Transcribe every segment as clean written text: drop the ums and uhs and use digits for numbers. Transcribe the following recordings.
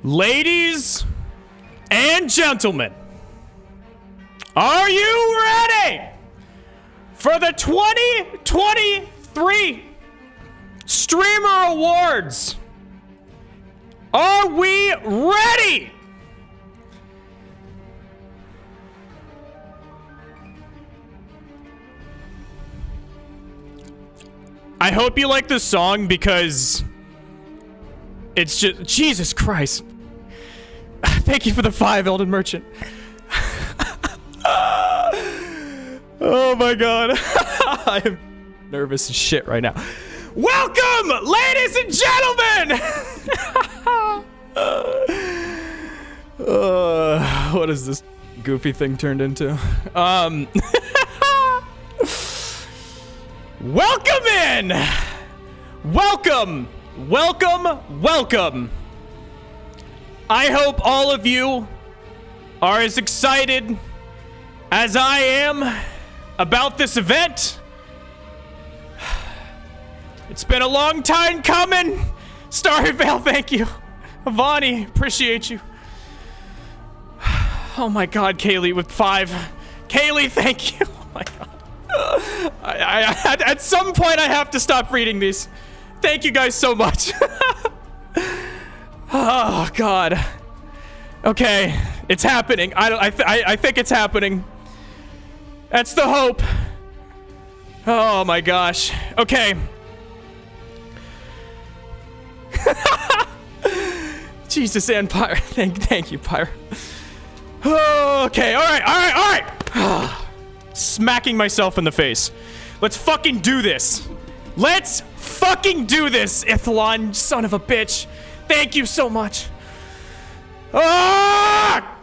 Ladies and gentlemen, are you ready for the 2023 Streamer Awards? Are we ready? I hope you like this song because it's just, Jesus Christ. Thank you for the 5, Elden Merchant. Oh my god. I am nervous as shit right now. Welcome, ladies and gentlemen! What is this goofy thing turned into? Welcome in! Welcome! Welcome! Welcome! I hope all of you are as excited as I am about this event. It's been a long time coming. Starvale, thank you. Avani, appreciate you. Oh my god, Kaylee with 5. Kaylee, thank you. Oh my god. At some point I have to stop reading these. Thank you guys so much. Oh god. Okay, it's happening. I think it's happening. That's the hope. Oh my gosh. Okay. Jesus and Pyre. Thank you, Pyre. Okay, alright. Smacking myself in the face. Let's fucking do this. Let's fucking do this, Ithlon, son of a bitch. Thank you so much. Ah!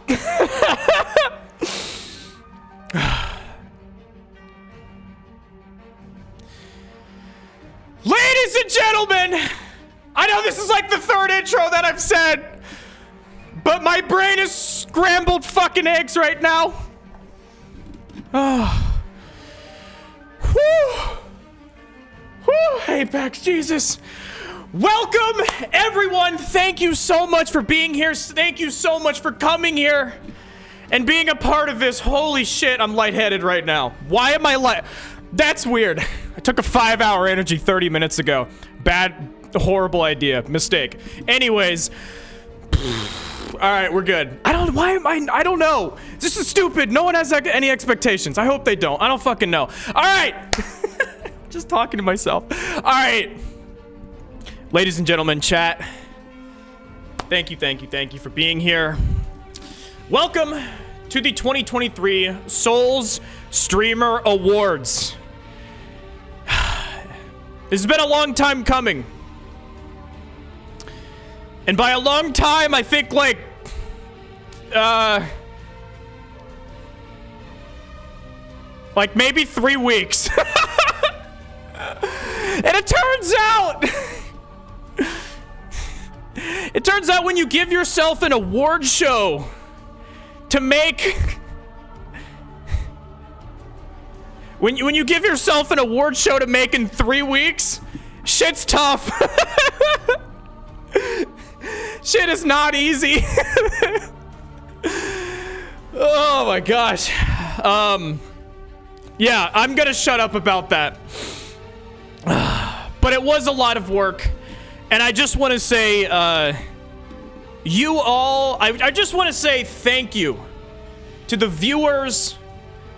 Ladies and gentlemen, I know this is like the 3rd intro that I've said, but my brain is scrambled fucking eggs right now. Oh. Whew. Whew. Apex, Jesus. Welcome, everyone. Thank you so much for being here. Thank you so much for coming here and being a part of this. Holy shit, I'm lightheaded right now. Why am I light? That's weird. I took a 5-hour energy 30 minutes ago. Bad, horrible idea. Mistake. Anyways. Alright, we're good. I don't know. This is stupid. No one has any expectations. I hope they don't. I don't fucking know. Alright. Just talking to myself. Alright. Ladies and gentlemen, chat. Thank you for being here. Welcome to the 2023 Souls Streamer Awards. This has been a long time coming. And by a long time, I think like maybe 3 weeks. And it turns out when you give yourself an award show to make when you give yourself an award show to make in 3 weeks, shit's tough. Shit is not easy. Oh my gosh. Yeah, I'm gonna shut up about that. But it was a lot of work. And I just want to say, you all, I just want to say thank you to the viewers,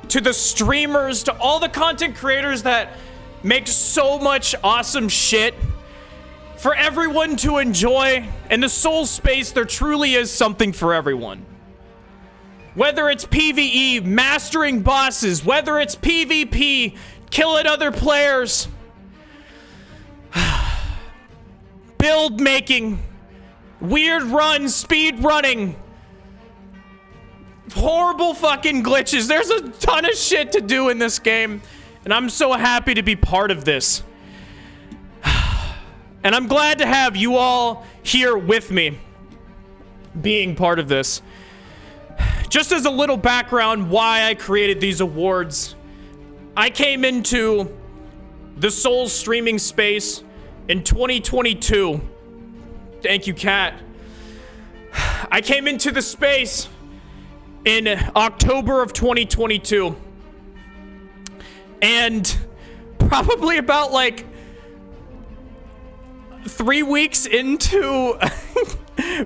to the streamers, to all the content creators that make so much awesome shit. For everyone to enjoy. In the Soul space, there truly is something for everyone. Whether it's PvE, mastering bosses, whether it's PvP, killing other players, build making, weird runs, speed running, horrible fucking glitches. There's a ton of shit to do in this game, and I'm so happy to be part of this. And I'm glad to have you all here with me, being part of this. Just as a little background why I created these awards, I came into the Souls streaming space in 2022. Thank you, Kat. I came into the space in October of 2022. And probably about like 3 weeks into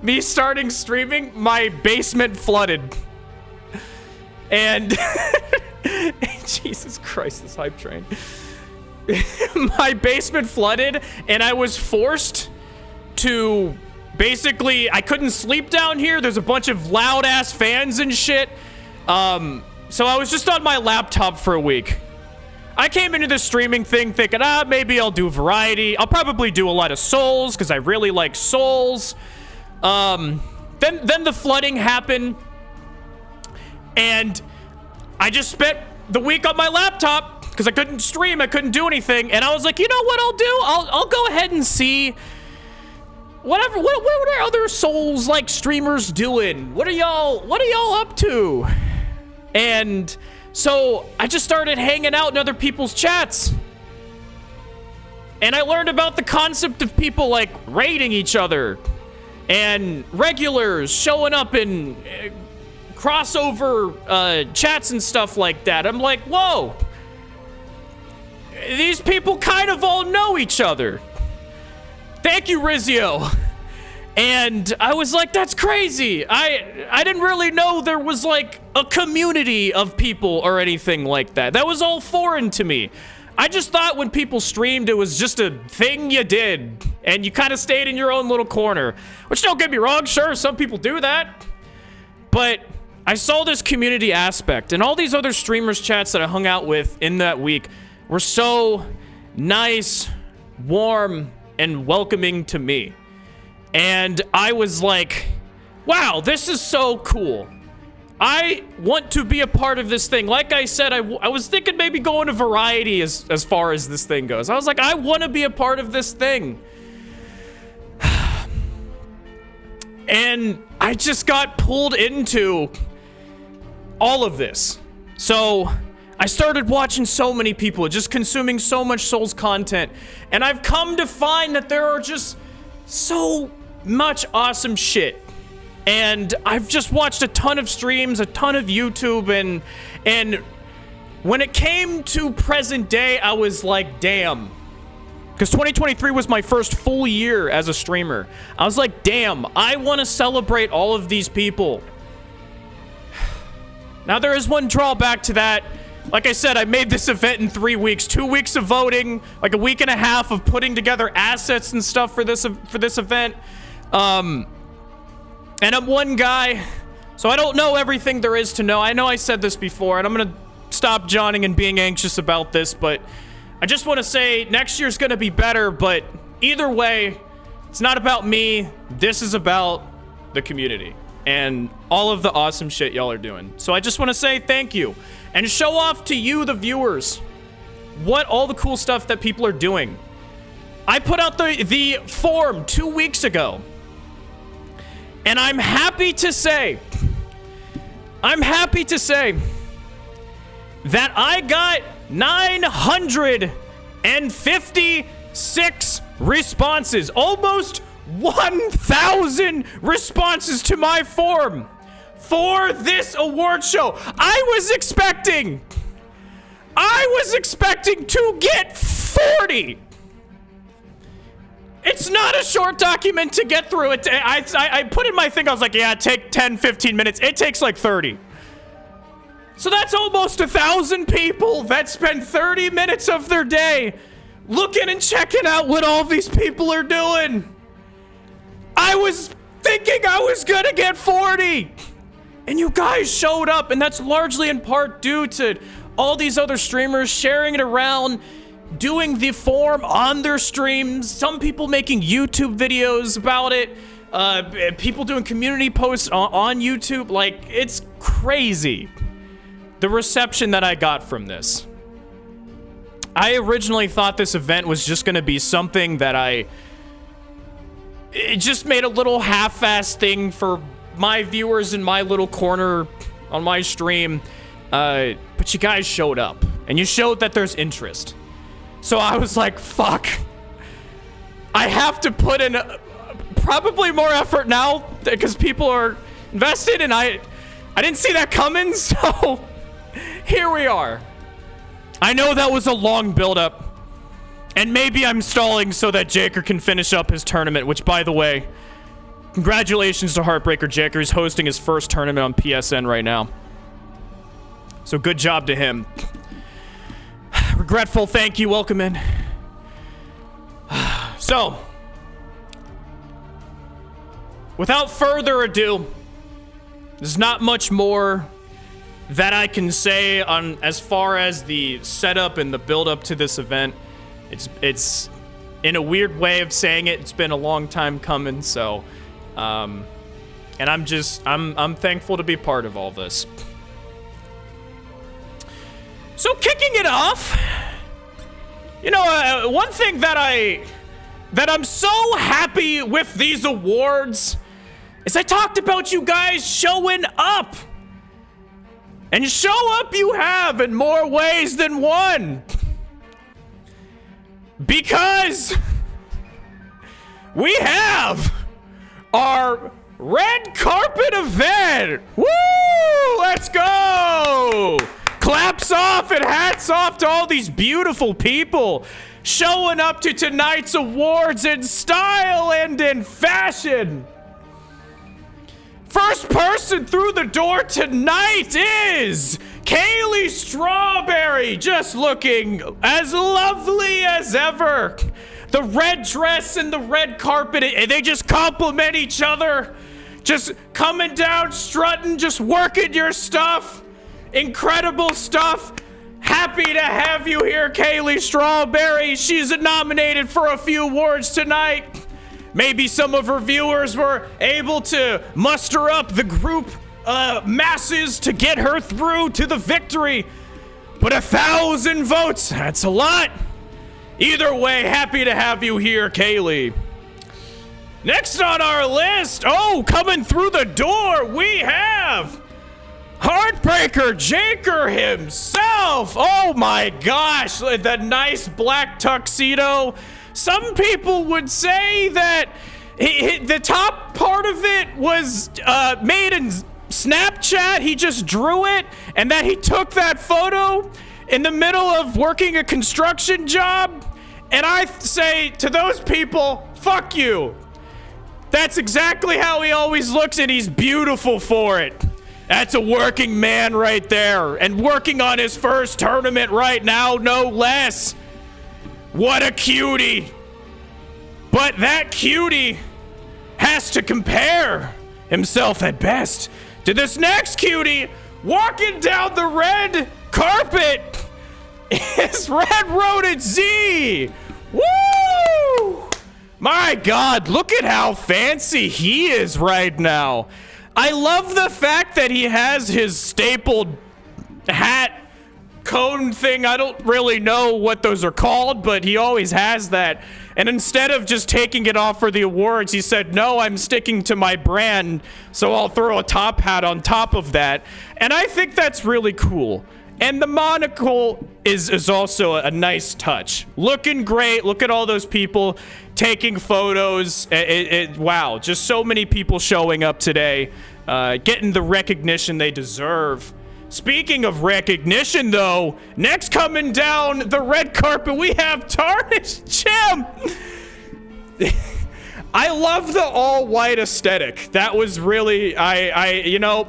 me starting streaming, my basement flooded. And Jesus Christ, this hype train. My basement flooded, and I was forced to basically, I couldn't sleep down here. There's a bunch of loud ass fans and shit. So I was just on my laptop for a week. I came into this streaming thing thinking, maybe I'll do variety. I'll probably do a lot of Souls because I really like Souls. Then the flooding happened, and I just spent the week on my laptop because I couldn't stream, I couldn't do anything, and I was like, you know what I'll do? I'll go ahead and see what are other Souls like streamers doing? What are y'all up to? And so I just started hanging out in other people's chats. And I learned about the concept of people like raiding each other and regulars showing up in crossover chats and stuff like that. I'm like, whoa, these people kind of all know each other. Thank you, Rizio. And I was like, that's crazy. I didn't really know there was like a community of people or anything like that. That was all foreign to me. I just thought when people streamed, it was just a thing you did, and you kind of stayed in your own little corner. Which, don't get me wrong, sure, some people do that. But I saw this community aspect, and all these other streamers' chats that I hung out with in that week were so nice, warm, and welcoming to me. And I was like, wow, this is so cool. I want to be a part of this thing. Like I said, I was thinking maybe going to variety as far as this thing goes. I was like, I want to be a part of this thing. And I just got pulled into all of this. So I started watching so many people, just consuming so much Souls content. And I've come to find that there are just so much awesome shit. And I've just watched a ton of streams, a ton of YouTube, and when it came to present day, I was like, damn. Because 2023 was my first full year as a streamer. I was like, damn, I want to celebrate all of these people. Now, there is one drawback to that. Like I said, I made this event in 3 weeks. 2 weeks of voting, like a week and a half of putting together assets and stuff for this event. And I'm one guy, so I don't know everything there is to know. I know I said this before, and I'm gonna stop yawning and being anxious about this, but I just want to say next year's gonna be better, but either way, it's not about me. This is about the community and all of the awesome shit y'all are doing. So I just want to say thank you and show off to you, the viewers, what all the cool stuff that people are doing. I put out the form 2 weeks ago. And I'm happy to say that I got 956 responses, almost 1,000 responses to my form for this award show. I was expecting to get 40. It's not a short document to get through it. I put in my thing, I was like, yeah, take 10, 15 minutes. It takes like 30. So that's almost 1,000 people that spend 30 minutes of their day looking and checking out what all these people are doing. I was thinking I was gonna get 40. And you guys showed up, and that's largely in part due to all these other streamers sharing it around, doing the form on their streams, some people making YouTube videos about it, people doing community posts on YouTube. Like, it's crazy, the reception that I got from this. I originally thought this event was just gonna be something that it just made a little half-assed thing for my viewers in my little corner on my stream, but you guys showed up, and you showed that there's interest. So I was like, fuck. I have to put in probably more effort now because people are invested, and I didn't see that coming, so here we are. I know that was a long build-up, and maybe I'm stalling so that Jaker can finish up his tournament, which, by the way, congratulations to Heartbreaker Jaker. He's hosting his first tournament on PSN right now. So good job to him. Regretful, thank you, welcome in. So, without further ado, there's not much more that I can say on as far as the setup and the build up to this event. It's in a weird way of saying it, it's been a long time coming, so and I'm thankful to be part of all this. So kicking it off, you know, one thing that I'm so happy with these awards is I talked about you guys showing up. And show up you have in more ways than one. Because we have our red carpet event. Woo! Let's go! Claps off and hats off to all these beautiful people showing up to tonight's awards in style and in fashion. First person through the door tonight is Kaylee Strawberry, just looking as lovely as ever. The red dress and the red carpet, they just complement each other. Just coming down, strutting, just working your stuff. Incredible stuff. Happy to have you here, Kaylee Strawberry. She's nominated for a few awards tonight. Maybe some of her viewers were able to muster up the group masses to get her through to the victory. But 1,000 votes, that's a lot. Either way, happy to have you here, Kaylee. Next on our list, coming through the door, we have Heartbreaker Jaker himself. Oh my gosh, the nice black tuxedo. Some people would say that the top part of it was made in Snapchat. He just drew it, and that he took that photo in the middle of working a construction job. And I say to those people, fuck you. That's exactly how he always looks, and he's beautiful for it. That's a working man right there, and working on his first tournament right now, no less. What a cutie. But that cutie has to compare himself at best to this next cutie walking down the red carpet. It's Red Rodent Z. Woo! My God, look at how fancy he is right now. I love the fact that he has his stapled hat cone thing. I don't really know what those are called, but he always has that. And instead of just taking it off for the awards, he said, no, I'm sticking to my brand, so I'll throw a top hat on top of that. And I think that's really cool. And the monocle is also a nice touch. Looking great. Look at all those people taking photos. Wow, just so many people showing up today, getting the recognition they deserve. Speaking of recognition, though, next coming down the red carpet, we have Tarnished Gem. I love the all-white aesthetic. That was really, you know,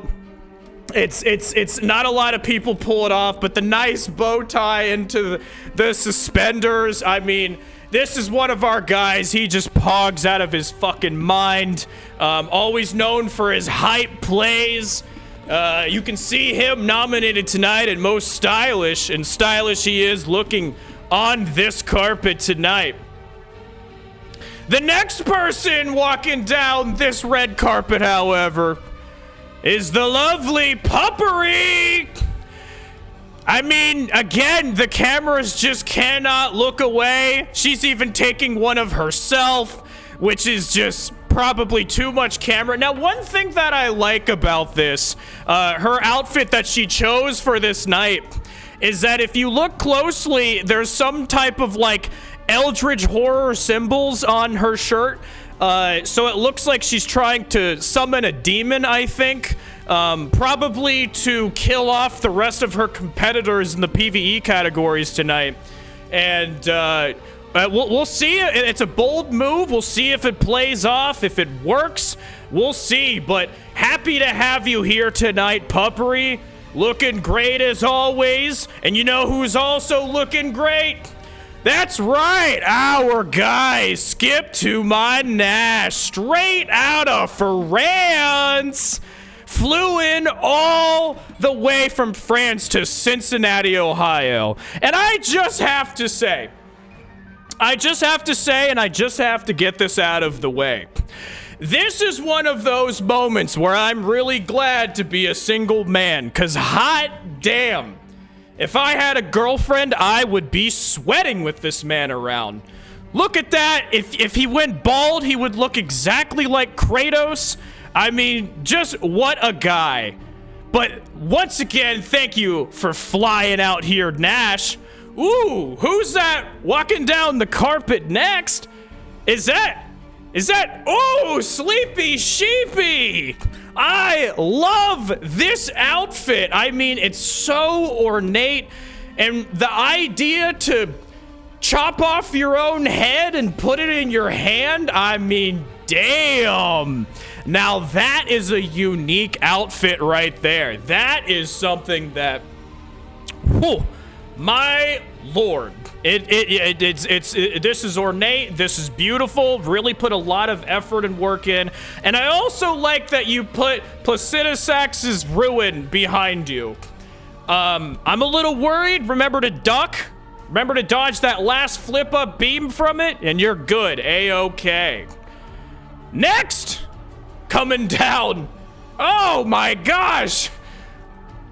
it's not a lot of people pull it off, but the nice bow tie into the suspenders, I mean, this is one of our guys. He just pogs out of his fucking mind. Always known for his hype plays. You can see him nominated tonight at Most Stylish, and stylish he is looking on this carpet tonight. The next person walking down this red carpet, however, is the lovely Puppery. I mean, again, the cameras just cannot look away. She's even taking one of herself, which is just probably too much camera. Now, one thing that I like about this, her outfit that she chose for this night, is that if you look closely, there's some type of like eldritch horror symbols on her shirt. So it looks like she's trying to summon a demon, I think. Probably to kill off the rest of her competitors in the PvE categories tonight. And we'll see. It's a bold move. We'll see if it plays off, if it works. We'll see. But happy to have you here tonight, Puppery. Looking great as always. And you know who's also looking great? That's right, our guy, Skip to my Nash, straight out of France. Flew in all the way from France to Cincinnati, Ohio. And I just have to say, and I just have to get this out of the way. This is one of those moments where I'm really glad to be a single man, because hot damn, if I had a girlfriend, I would be sweating with this man around. Look at that. If he went bald, he would look exactly like Kratos. I mean, just what a guy. But once again, thank you for flying out here, Nash. Ooh, who's that walking down the carpet next? Is that, oh, Sleepy Sheepy. I love this outfit. I mean, it's so ornate, and the idea to chop off your own head and put it in your hand, I mean, damn. Now that is a unique outfit right there. That is something that, whew, my lord. This is ornate, this is beautiful, really put a lot of effort and work in. And I also like that you put Placidusax's ruin behind you. I'm a little worried. Remember to duck. Remember to dodge that last flip up beam from it, and you're good. A-okay. Next, coming down. Oh my gosh.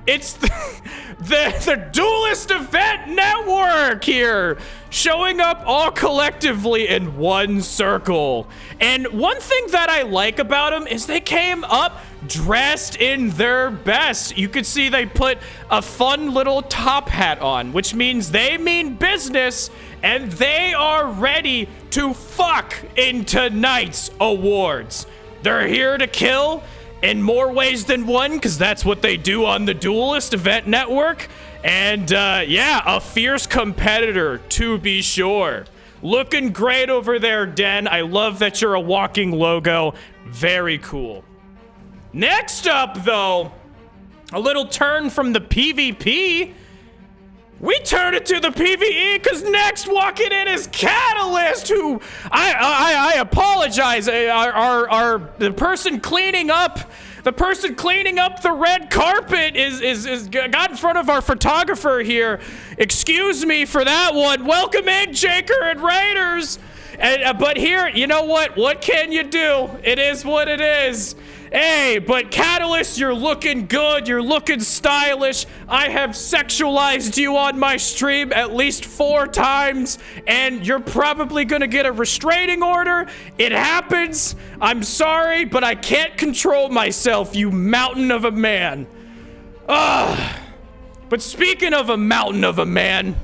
It's the Duelist Event Network here, showing up all collectively in one circle. And one thing that I like about them is they came up dressed in their best. You could see they put a fun little top hat on, which means they mean business, and they are ready to fuck in tonight's awards. They're here to kill in more ways than one, because that's what they do on the Duelist Event Network. And yeah, a fierce competitor, to be sure. Looking great over there, Den. I love that you're a walking logo. Very cool. Next up, though, a little turn from the PvP. We turn it to the PvE, because next walking in is Catalyst, who I apologize. The person cleaning up the red carpet is got in front of our photographer here. Excuse me for that one. Welcome in, Jaker and Raiders. But here, you know what? What can you do? It is what it is. Hey, but Catalyst, you're looking good. You're looking stylish. I have sexualized you on my stream at least 4 times, and you're probably gonna get a restraining order. It happens. I'm sorry, but I can't control myself, you mountain of a man. But speaking of a mountain of a man,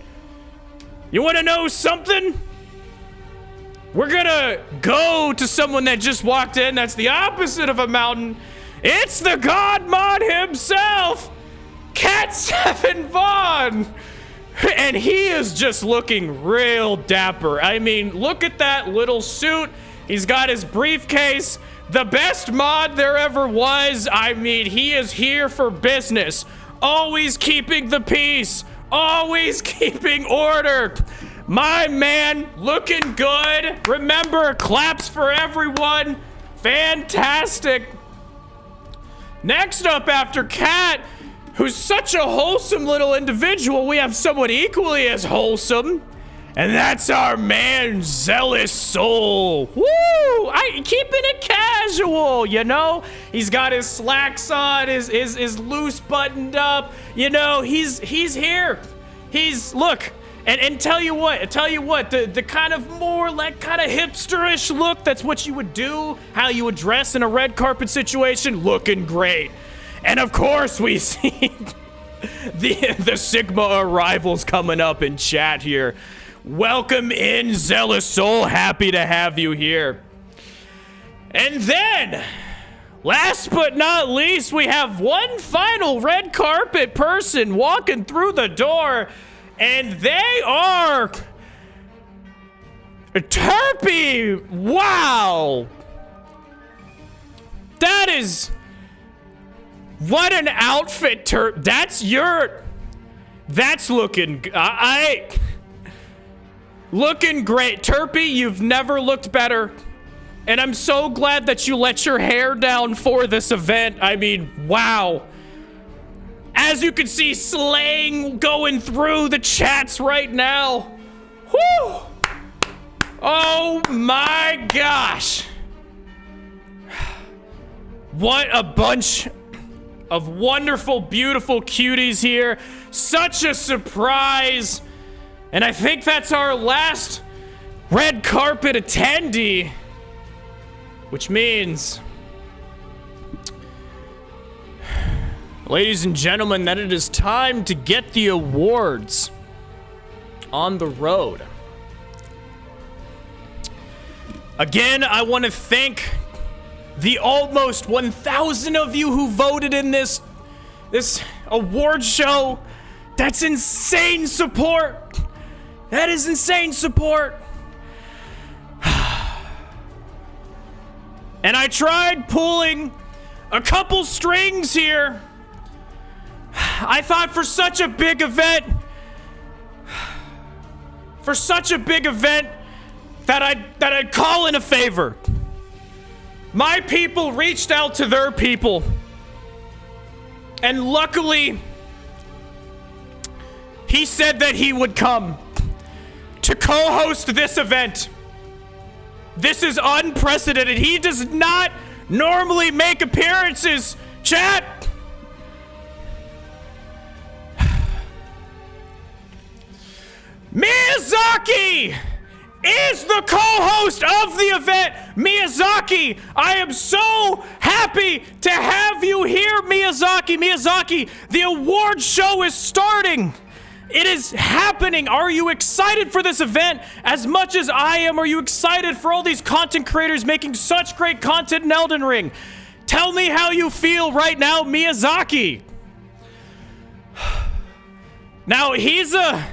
you wanna know something? We're gonna go to someone that just walked in. That's the opposite of a mountain. It's the God Mod himself, Cat 7 Vaughn. And he is just looking real dapper. I mean, look at that little suit. He's got his briefcase. The best mod there ever was. I mean, he is here for business. Always keeping the peace. Always keeping order. My man, looking good. Remember, claps for everyone. Fantastic. Next up after Cat, who's such a wholesome little individual, we have someone equally as wholesome. And that's our man, Zealous Soul. Woo! Keeping it casual, you know? He's got his slacks on, his loose buttoned up. You know, he's here. Look. And tell you what, the kind of more like kind of hipsterish look, that's what you would do, how you would dress in a red carpet situation, looking great. And of course we see the Sigma arrivals coming up in chat here. Welcome in, Zealous Soul, happy to have you here. And then, last but not least, we have one final red carpet person walking through the door, and they are Terpy. Wow. That is, what an outfit, Terp. That's looking, looking great. Terpy, you've never looked better. And I'm so glad that you let your hair down for this event. I mean, wow. As you can see, slaying going through the chats right now. Whew. Oh my gosh. What a bunch of wonderful, beautiful cuties here. Such a surprise. And I think that's our last red carpet attendee. Which means, ladies and gentlemen, that it is time to get the awards on the road. Again, I want to thank the almost 1,000 of you who voted in this award show. That's insane support. That is insane support. And I tried pulling a couple strings here. I thought for such a big event, that I'd call in a favor. My people reached out to their people, and luckily, he said that he would come to co-host this event. This is unprecedented. He does not normally make appearances, chat. Miyazaki is the co-host of the event. Miyazaki, I am so happy to have you here, Miyazaki. Miyazaki, the award show is starting. It is happening. Are you excited for this event as much as I am? Are you excited for all these content creators making such great content in Elden Ring? Tell me how you feel right now, Miyazaki. Now, he's a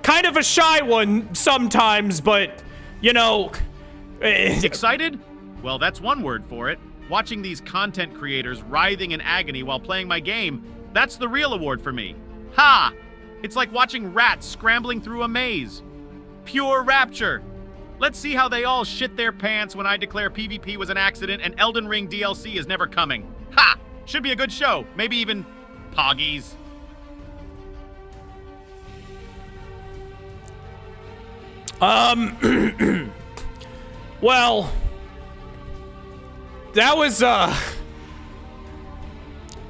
kind of a shy one sometimes, but, you know... Excited? Well, that's one word for it. Watching these content creators writhing in agony while playing my game, that's the real award for me. Ha! It's like watching rats scrambling through a maze. Pure rapture. Let's see how they all shit their pants when I declare PvP was an accident and Elden Ring DLC is never coming. Ha! Should be a good show. Maybe even Poggies. Well, that was,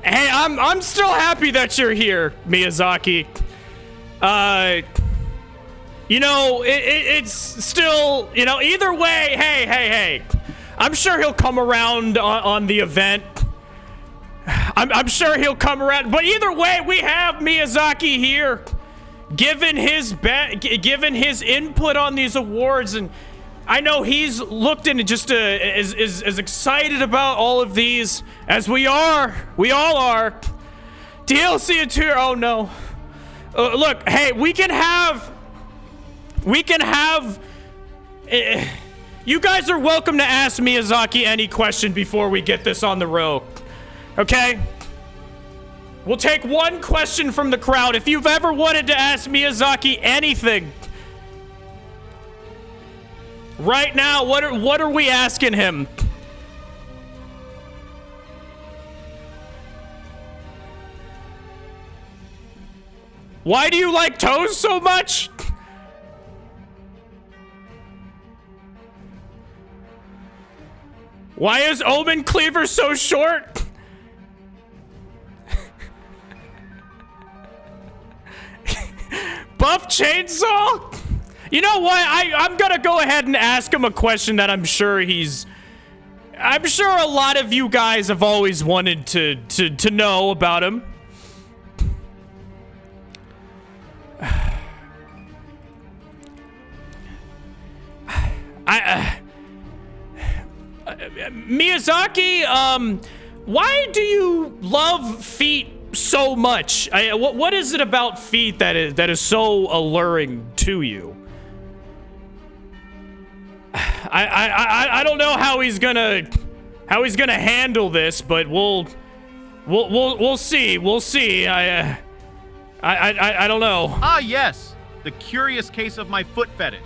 Hey, I'm still happy that you're here, Miyazaki. You know, it's still, you know, either way, hey. I'm sure he'll come around on the event. I'm sure he'll come around, but either way, we have Miyazaki here, given his input on these awards, and I know he's looked into just as excited about all of these as we all are. DLC and tier, oh no. Look, hey, we can have, you guys are welcome to ask Miyazaki any question before we get this on the road, okay? We'll take one question from the crowd. If you've ever wanted to ask Miyazaki anything, right now, what are we asking him? Why do you like toes so much? Why is Omen Cleaver so short? Buff Chainsaw? You know what? I'm gonna go ahead and ask him a question that I'm sure a lot of you guys have always wanted to know about him. Miyazaki, why do you love feet so much? What is it about feet that is so alluring to you? I don't know how he's gonna handle this, but we'll see. We'll see. I don't know. Ah, yes, the curious case of my foot fetish.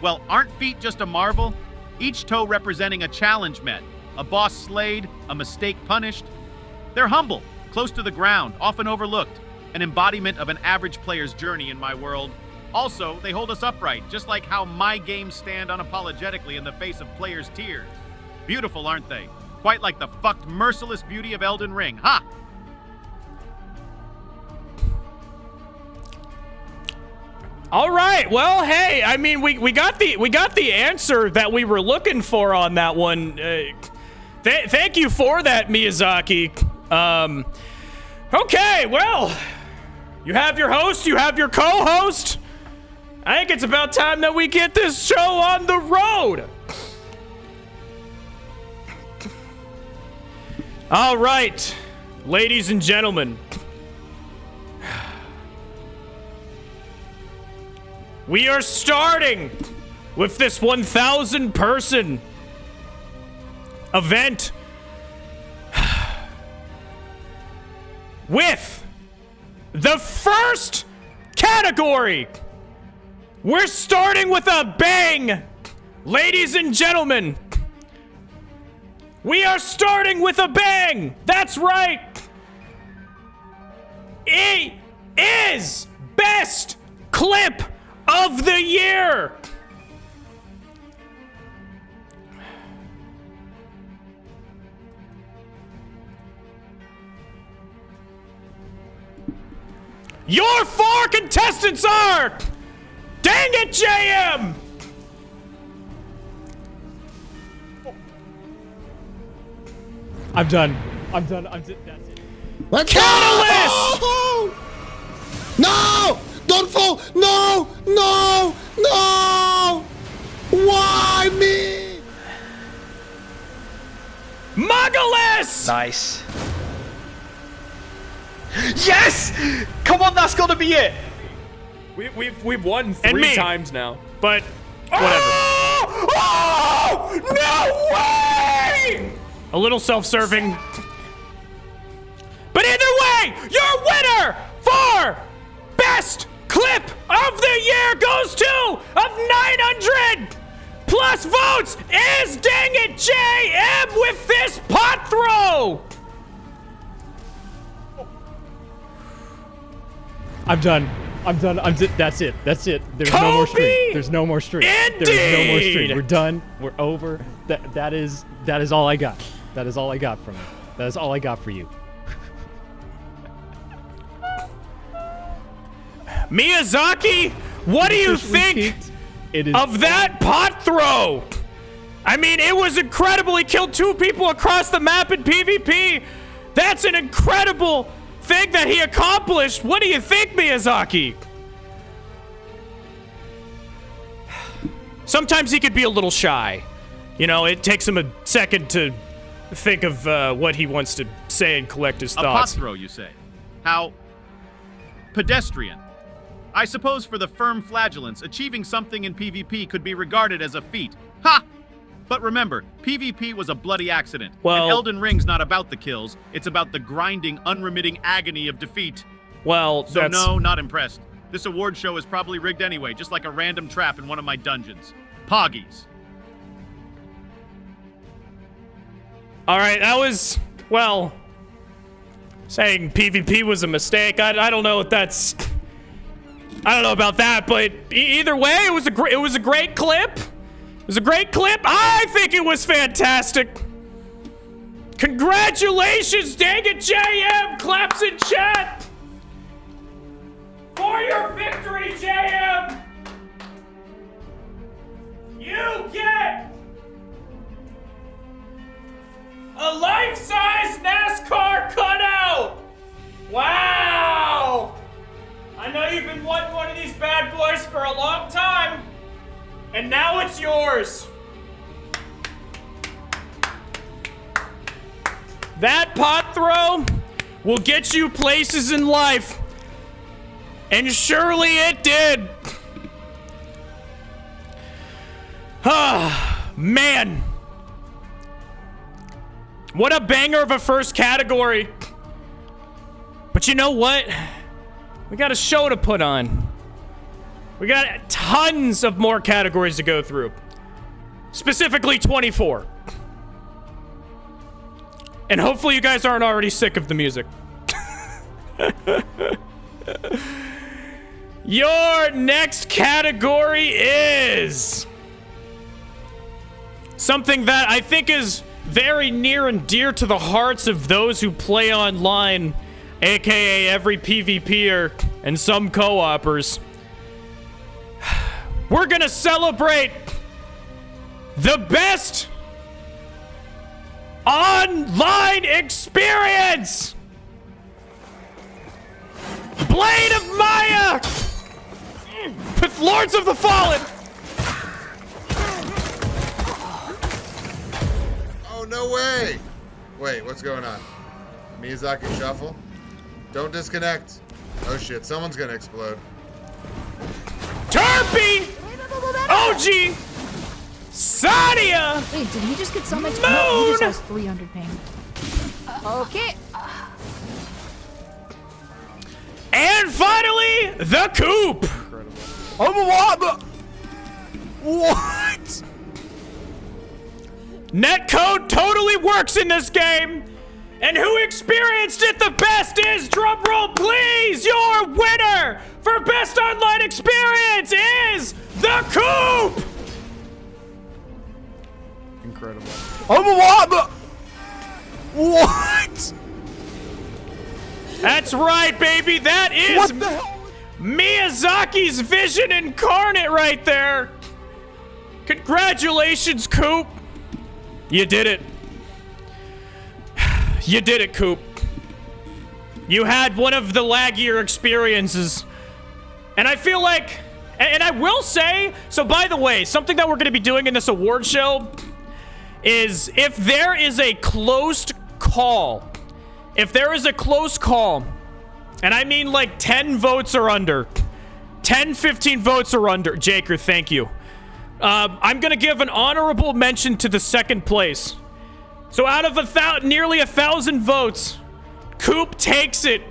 Well, aren't feet just a marvel? Each toe representing a challenge met, a boss slayed, a mistake punished. They're humble, close to the ground, often overlooked, an embodiment of an average player's journey in my world. Also, they hold us upright, just like how my games stand unapologetically in the face of players' tears. Beautiful, aren't they? Quite like the fucked merciless beauty of Elden Ring, ha! All right. Well, hey, I mean, we got the answer that we were looking for on that one. Thank you for that, Miyazaki. Okay, well, you have your host, you have your co-host. I think it's about time that we get this show on the road. All right, ladies and gentlemen. We are starting with this 1,000-person event with the first category. We're starting with a bang, ladies and gentlemen. We are starting with a bang. That's right. It is best clip of the year. Your 4 contestants are, dang it, JM! I'm done. That's it. Let's Catalyst! go! No! Don't fall! No! No! No! Why me? Muggalis! Nice. Yes! Come on, that's gotta be it. We've won 3 times now. But whatever. Oh! No way! A little self-serving. But either way, your winner for best clip of the year goes to, of 900 plus votes, is dang it JM with this pot throw. That's it. There's Kobe! no more streak. There's no more streak. Indeed! There's no more streak. We're done. We're over. That is all I got. That is all I got from you. That is all I got for you. Miyazaki, what do you think of that pot throw? I mean, it was incredible. He killed 2 people across the map in PvP. That's an incredible thing that he accomplished. What do you think, Miyazaki? Sometimes he could be a little shy. You know, it takes him a second to think of what he wants to say and collect his thoughts. A pot throw, you say? How pedestrian. I suppose for the firm flagellants, achieving something in PvP could be regarded as a feat. Ha! But remember, PvP was a bloody accident. Well, and Elden Ring's not about the kills, it's about the grinding, unremitting agony of defeat. Well, So no, not impressed. This award show is probably rigged anyway, just like a random trap in one of my dungeons. Poggies. All right, that was, well, saying PvP was a mistake. I don't know if that's, I don't know about that, but either way, it was a great clip. It was a great clip. I think it was fantastic. Congratulations, dang it, JM. Claps in chat for your victory, JM. You get a life-size NASCAR cutout! Wow! I know you've been wanting one of these bad boys for a long time, and now it's yours. That pot throw will get you places in life. And surely it did. Ah, man. What a banger of a first category. But you know what? We got a show to put on. We got tons of more categories to go through. Specifically 24. And hopefully you guys aren't already sick of the music. Your next category is something that I think is very near and dear to the hearts of those who play online, aka every PvPer and some co-opers. We're gonna celebrate the best online experience! Blade of Maya! With Lords of the Fallen! Oh, no way! Wait, what's going on? Miyazaki shuffle? Don't disconnect. Oh shit, someone's gonna explode. Turpy! OG! Sadia! Wait, did he just get so much? Moon! No, he just has 300 ping. Okay. And finally, the Coop! Oh, what? Netcode totally works in this game! And who experienced it the best is, drumroll please, your winner for best online experience is the Coop! Incredible. Oh, what? That's right, baby, that is What the hell? Miyazaki's vision incarnate right there! Congratulations, Coop! You did it. You did it, Coop. You had one of the laggier experiences. And I feel like, and I will say, so by the way, something that we're going to be doing in this award show is if there is a close call, and I mean like 10 votes or under, 10, 15 votes or under, Jaker, thank you. I'm going to give an honorable mention to the second place. So out of nearly 1,000 votes, Coop takes it.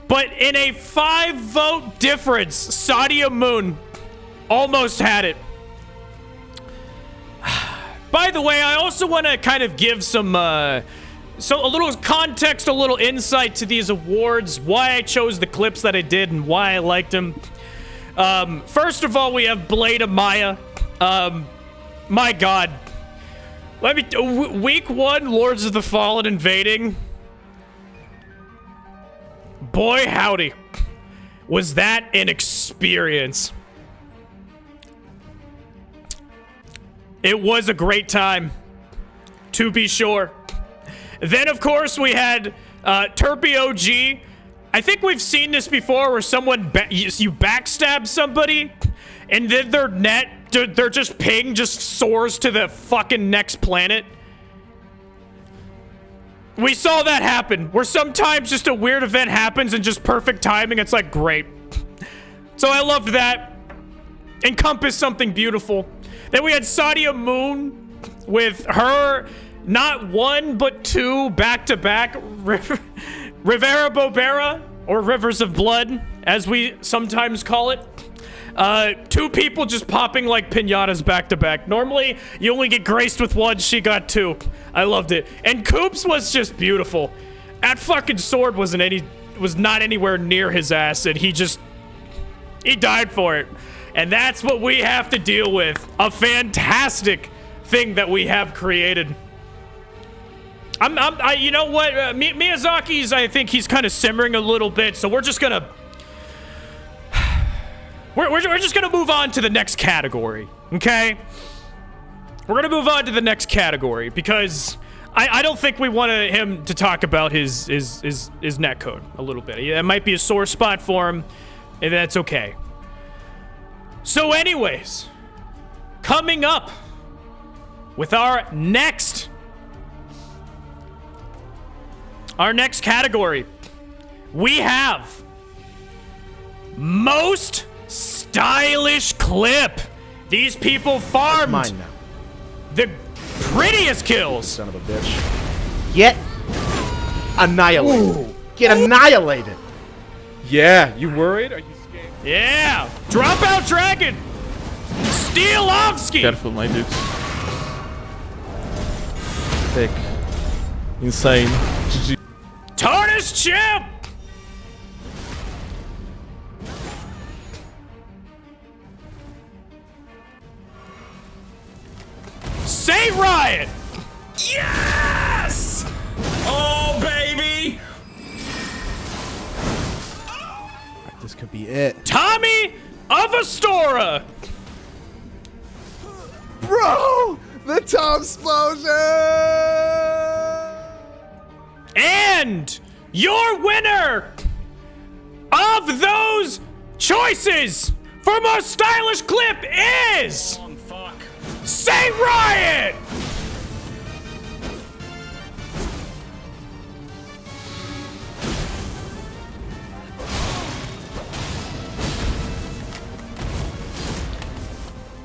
But in a 5-vote difference, Sadia Moon almost had it. By the way, I also want to kind of give some, a little context, a little insight to these awards, why I chose the clips that I did and why I liked them. First of all, we have Blade of Maya. My God. Week 1, Lords of the Fallen invading. Boy, howdy. Was that an experience. It was a great time, to be sure. Then, of course, we had Turpy OG. I think we've seen this before where someone, you backstab somebody, and then their net, their just ping just soars to the fucking next planet. We saw that happen, where sometimes just a weird event happens and just perfect timing. It's like, great. So I loved that. Encompass something beautiful. Then we had Sadia Moon with her, not one, but two back-to-back Rivera Bobera, or Rivers of Blood, as we sometimes call it. 2 people just popping like piñatas back-to-back. Normally, you only get graced with 1. She got 2. I loved it. And Coops was just beautiful. That fucking sword was not anywhere near his ass, and he died for it. And that's what we have to deal with. A fantastic thing that we have created. You know what? Miyazaki's, I think he's kind of simmering a little bit, so we're just gonna... We're just gonna move on to the next category, okay? We're gonna move on to the next category because I don't think we want him to talk about his netcode a little bit. It might be a sore spot for him, and that's okay. So anyways, coming up with our next our next category, we have most stylish clip. These people farmed Mine now. the prettiest kills. Son of a bitch. Get annihilated. Get annihilated. Yeah, you worried? Are you scared? Yeah, Dropout Dragon, Steelovsky. Careful, my dudes. Thick. Insane. GG. Tarnished Chip. Saint Riot. Yes! Oh, baby. This could be it. Tommy of Astora. Bro, the Tom explosion. And your winner of those choices for most stylish clip is Saint Riot.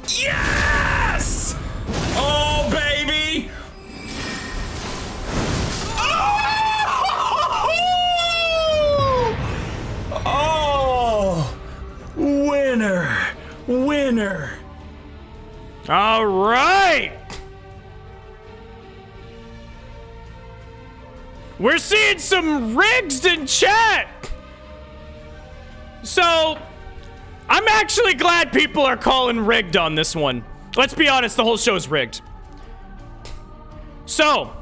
Yes! Oh, baby! Oh! Winner! Winner! All right! We're seeing some rigs in chat! So, I'm actually glad people are calling rigged on this one. Let's be honest, the whole show's rigged. So,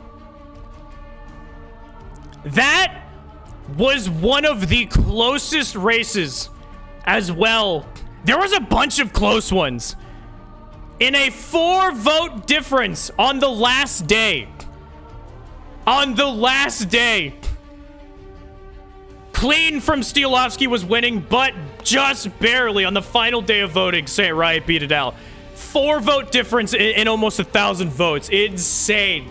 that was one of the closest races as well. There was a bunch of close ones. In a 4-vote difference on the last day. On the last day. Clean from Steelovsky was winning, but just barely on the final day of voting, Saint Riot beat it out. 4-vote difference in almost 1,000 votes. Insane.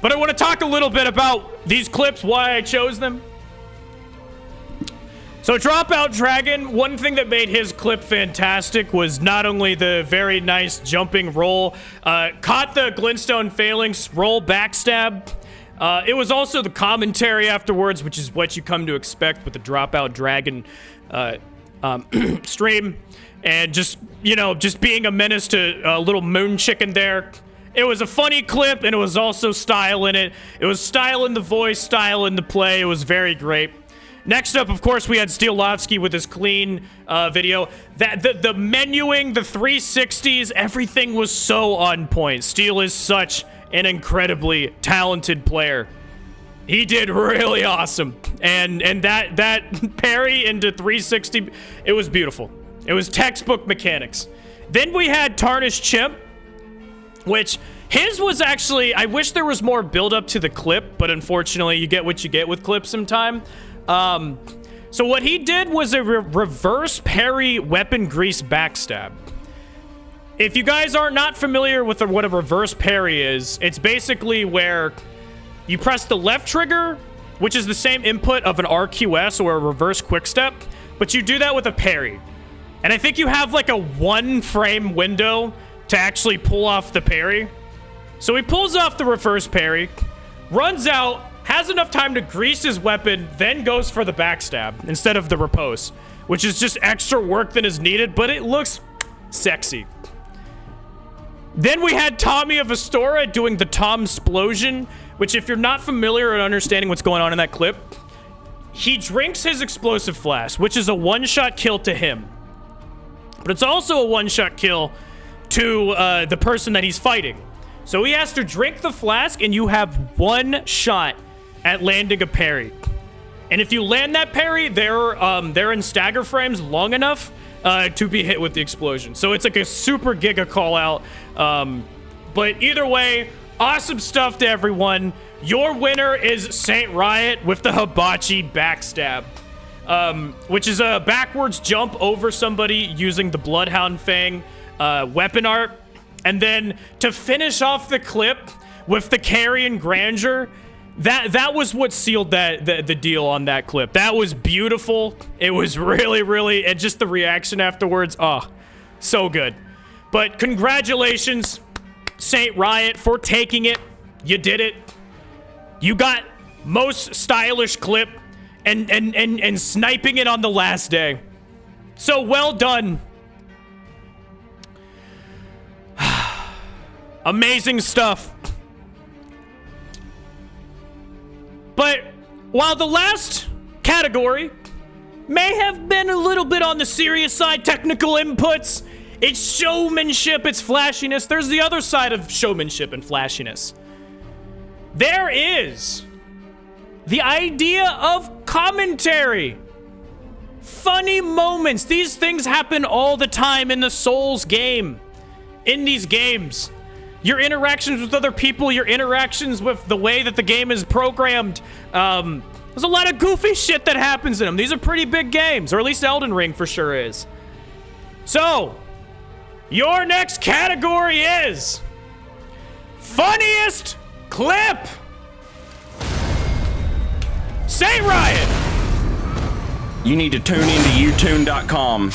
But I want to talk a little bit about these clips, why I chose them. So Dropout Dragon, one thing that made his clip fantastic was not only the very nice jumping roll, caught the Glintstone Phalanx roll backstab. It was also the commentary afterwards, which is what you come to expect with the Dropout Dragon stream. And just, you know, just being a menace to little moon chicken there. It was a funny clip, and it was also style in it. It was style in the voice, style in the play. It was very great. Next up, of course, we had Steelovsky with his clean video. The menuing, the 360s, everything was so on point. Steel is such an incredibly talented player. He did really awesome. And that parry into 360, it was beautiful. It was textbook mechanics. Then we had Tarnished Chimp, which his was actually, I wish there was more build up to the clip, but unfortunately you get what you get with clips sometime. So what he did was a reverse parry weapon grease backstab. If you guys are not familiar with what a reverse parry is, it's basically where you press the left trigger, which is the same input of an RQS or a reverse quickstep, but you do that with a parry. And I think you have like a 1-frame window to actually pull off the parry. So he pulls off the reverse parry, runs out, has enough time to grease his weapon, then goes for the backstab instead of the repose, which is just extra work than is needed, but it looks sexy. Then we had Tommy of Astora doing the Tom Explosion, which if you're not familiar and understanding what's going on in that clip, he drinks his explosive flask, which is a one-shot kill to him. But it's also a one-shot kill to the person that he's fighting. So he has to drink the flask, and you have one shot at landing a parry. And if you land that parry, they're in stagger frames long enough to be hit with the explosion. So it's like a super giga call out. But either way, awesome stuff to everyone. Your winner is Saint Riot with the Hibachi backstab. Which is a backwards jump over somebody using the Bloodhound Fang weapon art. And then to finish off the clip with the carry and grandeur, That was what sealed the deal on that clip. That was beautiful. It was really, and just the reaction afterwards, oh, so good. But congratulations, Saint Riot, for taking it. You did it. You got most stylish clip and sniping it on the last day. So well done. Amazing stuff. But while the last category may have been a little bit on the serious side, technical inputs, it's showmanship, it's flashiness, there's the other side of showmanship and flashiness. There is the idea of commentary. Funny moments. These things happen all the time in the Souls game. In these games. Your interactions with other people, your interactions with the way that the game is programmed. There's a lot of goofy shit that happens in them. These are pretty big games, or at least Elden Ring for sure is. So, your next category is funniest clip. Say Riot. You need to tune into utune.com.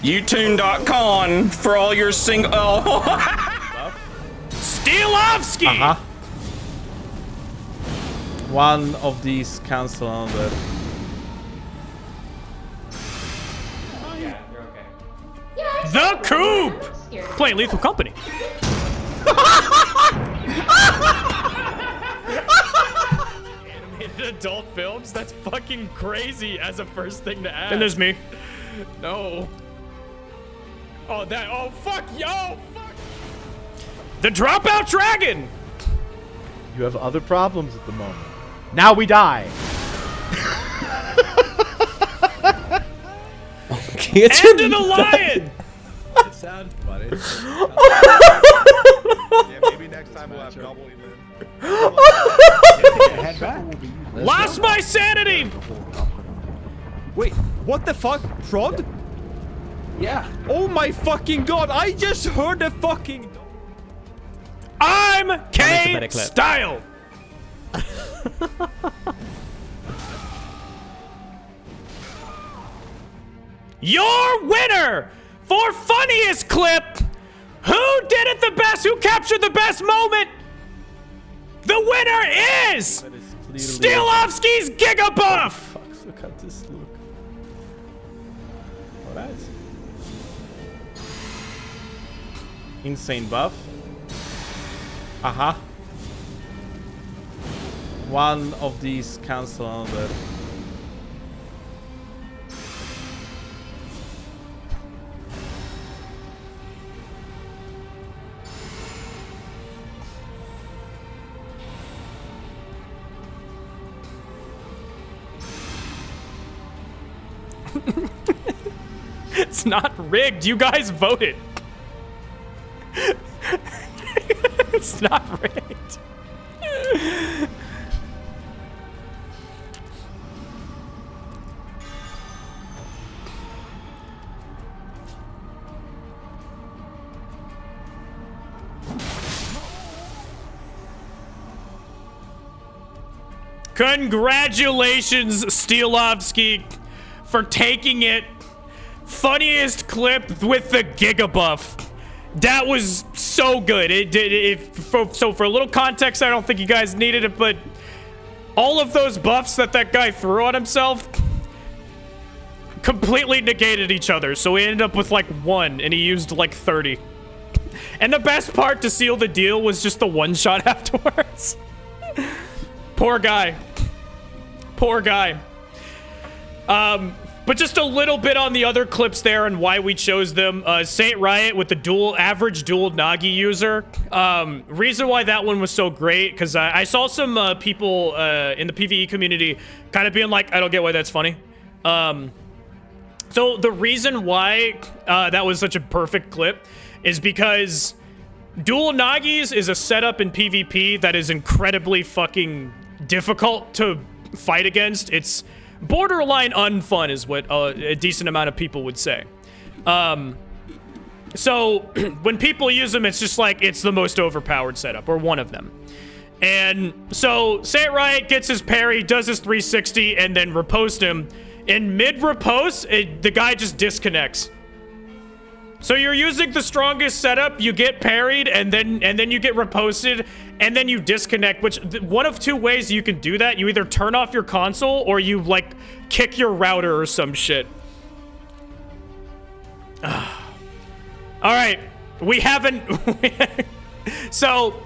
Utune.com for all your Steelovsky! One of these cancel on the... The Coop! Playing Lethal Company. Animated adult films? That's fucking crazy as a first thing to ask. And there's me. No. Oh, fuck, yo, fuck. The Dropout Dragon! You have other problems at the moment. Now we die. End of the Lion! It sounds funny. Yeah, maybe next time we'll have double Head back. Lost my sanity! Wait, what the fuck? Fraud? Yeah. Oh my fucking god, I just heard the fucking... I'm K Style! Your winner for funniest clip! Who did it the best? Who captured the best moment? The winner is Steelovsky's Gigabuff! Fuck, look at this look. Alright. Insane buff. One of these cancel on the... It's not rigged. You guys voted. It's not rigged. Congratulations, Steelovsky, for taking it. Funniest clip with the Gigabuff. That was so good. So for a little context, I don't think you guys needed it, but all of those buffs that guy threw on himself completely negated each other. So he ended up with like 1 and he used like 30. And the best part to seal the deal was just the one shot afterwards. Poor guy. Poor guy. But just a little bit on the other clips there and why we chose them. Saint Riot with the average dual Nagi user. Reason why that one was so great, because I saw some people in the PvE community kind of being like, I don't get why that's funny. So the reason why that was such a perfect clip is because dual Nagis is a setup in PvP that is incredibly fucking difficult to fight against. It's borderline unfun is what a decent amount of people would say. So when people use them, it's just like it's the most overpowered setup, or one of them. And so Say It Right gets his parry, does his 360, and then riposte him. In mid-riposte, the guy just disconnects. So you're using the strongest setup, you get parried, and then you get riposted, and then you disconnect, which one of two ways you can do that. You either turn off your console, or you, like, kick your router or some shit. All right, we haven't... So,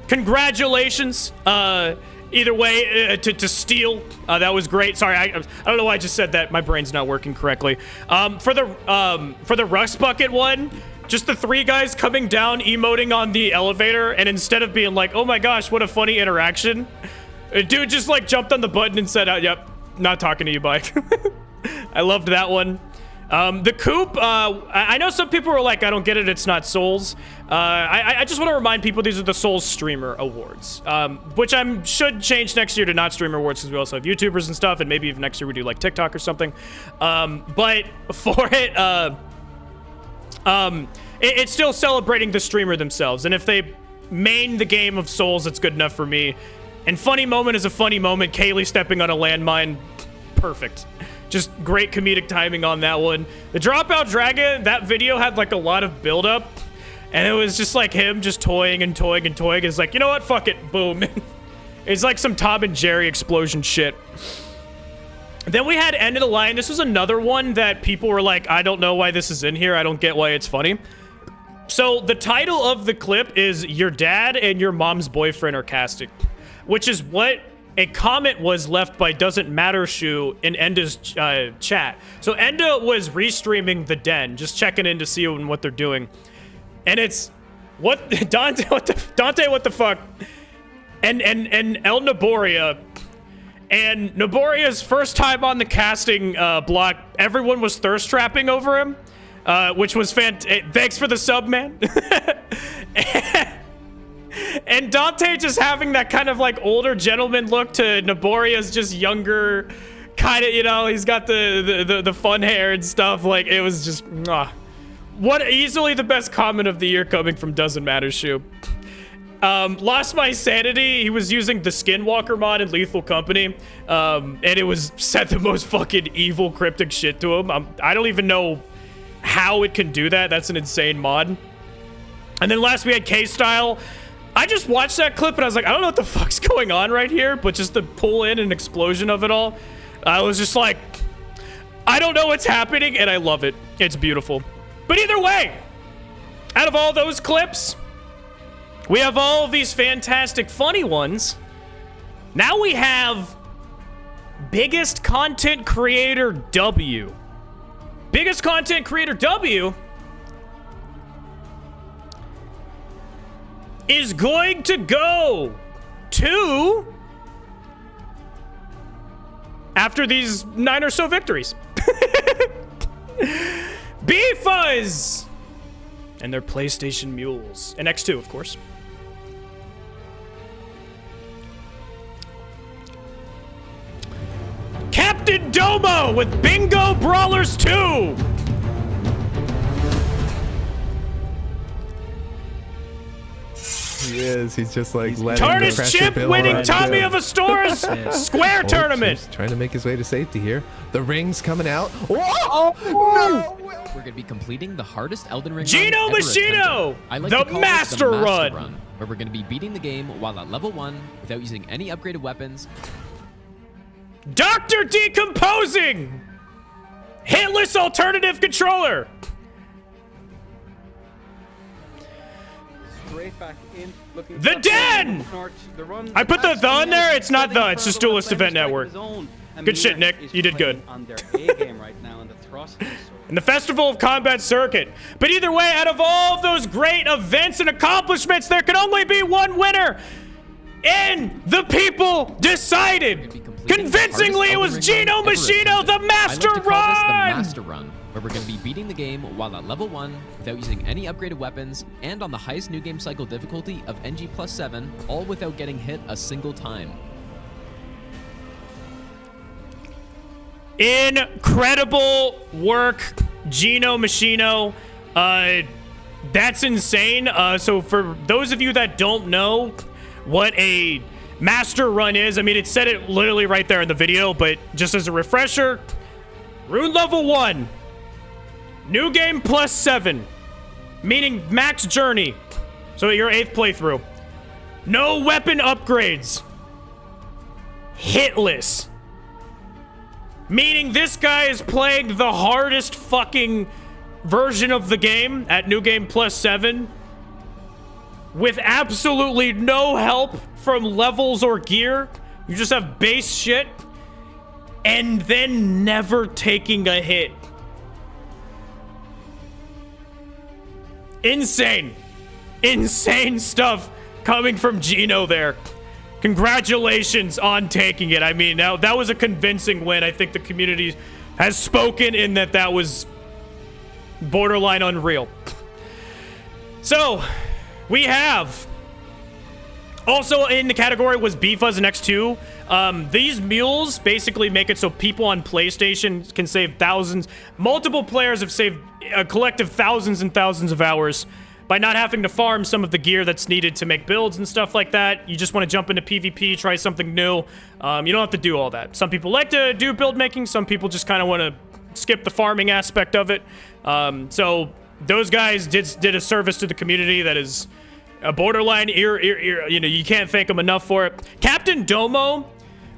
congratulations, either way, to Steel. That was great. Sorry, I don't know why I just said that. My brain's not working correctly. For the Rust Bucket one, just the 3 guys coming down, emoting on the elevator, and instead of being like, oh my gosh, what a funny interaction, a dude just like jumped on the button and said, yep, not talking to you, bye. I loved that one. The Coop, I know some people were like, I don't get it, it's not Souls. I just want to remind people these are the Souls Streamer Awards, which should change next year to not Streamer Awards because we also have YouTubers and stuff, and maybe even next year we do like TikTok or something. But for it, it's still celebrating the streamer themselves, and if they main the game of Souls, it's good enough for me. And funny moment is a funny moment. Kaylee stepping on a landmine, perfect. Just great comedic timing on that one. The Dropout Dragon, that video had like a lot of build-up, and it was just like him just toying and toying and toying. It's like, you know what? Fuck it. Boom. It's like some Tom and Jerry explosion shit. Then we had End of the Line. This was another one that people were like, I don't know why this is in here. I don't get why it's funny. So the title of the clip is Your Dad and Your Mom's Boyfriend Are Casting, which is what a comment was left by Doesn't Matter Shoe in Enda's chat. So Enda was restreaming The Den, just checking in to see what they're doing. And it's, Dante, what the fuck? And El Naboria. And Naboria's first time on the casting block, everyone was thirst trapping over him, which was fantastic. Thanks for the sub, man. And Dante just having that kind of like older gentleman look to Naboria's just younger, kind of, you know, he's got the fun hair and stuff. Like, it was just, what easily the best comment of the year coming from Doesn't Matter Shoe. Lost my sanity. He was using the Skinwalker mod in Lethal Company, and it was said the most fucking evil cryptic shit to him. I don't even know how it can do that. That's an insane mod. And then last we had K-Style. I just watched that clip and I was like, I don't know what the fuck's going on right here, but just the pull in and explosion of it all, I was just like, I don't know what's happening, and I love it. It's beautiful. But either way, out of all those clips, we have all of these fantastic funny ones. Now we have Biggest Content Creator W. Biggest Content Creator W is going to go to, after these 9 or so victories, B-Fuzz and their PlayStation mules. And X2, of course. Captain Domo with Bingo Brawlers 2. He is. He's just like letting Tarnish the Chip build winning up. Tommy of Astor's Square Tournament. He's trying to make his way to safety here. The ring's coming out. Oh, no! We're going to be completing the hardest Elden Ring Gino run ever Machino, attempted. I like the to call Master this the Run. where we're going to be beating the game while at level 1 without using any upgraded weapons. Dr. Decomposing, hitless alternative controller. Straight back in, looking The Den! I put the in there. It's not the. It's just Duelist Event Network. Good shit, Nick. You did good. In the Festival of Combat Circuit. But either way, out of all of those great events and accomplishments, there can only be one winner. And the people decided. Convincingly, it was Gino Machino, the Master Run! The Master Run, where we're going to be beating the game while at level 1 without using any upgraded weapons and on the highest new game cycle difficulty of NG plus 7, all without getting hit a single time. Incredible work, Gino Machino. That's insane. So for those of you that don't know, what a master run is. I mean, it said it literally right there in the video, but just as a refresher, rune level 1, new game plus 7, meaning max journey. So your 8th playthrough. No weapon upgrades. Hitless. Meaning this guy is playing the hardest fucking version of the game at New Game Plus 7 with absolutely no help from levels or gear. You just have base shit and then never taking a hit. Insane. Insane stuff coming from Gino there. Congratulations on taking it. I mean, now that was a convincing win. I think the community has spoken in that was borderline unreal. So, we have also in the category was B-Fuzz and X2. These mules basically make it so people on PlayStation can save thousands. Multiple players have saved a collective thousands and thousands of hours by not having to farm some of the gear that's needed to make builds and stuff like that. You just want to jump into PvP, try something new. You don't have to do all that. Some people like to do build making. Some people just kind of want to skip the farming aspect of it. So those guys did a service to the community that is a borderline you know, you can't thank them enough for it. Captain Domo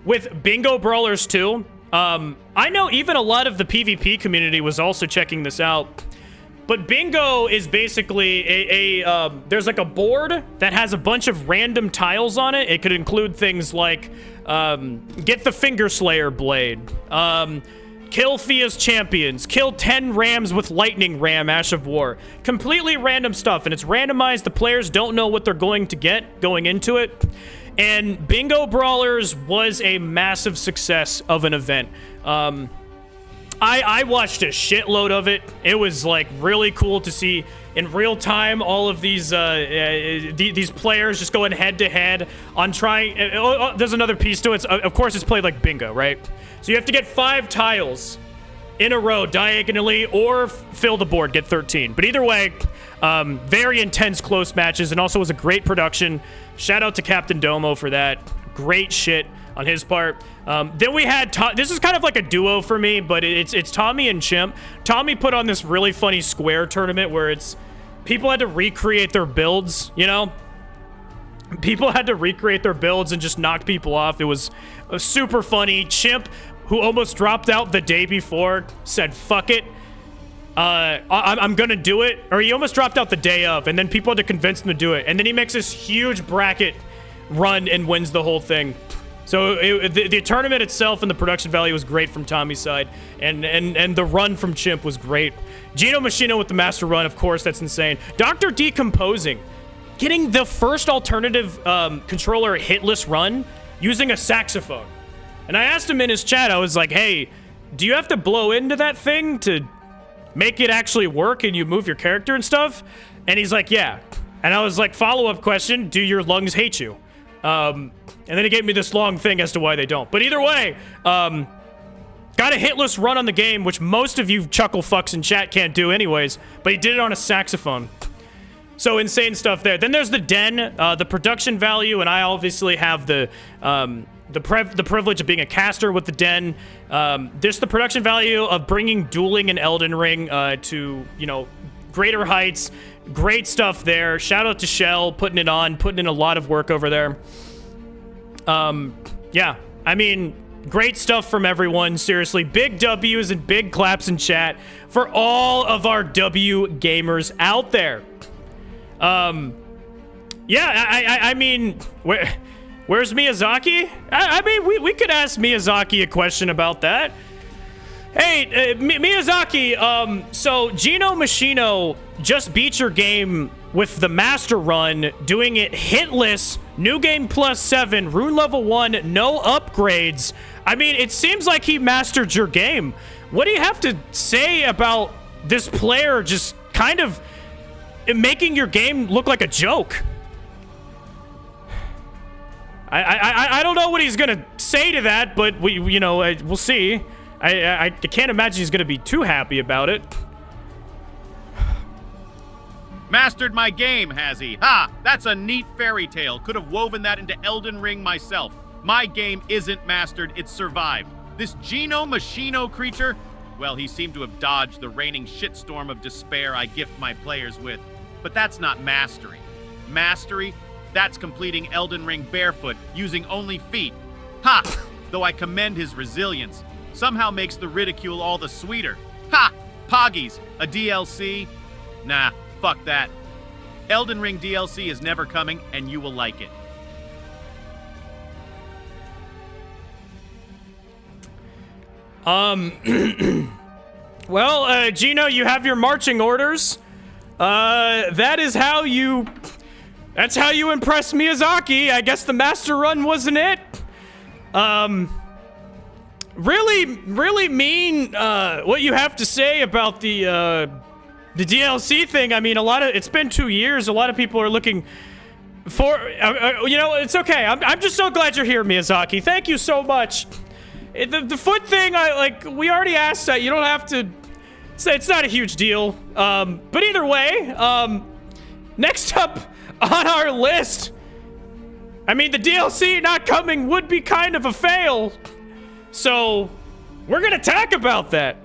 with Bingo Brawlers 2. I know even a lot of the PvP community was also checking this out. But Bingo is basically there's like a board that has a bunch of random tiles on it. It could include things like get the Finger Slayer blade, kill Thea's champions, kill 10 rams with lightning ram, Ash of War. Completely random stuff, and it's randomized. The players don't know what they're going to get going into it. And Bingo Brawlers was a massive success of an event. I watched a shitload of it. It was like really cool to see in real time all of these players just going head to head on trying. There's another piece to it. Of course, it's played like bingo, right? So you have to get 5 tiles in a row diagonally or fill the board, get 13. But either way, very intense close matches, and also was a great production. Shout out to Captain Domo for that. Great shit on his part. Then we had this is kind of like a duo for me, but it's Tommy and Chimp. Tommy put on this really funny square tournament where it's people had to recreate their builds, you know? People had to recreate their builds and just knock people off. It was super funny. Chimp, who almost dropped out the day before, said, fuck it. I'm gonna do it. Or he almost dropped out the day of, and then people had to convince him to do it. And then he makes this huge bracket run and wins the whole thing. So the tournament itself and the production value was great from Tommy's side, and the run from Chimp was great. Gino Machino with the master run, of course, that's insane. Dr. Decomposing, getting the first alternative controller hitless run using a saxophone. And I asked him in his chat, I was like, hey, do you have to blow into that thing to make it actually work and you move your character and stuff? And he's like, yeah. And I was like, follow-up question, do your lungs hate you? And then he gave me this long thing as to why they don't. But either way, got a hitless run on the game, which most of you chuckle fucks in chat can't do anyways, but he did it on a saxophone. So insane stuff there. Then there's the Den, the production value, and I obviously have the privilege of being a caster with the Den. The production value of bringing dueling and Elden Ring to, you know, greater heights. Great stuff there. Shout out to Shell, putting in a lot of work over there. Yeah, I mean, great stuff from everyone. Seriously, big W's and big claps in chat for all of our W gamers out there. Yeah, I mean, where's Miyazaki? I mean, we could ask Miyazaki a question about that. Hey, Miyazaki, so Gino Machino just beat your game with the master run, doing it hitless, new game plus 7, rune level 1, no upgrades. I mean, it seems like he mastered your game. What do you have to say about this player just kind of making your game look like a joke? I don't know what he's gonna say to that, but we'll see. I can't imagine he's gonna be too happy about it. Mastered my game, has he? Ha! That's a neat fairy tale. Could have woven that into Elden Ring myself. My game isn't mastered, it's survived. This Geno Machino creature, well, he seemed to have dodged the raining shitstorm of despair I gift my players with. But that's not mastery. Mastery? That's completing Elden Ring barefoot, using only feet. Ha! Though I commend his resilience, somehow makes the ridicule all the sweeter. Ha! Poggies, a DLC? Nah, fuck that. Elden Ring DLC is never coming, and you will like it. Well, Gino, you have your marching orders. That's how you impress Miyazaki. I guess the master run wasn't it. Really mean, what you have to say about the DLC thing. I mean, it's been 2 years. A lot of people are looking for, you know, it's okay. I'm just so glad you're here, Miyazaki. Thank you so much. The foot thing, we already asked that. You don't have to say it's not a huge deal. But either way, next up on our list, I mean, the DLC not coming would be kind of a fail. So, we're gonna talk about that.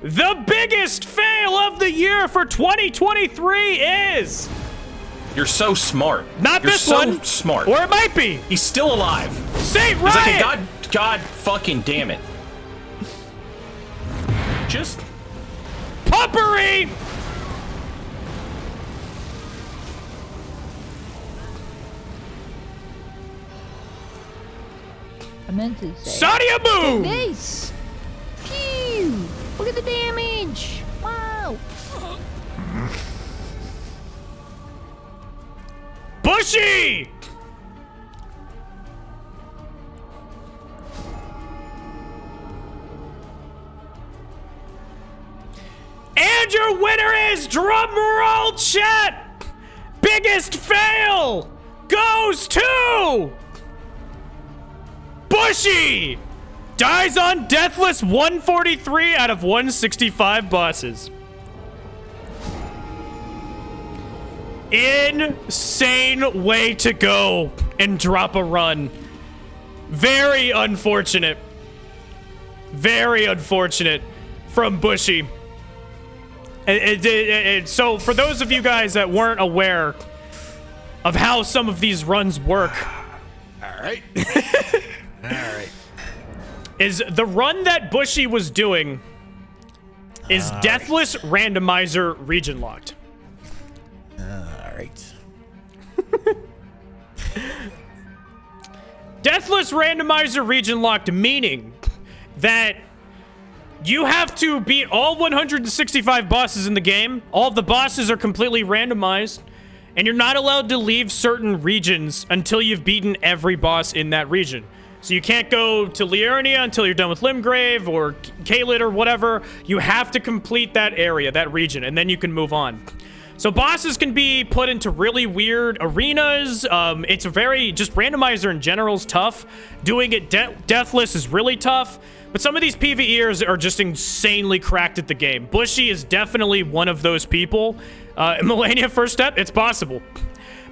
The biggest fail of the year for 2023 is... You're so smart. Not You're this so one. smart. Or it might be. He's still alive. Saint He's Riot! like a god fucking damn it. Just... Puppery! I meant to say. Sadia Boom! This! Phew! Look at the damage! Wow! Bushy! And your winner is, drumroll chat, biggest fail goes to Bushy. Dies on Deathless 143 out of 165 bosses. Insane way to go and drop a run. Very unfortunate. Very unfortunate from Bushy. So for those of you guys that weren't aware of how some of these runs work. All right. All right. Is the run that Bushy was doing is Deathless Randomizer region locked. Alright. Deathless Randomizer region locked, meaning that you have to beat all 165 bosses in the game. All of the bosses are completely randomized, and you're not allowed to leave certain regions until you've beaten every boss in that region. So you can't go to Liurnia until you're done with Limgrave or Caelid or whatever. You have to complete that area, that region, and then you can move on. So bosses can be put into really weird arenas. It's very, just randomizer in general is tough. Doing it deathless is really tough. But some of these PvErs are just insanely cracked at the game. Bushy is definitely one of those people. Melania, first step, it's possible.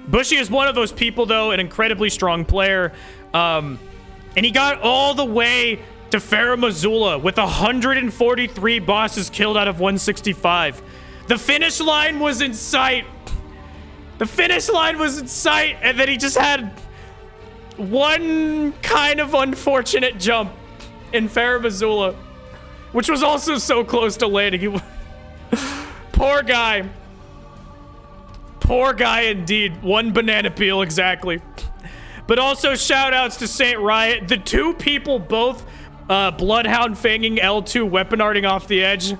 Bushy is one of those people, though, an incredibly strong player. And he got all the way to Farum Azula with 143 bosses killed out of 165. The finish line was in sight. The finish line was in sight, and then he just had one kind of unfortunate jump in Farum Azula, which was also so close to landing. Poor guy. Poor guy indeed. One banana peel, exactly. But also shout-outs to Saint Riot. The two people both Bloodhound fanging L2 weapon arting off the edge.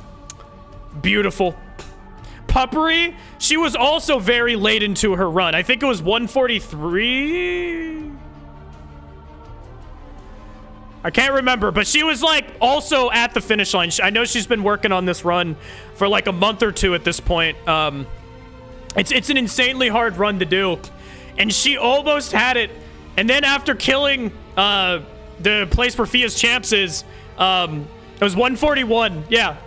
Beautiful. Puppery, she was also very late into her run. I think it was 143? I can't remember, but she was like also at the finish line. I know she's been working on this run for like a month or two at this point. It's an insanely hard run to do. And she almost had it. And then after killing the place where Fia's Champs is, it was 141. Yeah.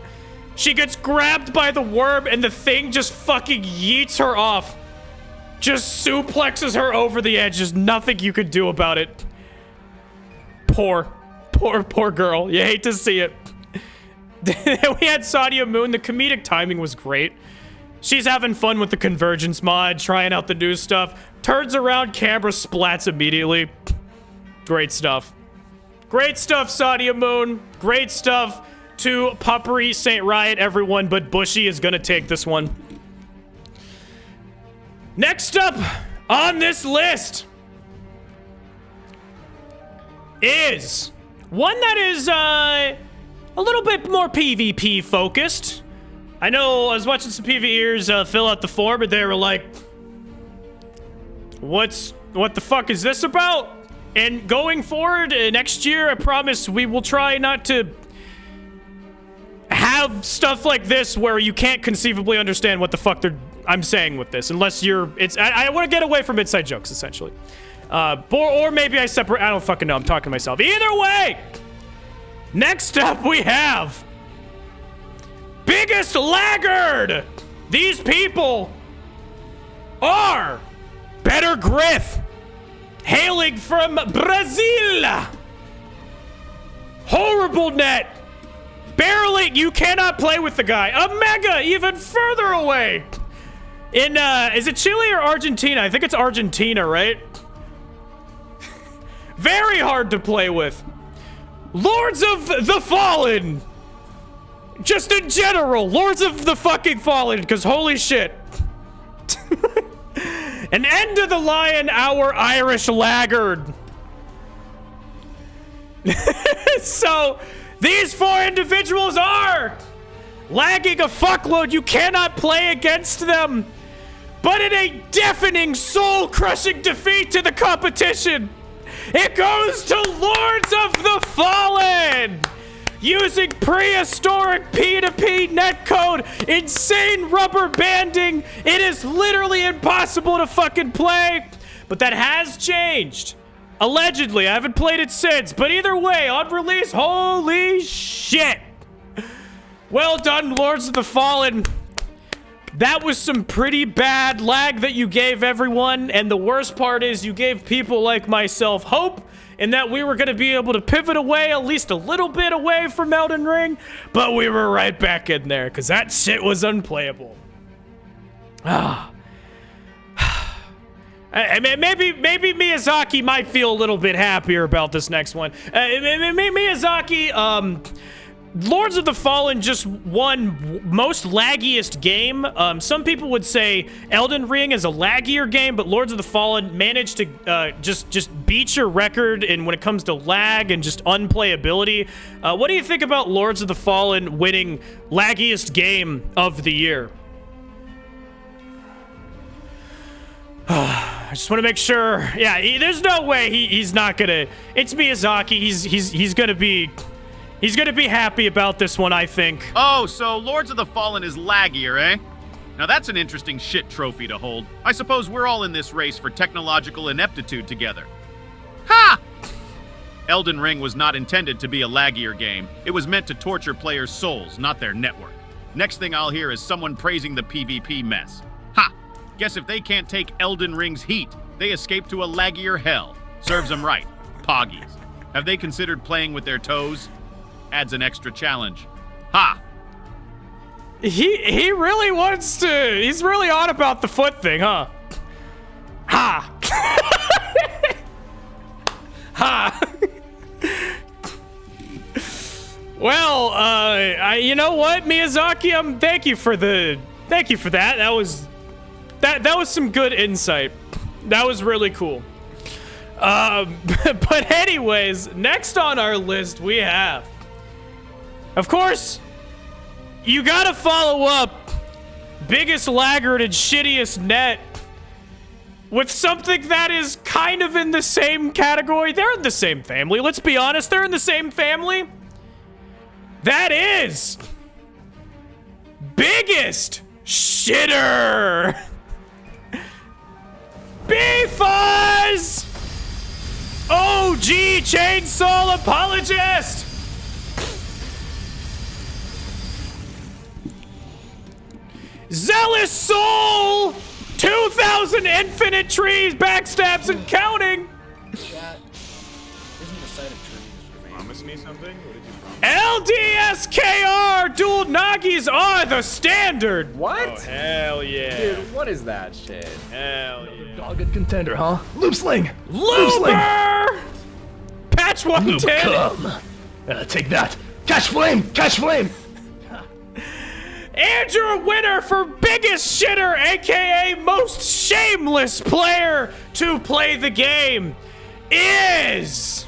She gets grabbed by the worm and the thing just fucking yeets her off. Just suplexes her over the edge. There's nothing you can do about it. Poor girl. You hate to see it. We had Sadia Moon. The comedic timing was great. She's having fun with the convergence mod, trying out the new stuff. Turns around, camera splats immediately. Great stuff. Great stuff, Sadia Moon. Great stuff to Puppery, Saint Riot, everyone, but Bushy is gonna take this one. Next up on this list is one that is a little bit more PvP focused. I know I was watching some PvErs fill out the form, but they were like, what the fuck is this about? And going forward, next year, I promise we will try not to have stuff like this where you can't conceivably understand what the fuck I'm saying with this, unless you're, I want to get away from inside jokes, essentially. Or maybe I separate, I don't fucking know, I'm talking to myself. Either way, next up we have Biggest Laggard. These people are Better Grith, hailing from Brazil. Horrible net. Barely, you cannot play with the guy. Omega, even further away. In, is it Chile or Argentina? I think it's Argentina, right? Very hard to play with. Lords of the Fallen. Just in general, Lords of the fucking Fallen, because holy shit. An end of the lion, our Irish laggard. So, these four individuals are lagging a fuckload. You cannot play against them. But in a deafening, soul-crushing defeat to the competition, it goes to Lords of the Fallen! Using prehistoric P2P netcode, insane rubber banding, it is literally impossible to fucking play. But that has changed. Allegedly, I haven't played it since, but either way, on release, holy shit. Well done, Lords of the Fallen. That was some pretty bad lag that you gave everyone, and the worst part is you gave people like myself hope in that we were going to be able to pivot away at least a little bit away from Elden Ring, but we were right back in there because that shit was unplayable. Maybe Miyazaki might feel a little bit happier about this next one. Miyazaki, Lords of the Fallen just won most laggiest game. Some people would say Elden Ring is a laggier game, but Lords of the Fallen managed to just beat your record in when it comes to lag and just unplayability. What do you think about Lords of the Fallen winning laggiest game of the year? I just want to make sure. Yeah, there's no way he's not gonna. It's Miyazaki. He's gonna be. He's gonna be happy about this one, I think. Oh, so Lords of the Fallen is laggier, eh? Now that's an interesting shit trophy to hold. I suppose we're all in this race for technological ineptitude together. Ha! Elden Ring was not intended to be a laggier game. It was meant to torture players' souls, not their network. Next thing I'll hear is someone praising the PvP mess. Ha! Guess if they can't take Elden Ring's heat, they escape to a laggier hell. Serves them right. Poggies. Have they considered playing with their toes? Adds an extra challenge. Ha! He really wants to. He's really on about the foot thing, huh? Ha! Ha! Well, you know what, Miyazaki? Thank you for that. That was some good insight. That was really cool. But anyways, next on our list we have, of course, you gotta follow up biggest laggard and shittiest net with something that is kind of in the same category. They're in the same family. Let's be honest, they're in the same family. That is biggest shitter. B-Fuzz! OG Chainsaw Apologist! Zealous Soul! 2,000 infinite trees, backstabs, and counting! Chat. Isn't the sight of trees. Promise me something? What did you promise? LDSKR! Dual Nagis are the standard! What? Oh, hell yeah. Dude, what is that shit? Hell yeah. Dogged contender, huh? Loop sling! Looper! Patch Loop 110! come! Take that! Catch flame! Catch flame! And your winner for biggest shitter, aka most shameless player to play the game, is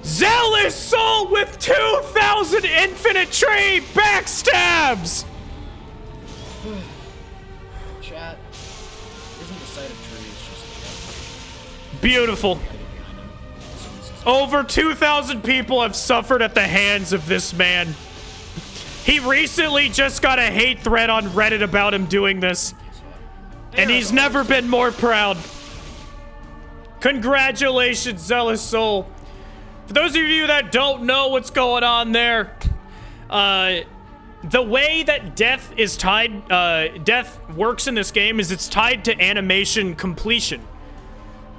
Zealous Soul with 2,000 infinite tree backstabs. Chat. Isn't the sight of trees just Beautiful. Over 2,000 people have suffered at the hands of this man. He recently just got a hate thread on Reddit about him doing this. And he's never been more proud. Congratulations, Zealous Soul. For those of you that don't know what's going on there, the way that death is tied, death works in this game is it's tied to animation completion.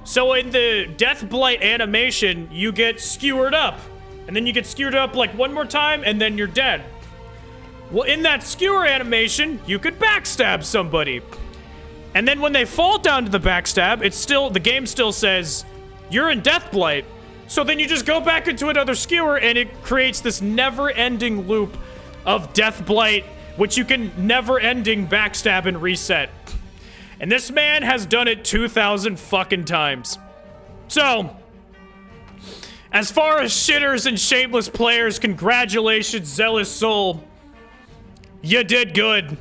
So in the Death Blight animation, you get skewered up. And then you get skewered up like one more time, and then you're dead. Well, in that skewer animation, you could backstab somebody. And then when they fall down to the backstab, the game still says, you're in Death Blight. So then you just go back into another skewer, and it creates this never-ending loop of Death Blight, which you can never-ending backstab and reset. And this man has done it 2,000 fucking times. So, as far as shitters and shameless players, congratulations, Zealous Soul. You did good.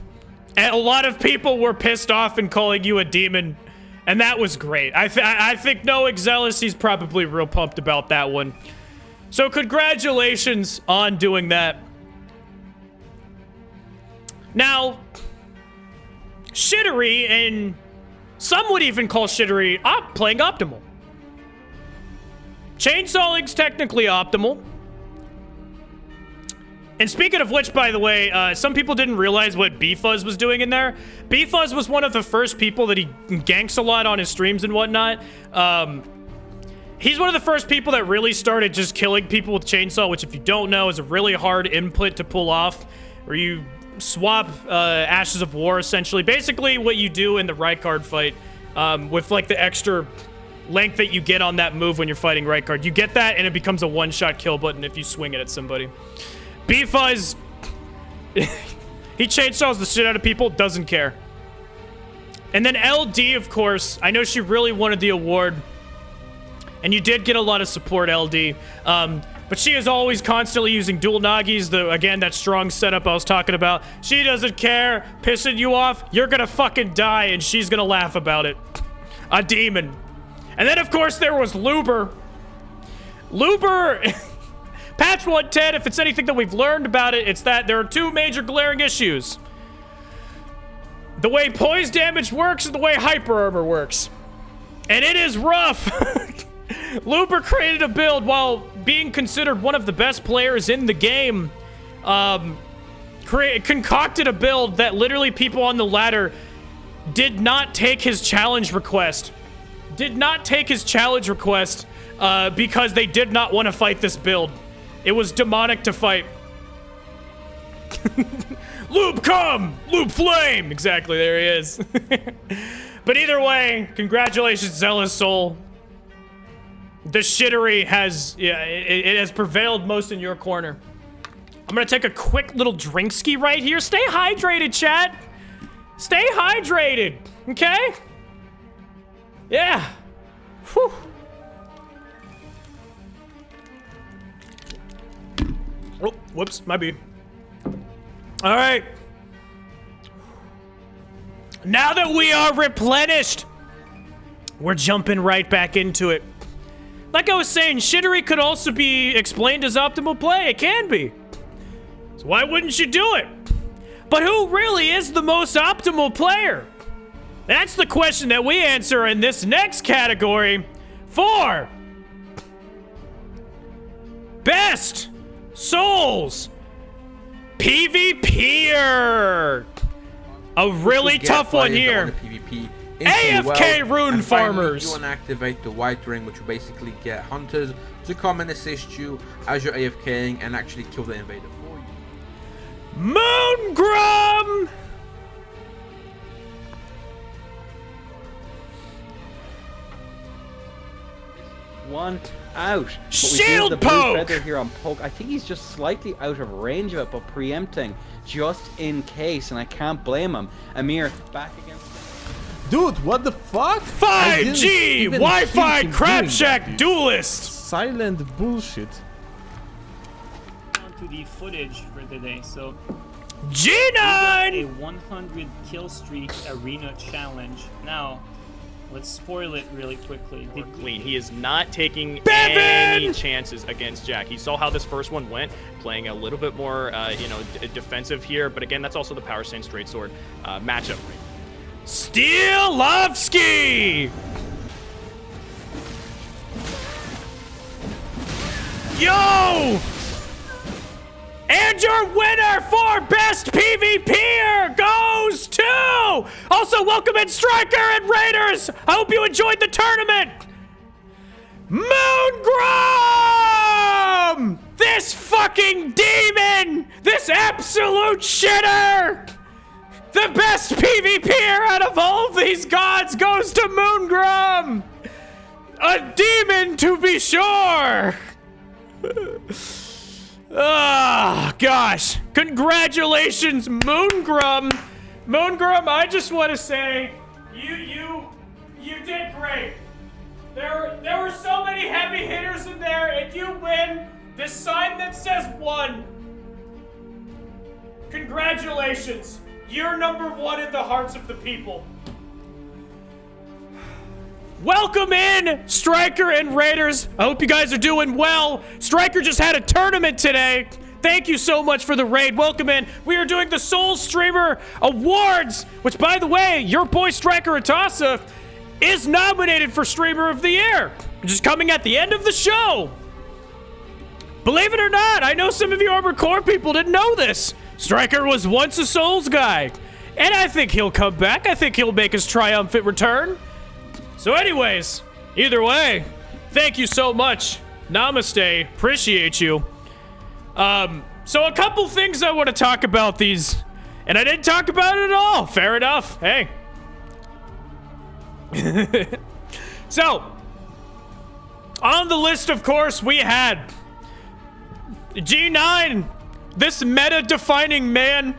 And a lot of people were pissed off and calling you a demon, and that was great. I think knowing Zealous, he's probably real pumped about that one. So congratulations on doing that. Now, Shittery, and some would even call Shittery playing optimal. Chainsawing's technically optimal. And speaking of which, by the way, some people didn't realize what B-Fuzz was doing in there. B-Fuzz was one of the first people that he ganks a lot on his streams and whatnot. He's one of the first people that really started just killing people with chainsaw, which if you don't know is a really hard input to pull off, where you swap Ashes of War, essentially. Basically what you do in the right card fight with like the extra length that you get on that move when you're fighting right card. You get that and it becomes a one-shot kill button if you swing it at somebody. B-Fuzz, he chainsaws the shit out of people, doesn't care. And then LD, of course, I know she really wanted the award. And you did get a lot of support, LD. But she is always constantly using dual Nagis, again, that strong setup I was talking about. She doesn't care, pissing you off, you're gonna fucking die, and she's gonna laugh about it. A demon. And then, of course, there was Luber. Luber... Patch 110, if it's anything that we've learned about it, it's that there are two major glaring issues. The way poise damage works and the way hyper armor works. And it is rough. Luber created a build while being considered one of the best players in the game. Concocted a build that literally people on the ladder did not take his challenge request. Because they did not want to fight this build. It was demonic to fight. Loop come! Loop flame! Exactly, there he is. But either way, congratulations, Zealous Soul. The shittery has, it has prevailed most in your corner. I'm gonna take a quick little drink ski right here. Stay hydrated, chat. Stay hydrated, okay? Yeah. Whew. Oh, whoops, my bad. All right. Now that we are replenished, we're jumping right back into it. Like I was saying, shittery could also be explained as optimal play. It can be. So why wouldn't you do it? But who really is the most optimal player? That's the question that we answer in this next category for Best Souls PvPr. A really tough one here. AFK rune farmers. You want to activate the white ring, which will basically get hunters to come and assist you as you're AFKing and actually kill the invader for you. Moongrum! One out. Shield poke! Here on poke. I think he's just slightly out of range of it, but preempting just in case, and I can't blame him. Amir back against. Dude, what the fuck? 5G Wi-Fi Crab Shack duelist. Silent bullshit. On to the footage for today. So G9! a 100 kill streak arena challenge. Now, let's spoil it really quickly. Clean. He is not taking Bevan! any chances against Jack. He saw how this first one went, playing a little bit more, defensive here. But again, that's also the Power Stance Straight Sword matchup. Steelovsky! Yo! And your winner for Best PvPr goes to... Also, welcome in Striker and Raiders! I hope you enjoyed the tournament! Moongrum! This fucking demon! This absolute shitter! The best PvPer out of all of these gods goes to Moongrum! A demon, to be sure! Ah, gosh. Congratulations, Moongrum. Moongrum, I just want to say, you did great. There were so many heavy hitters in there, and you win this sign that says 1. Congratulations. You're #1 in the hearts of the people. Welcome in, Striker and Raiders. I hope you guys are doing well. Striker just had a tournament today. Thank you so much for the raid. Welcome in. We are doing the Soul Streamer Awards, which, by the way, your boy Striker Atasa is nominated for Streamer of the Year, which is coming at the end of the show. Believe it or not, I know some of you Armored Core people didn't know this. Striker was once a Souls guy, and I think he'll come back. I think he'll make his triumphant return. So anyways, either way, thank you so much. Namaste. Appreciate you. So a couple things I want to talk about these, and I didn't talk about it at all. Fair enough. Hey. So, on the list, of course, we had G9, this meta-defining man.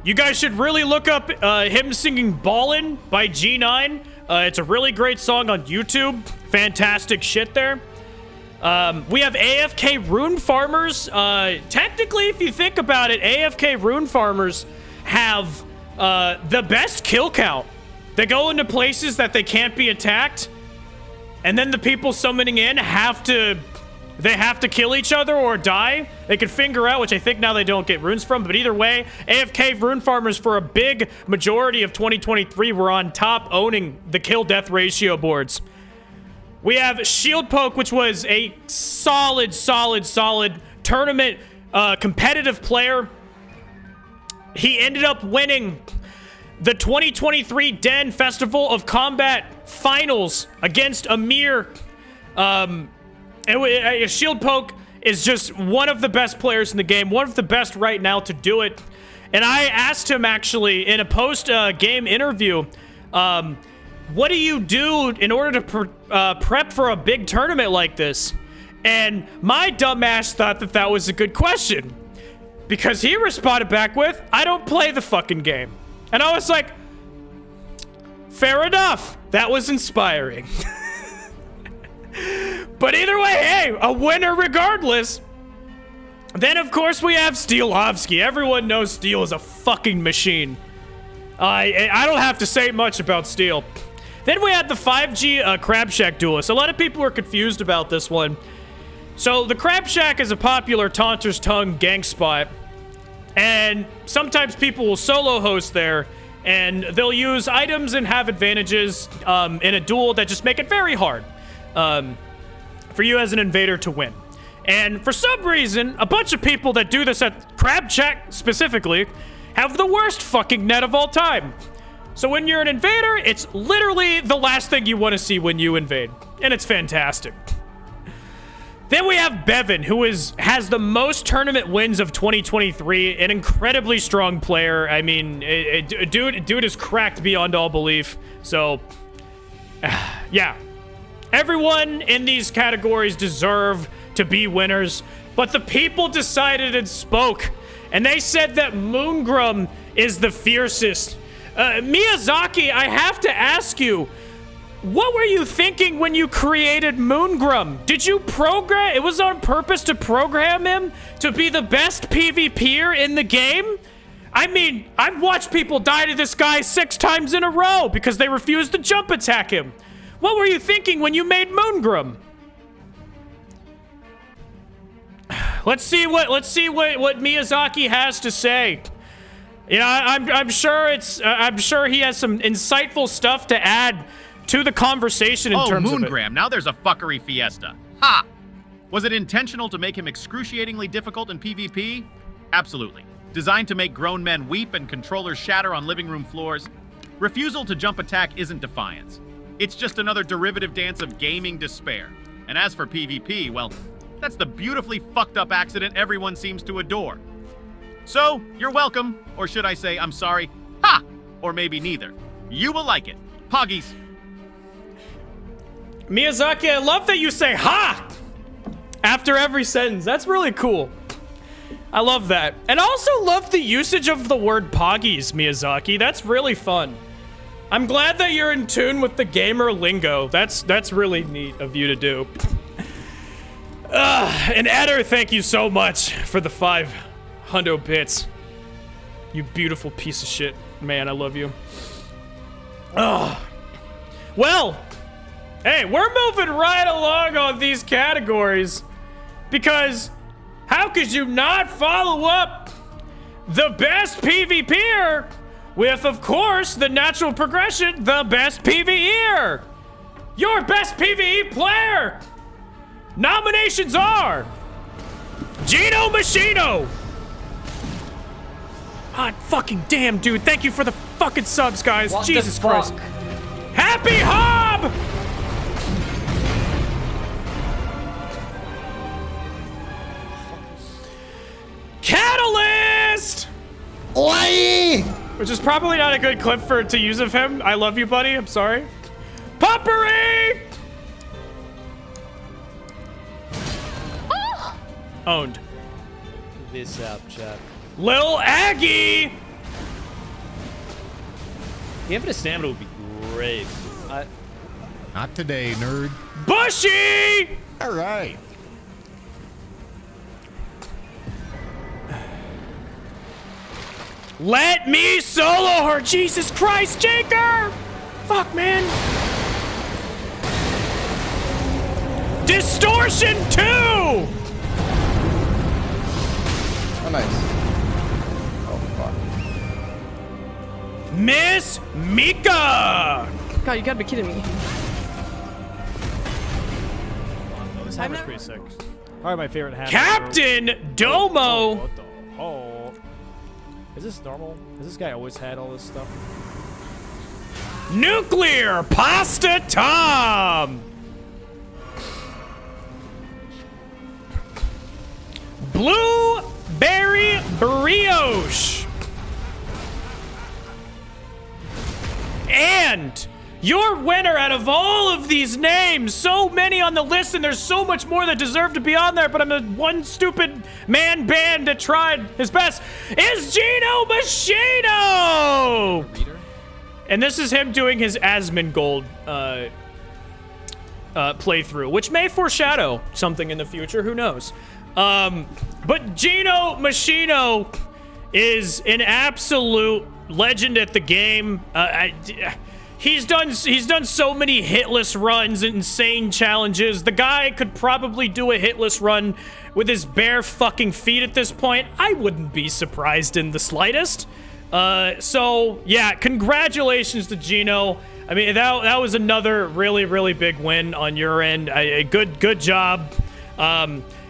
You guys should really look up him singing Ballin' by G9. It's a really great song on YouTube. Fantastic shit there. We have AFK rune farmers. Technically, if you think about it, AFK rune farmers have the best kill count. They go into places that they can't be attacked, and then the people summoning in have to kill each other or die. They can figure out, which I think now they don't get runes from, but either way, AFK rune farmers for a big majority of 2023 were on top, owning the kill-death ratio boards. We have Shield Poke, which was a solid tournament competitive player. He ended up winning the 2023 Den Festival of Combat Finals against Amir. Shield Poke is just one of the best players in the game, one of the best right now to do it. And I asked him actually in a post-game interview, what do you do in order to prep for a big tournament like this? And my dumbass thought that that was a good question, because he responded back with, I don't play the fucking game. And I was like, fair enough. That was inspiring. But either way, hey, a winner regardless. Then, of course, we have Steelovsky. Everyone knows Steel is a fucking machine. I don't have to say much about Steel. Then we had the 5G Crab Shack duelist. A lot of people are confused about this one. So the Crab Shack is a popular Taunter's Tongue gang spot. And sometimes people will solo host there, and they'll use items and have advantages in a duel that just make it very hard for you as an invader to win. And for some reason, a bunch of people that do this at Crab Shack specifically have the worst fucking net of all time. So when you're an invader, it's literally the last thing you want to see when you invade. And it's fantastic. Then we have Bevan, who has the most tournament wins of 2023, an incredibly strong player. I mean, dude is cracked beyond all belief. So, yeah. Everyone in these categories deserve to be winners, but the people decided and spoke, and they said that Moongrum is the fiercest. Miyazaki, I have to ask you, what were you thinking when you created Moongrum? Did you program? It was on purpose to program him to be the best PvPer in the game? I mean, I've watched people die to this guy 6 times in a row because they refused to jump attack him. What were you thinking when you made Moongrum? Let's see what Miyazaki has to say. You know, I'm sure he has some insightful stuff to add to the conversation in terms of it. Moongram, now there's a fuckery fiesta. Ha! Was it intentional to make him excruciatingly difficult in PvP? Absolutely. Designed to make grown men weep and controllers shatter on living room floors? Refusal to jump attack isn't defiance. It's just another derivative dance of gaming despair. And as for PvP, well, that's the beautifully fucked up accident everyone seems to adore. So, you're welcome, or should I say, I'm sorry. Ha! Or maybe neither. You will like it. Poggies. Miyazaki, I love that you say ha after every sentence. That's really cool. I love that. And I also love the usage of the word poggies, Miyazaki. That's really fun. I'm glad that you're in tune with the gamer lingo. That's really neat of you to do. And Eder, thank you so much for the 500 bits. You beautiful piece of shit. Man, I love you. Well, hey, we're moving right along on these categories because how could you not follow up the best PvPer with, of course, the natural progression, the best PvEr? Your best PvE player! Nominations are Gino Machino. God fucking damn, dude. Thank you for the fucking subs, guys. What Jesus the fuck? Christ. Happy Hob! Catalyst! Oi! Which is probably not a good clip to use of him. I love you, buddy. I'm sorry. Puppery! Owned. This out, chat. Lil Aggie! Infinite stamina would be great. Not today, nerd. Bushy! All right. Let me solo her! Jesus Christ, Jaker! Fuck, man. Distortion 2! Oh, nice. Oh, fuck. Miss Mika! God, you gotta be kidding me. This hammer's pretty sick. Probably my favorite hammer. Captain Domo! What the? Oh. Is this normal? Has this guy always had all this stuff? Nuclear Pasta Tom! Blueberry Brioche! And your winner out of all of these names, so many on the list, and there's so much more that deserve to be on there, but I'm the one stupid man band that tried his best, is Gino Machino! And this is him doing his Asmongold playthrough, which may foreshadow something in the future, who knows. But Gino Machino is an absolute legend at the game. He's done so many hitless runs, insane challenges. The guy could probably do a hitless run with his bare fucking feet at this point. I wouldn't be surprised in the slightest. So yeah, congratulations to Gino. I mean, that was another really, really big win on your end. Good job.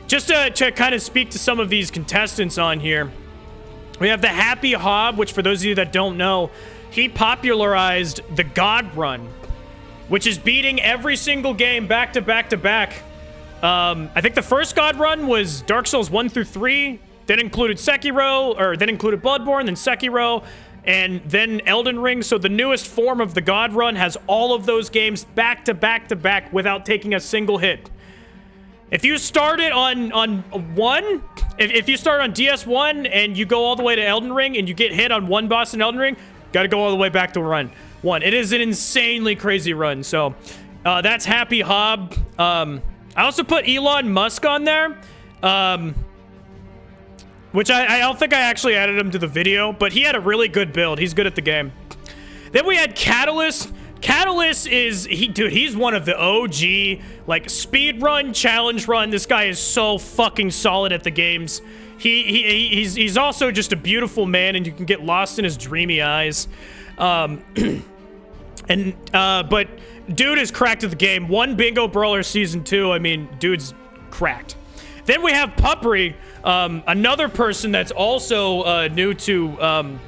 Just to kind of speak to some of these contestants on here. We have the Happy Hob, which for those of you that don't know, he popularized the God Run, which is beating every single game back to back to back. I think the first God Run was Dark Souls 1 through 3, then included Sekiro, or then included Bloodborne, then Sekiro, and then Elden Ring. So the newest form of the God Run has all of those games back to back to back without taking a single hit. If you start it on one, if you start on DS1 and you go all the way to Elden Ring and you get hit on one boss in Elden Ring, gotta go all the way back to run one. It is an insanely crazy run. So that's Happy Hob. I also put Elon Musk on there, which I don't think I actually added him to the video, but he had a really good build. He's good at the game. Then we had Catalyst. Catalyst is, dude, he's one of the OG, like, speed run, challenge run. This guy is so fucking solid at the games. He's also just a beautiful man, and you can get lost in his dreamy eyes. But dude is cracked at the game. One Bingo Brawler Season 2, I mean, dude's cracked. Then we have Puppery, another person that's also new to,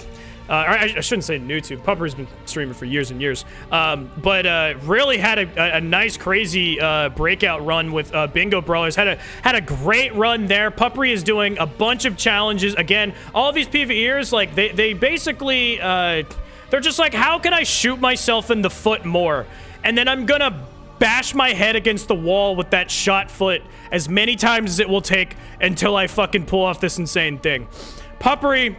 I shouldn't say new to. Pupper's been streaming for years and years. But really had a nice, crazy breakout run with Bingo Brawlers. Had a great run there. Puppery is doing a bunch of challenges. Again, all of these PvEers, like, they basically, they're just like, how can I shoot myself in the foot more? And then I'm gonna bash my head against the wall with that shot foot as many times as it will take until I fucking pull off this insane thing. Puppery,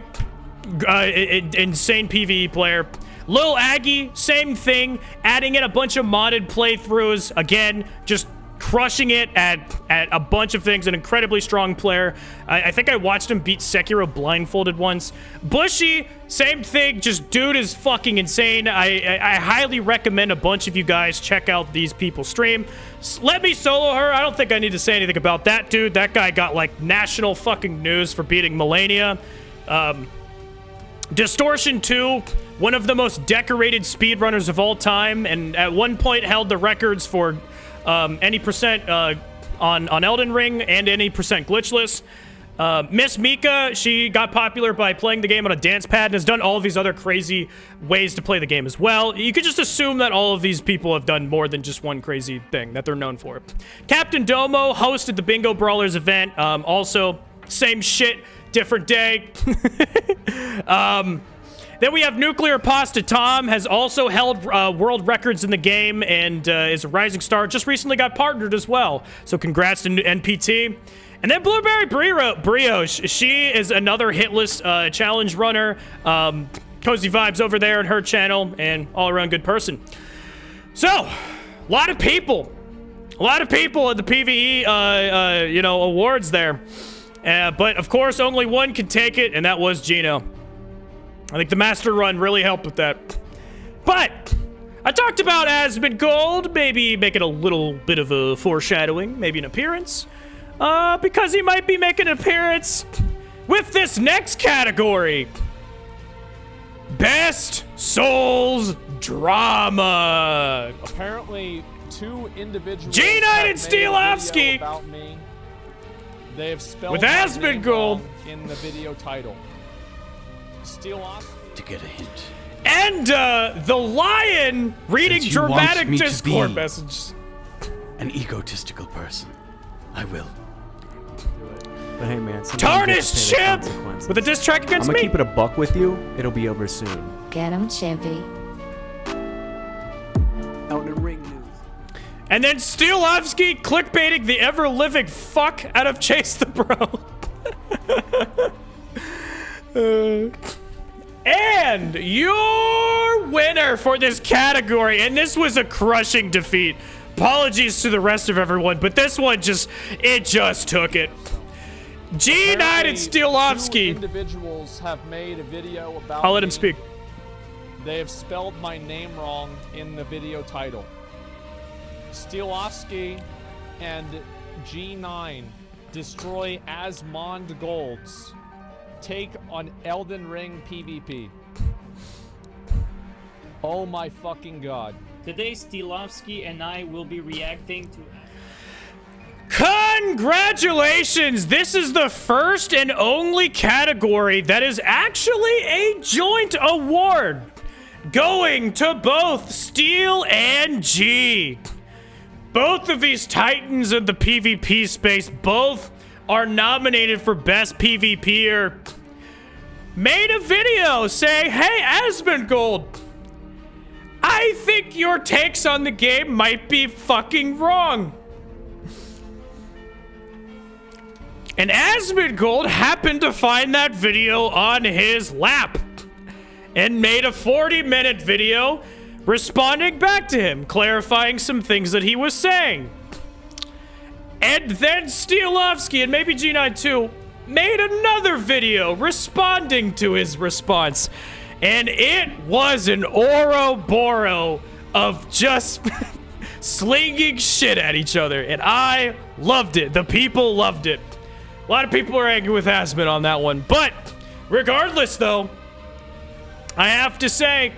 insane PvE player. Lil Aggie, same thing, adding in a bunch of modded playthroughs. Again, just crushing it at a bunch of things. An incredibly strong player. I think I watched him beat Sekiro blindfolded once. Bushy, same thing, just dude is fucking insane. I highly recommend a bunch of you guys check out these people stream. Let Me Solo Her, I don't think I need to say anything about that dude. That guy got like national fucking news for beating Melania. Distortion 2, one of the most decorated speedrunners of all time, and at one point held the records for any percent on Elden Ring and any percent glitchless. Miss Mika, she got popular by playing the game on a dance pad and has done all of these other crazy ways to play the game as well. You could just assume that all of these people have done more than just one crazy thing that they're known for. Captain Domo hosted the Bingo Brawlers event. Also, same shit, different day. Then we have Nuclear Pasta Tom, has also held world records in the game and is a rising star. Just recently got partnered as well. So congrats to NPT. And then Blueberry Brioche. She is another hitless challenge runner. Cozy vibes over there on her channel and all around good person. So, a lot of people. A lot of people at the PvE, you know, awards there. But of course, only one could take it, and that was Gino. I think the Master Run really helped with that. But I talked about Asmongold, maybe making a little bit of a foreshadowing, maybe an appearance. Because he might be making an appearance with this next category. Best Souls Drama. Apparently, two individuals G-Nighted Steelovsky about me. They have spelled with my name Asmongold wrong in the video title. To get a hint. And the Lion reading Since you want dramatic me to Discord be messages. An egotistical person. I will. But hey, man, Tarnished Chimp with a diss track against I'm me. gonna keep it a buck with you. It'll be over soon. Get him, Chimpy. Elden Ring news. And then Steelovsky clickbaiting the ever-living fuck out of Chase the Bro. And your winner for this category, and this was a crushing defeat. Apologies to the rest of everyone, but this one just took it. G-Nighted Steelovsky. Two individuals have made a video about I'll let him me. speak. They have spelled my name wrong in the video title. Steelovsky and G9 destroy Asmongold's take on Elden Ring PvP. Oh my fucking god. Today, Steelovsky and I will be reacting to... Cut Congratulations! This is the first and only category that is actually a joint award, going to both Steel and G. Both of these titans in the PvP space, both are nominated for Best PvPer. Made a video saying, hey, Asmongold, I think your takes on the game might be fucking wrong. And Asmongold happened to find that video on his lap and made a 40-minute video responding back to him, clarifying some things that he was saying. And then Steelovsky, and maybe G9 too, made another video responding to his response. And it was an Ouroboros of just slinging shit at each other. And I loved it. The people loved it. A lot of people are angry with Asmon on that one. But regardless, though, I have to say,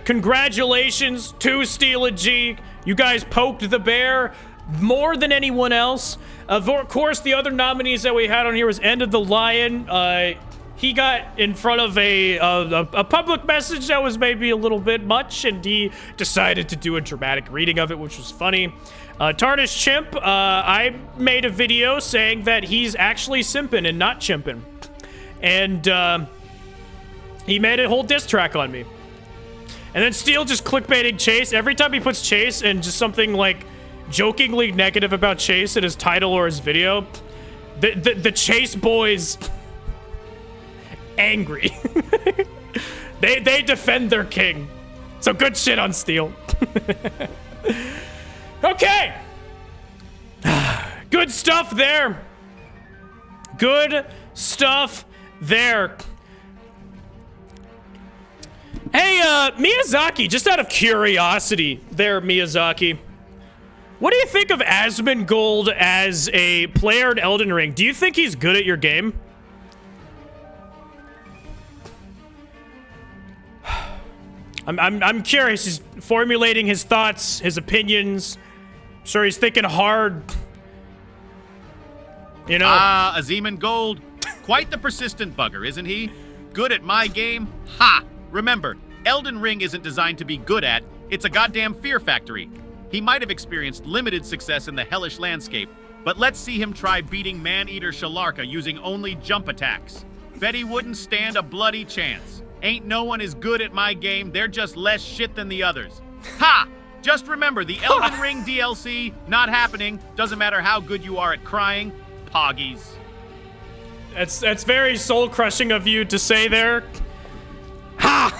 congratulations to Steel and G. You guys poked the bear more than anyone else. Of course, the other nominees that we had on here was End of the Lion. He got in front of a public message that was maybe a little bit much, and he decided to do a dramatic reading of it, which was funny. Tarnished Chimp, I made a video saying that he's actually simping and not chimping. And he made a whole diss track on me. And then Steel just clickbaiting Chase. Every time he puts Chase and just something like jokingly negative about Chase in his title or his video, the Chase boys angry. they defend their king. So good shit on Steel. Okay. Good stuff there. Good stuff there. Hey, Miyazaki, just out of curiosity there, Miyazaki. What do you think of Asmongold as a player in Elden Ring? Do you think he's good at your game? I'm curious. He's formulating his thoughts, his opinions. I'm sure he's thinking hard. You know? Asmongold. Quite the persistent bugger, isn't he? Good at my game? Ha! Remember, Elden Ring isn't designed to be good at, it's a goddamn fear factory. He might have experienced limited success in the hellish landscape, but let's see him try beating Man-Eater Shalarka using only jump attacks. Bet he wouldn't stand a bloody chance. Ain't no one as good at my game, they're just less shit than the others. Ha! Just remember, the Elden Ring DLC, not happening, doesn't matter how good you are at crying, poggies. That's very soul-crushing of you to say there. Ha!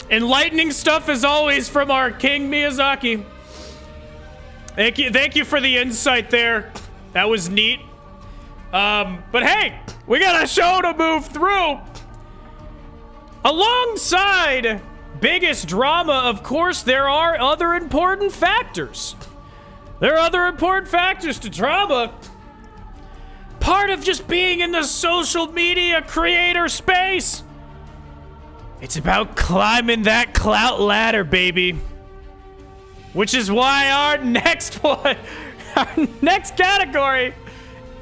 Enlightening stuff as always from our King Miyazaki. Thank you for the insight there. That was neat. But hey, we got a show to move through. Alongside biggest drama, of course, there are other important factors. There are other important factors to drama. Part of just being in the social media creator space. It's about climbing that clout ladder, baby. Which is why our next one, our next category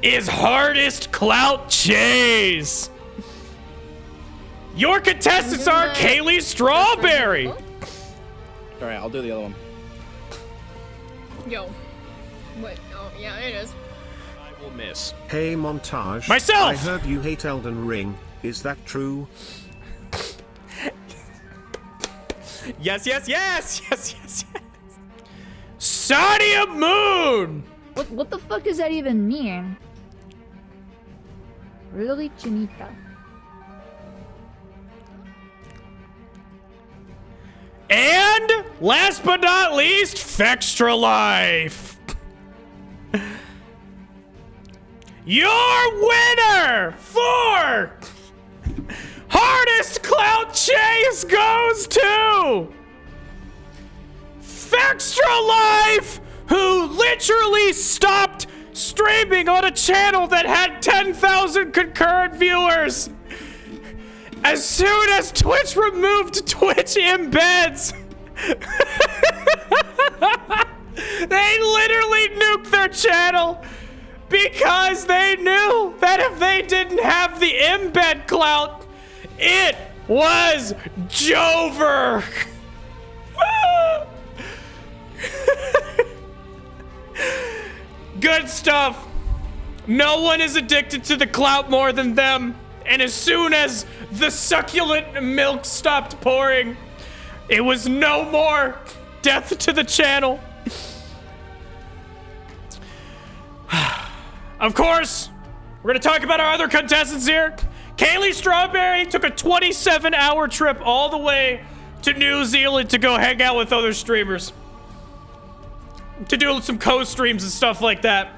is hardest clout chase. Your contestants are Kaylee Strawberry. All right, I'll do the other one. Yo. What? Oh, yeah, it is. I will miss. Hey, Montage. Myself! I heard you hate Elden Ring. Is that true? Yes, yes, yes, yes, yes, yes. Sadia Moon! What the fuck does that even mean? Really, Chinita? And last but not least, Fextra Life. Your winner for hardest clout chase goes to Fextra Life, who literally stopped streaming on a channel that had 10,000 concurrent viewers As soon as Twitch removed Twitch embeds, they literally nuked their channel because they knew that if they didn't have the embed clout, it was Jover. Good stuff. No one is addicted to the clout more than them. And as soon as the succulent milk stopped pouring, it was no more. Death to the channel. Of course, we're going to talk about our other contestants here. Kaylee Strawberry took a 27-hour trip all the way to New Zealand to go hang out with other streamers. To do some co-streams and stuff like that.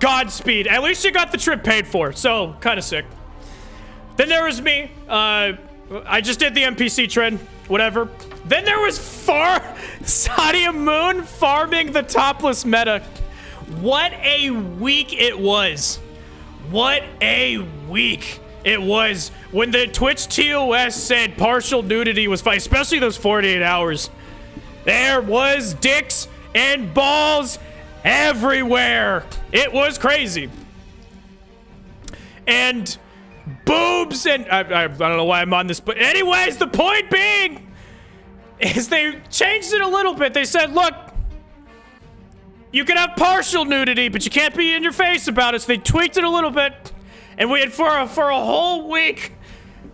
Godspeed. At least you got the trip paid for, so kind of sick. Then there was me. I just did the NPC trend, whatever. Then there was Sadia Moon farming the topless meta. What a week it was. What a week it was when the Twitch TOS said partial nudity was fine, especially those 48 hours. There was dicks and balls everywhere. It was crazy. And boobs and I don't know why I'm on this, but anyways, the point being is they changed it a little bit. They said, look, you can have partial nudity, but you can't be in your face about it. So they tweaked it a little bit. And we had for a whole week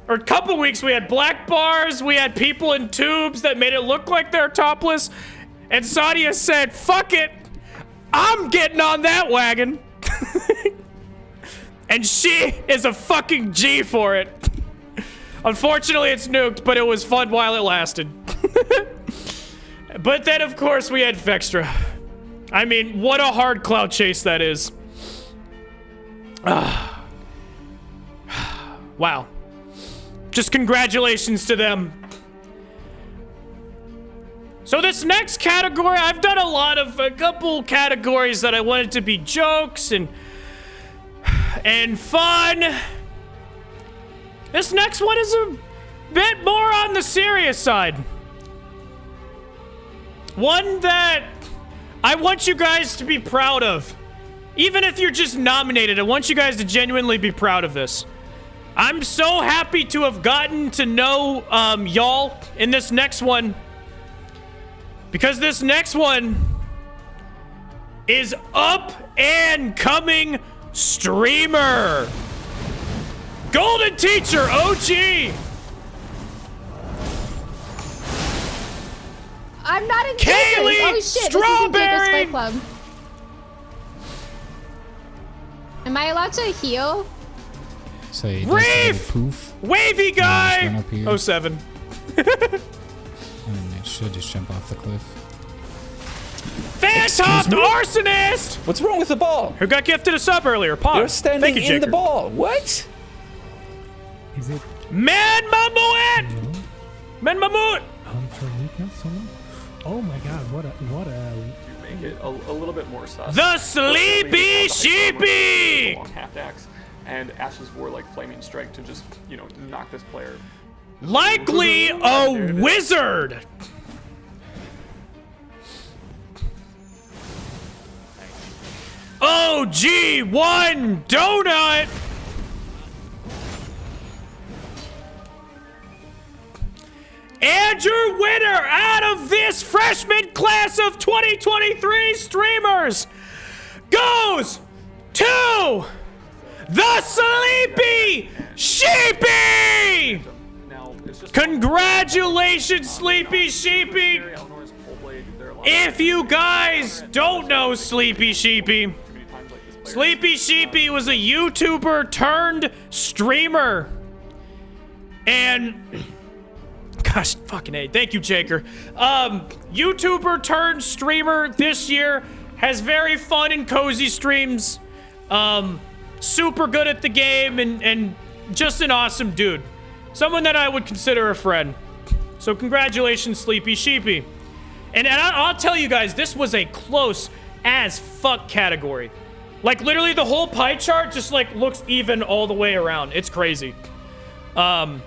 or a couple weeks, we had black bars, we had people in tubes that made it look like they're topless. And Sadia said, fuck it, I'm getting on that wagon. And she is a fucking G for it. Unfortunately, it's nuked, but it was fun while it lasted. But then, of course, we had Vextra. I mean, what a hard cloud chase that is. Wow. Just congratulations to them. So this next category, I've done a couple categories that I wanted to be jokes and fun. This next one is a bit more on the serious side. One that I want you guys to be proud of. Even if you're just nominated, I want you guys to genuinely be proud of this. I'm so happy to have gotten to know y'all in this next one. Because this next one is up and coming streamer. Golden Teacher OG. I'm not in Kaylee Oh shit, Strawberry. This is a Fight Club. Am I allowed to heal? Say Reef! poof. Wavy guy! Run up here. 07. And it should just jump off the cliff. Phantom Arsonist! What's wrong with the ball? Who got gifted a sub earlier? Pog. You're standing Thank you, in the Jaker. ball. What? Is it Man Mamoot! Man Mamoot! Oh my god, what a Make it a little bit more sus. The Sleepy Sheepy! Long half axe, and Ashes wore like Flaming Strike to just, knock this player. Likely a wizard! OG1 Donut! And your winner out of this freshman class of 2023 streamers goes to the Sleepy Sheepy! Congratulations, Sleepy Sheepy! If you guys don't know Sleepy Sheepy, Sleepy Sheepy was a YouTuber turned streamer. And gosh, fucking A. Thank you, Jaker. YouTuber turned streamer this year. Has very fun and cozy streams. Super good at the game and just an awesome dude. Someone that I would consider a friend. So congratulations, Sleepy Sheepy. And I'll tell you guys, this was a close as fuck category. Like, literally, the whole pie chart just, like, looks even all the way around. It's crazy. But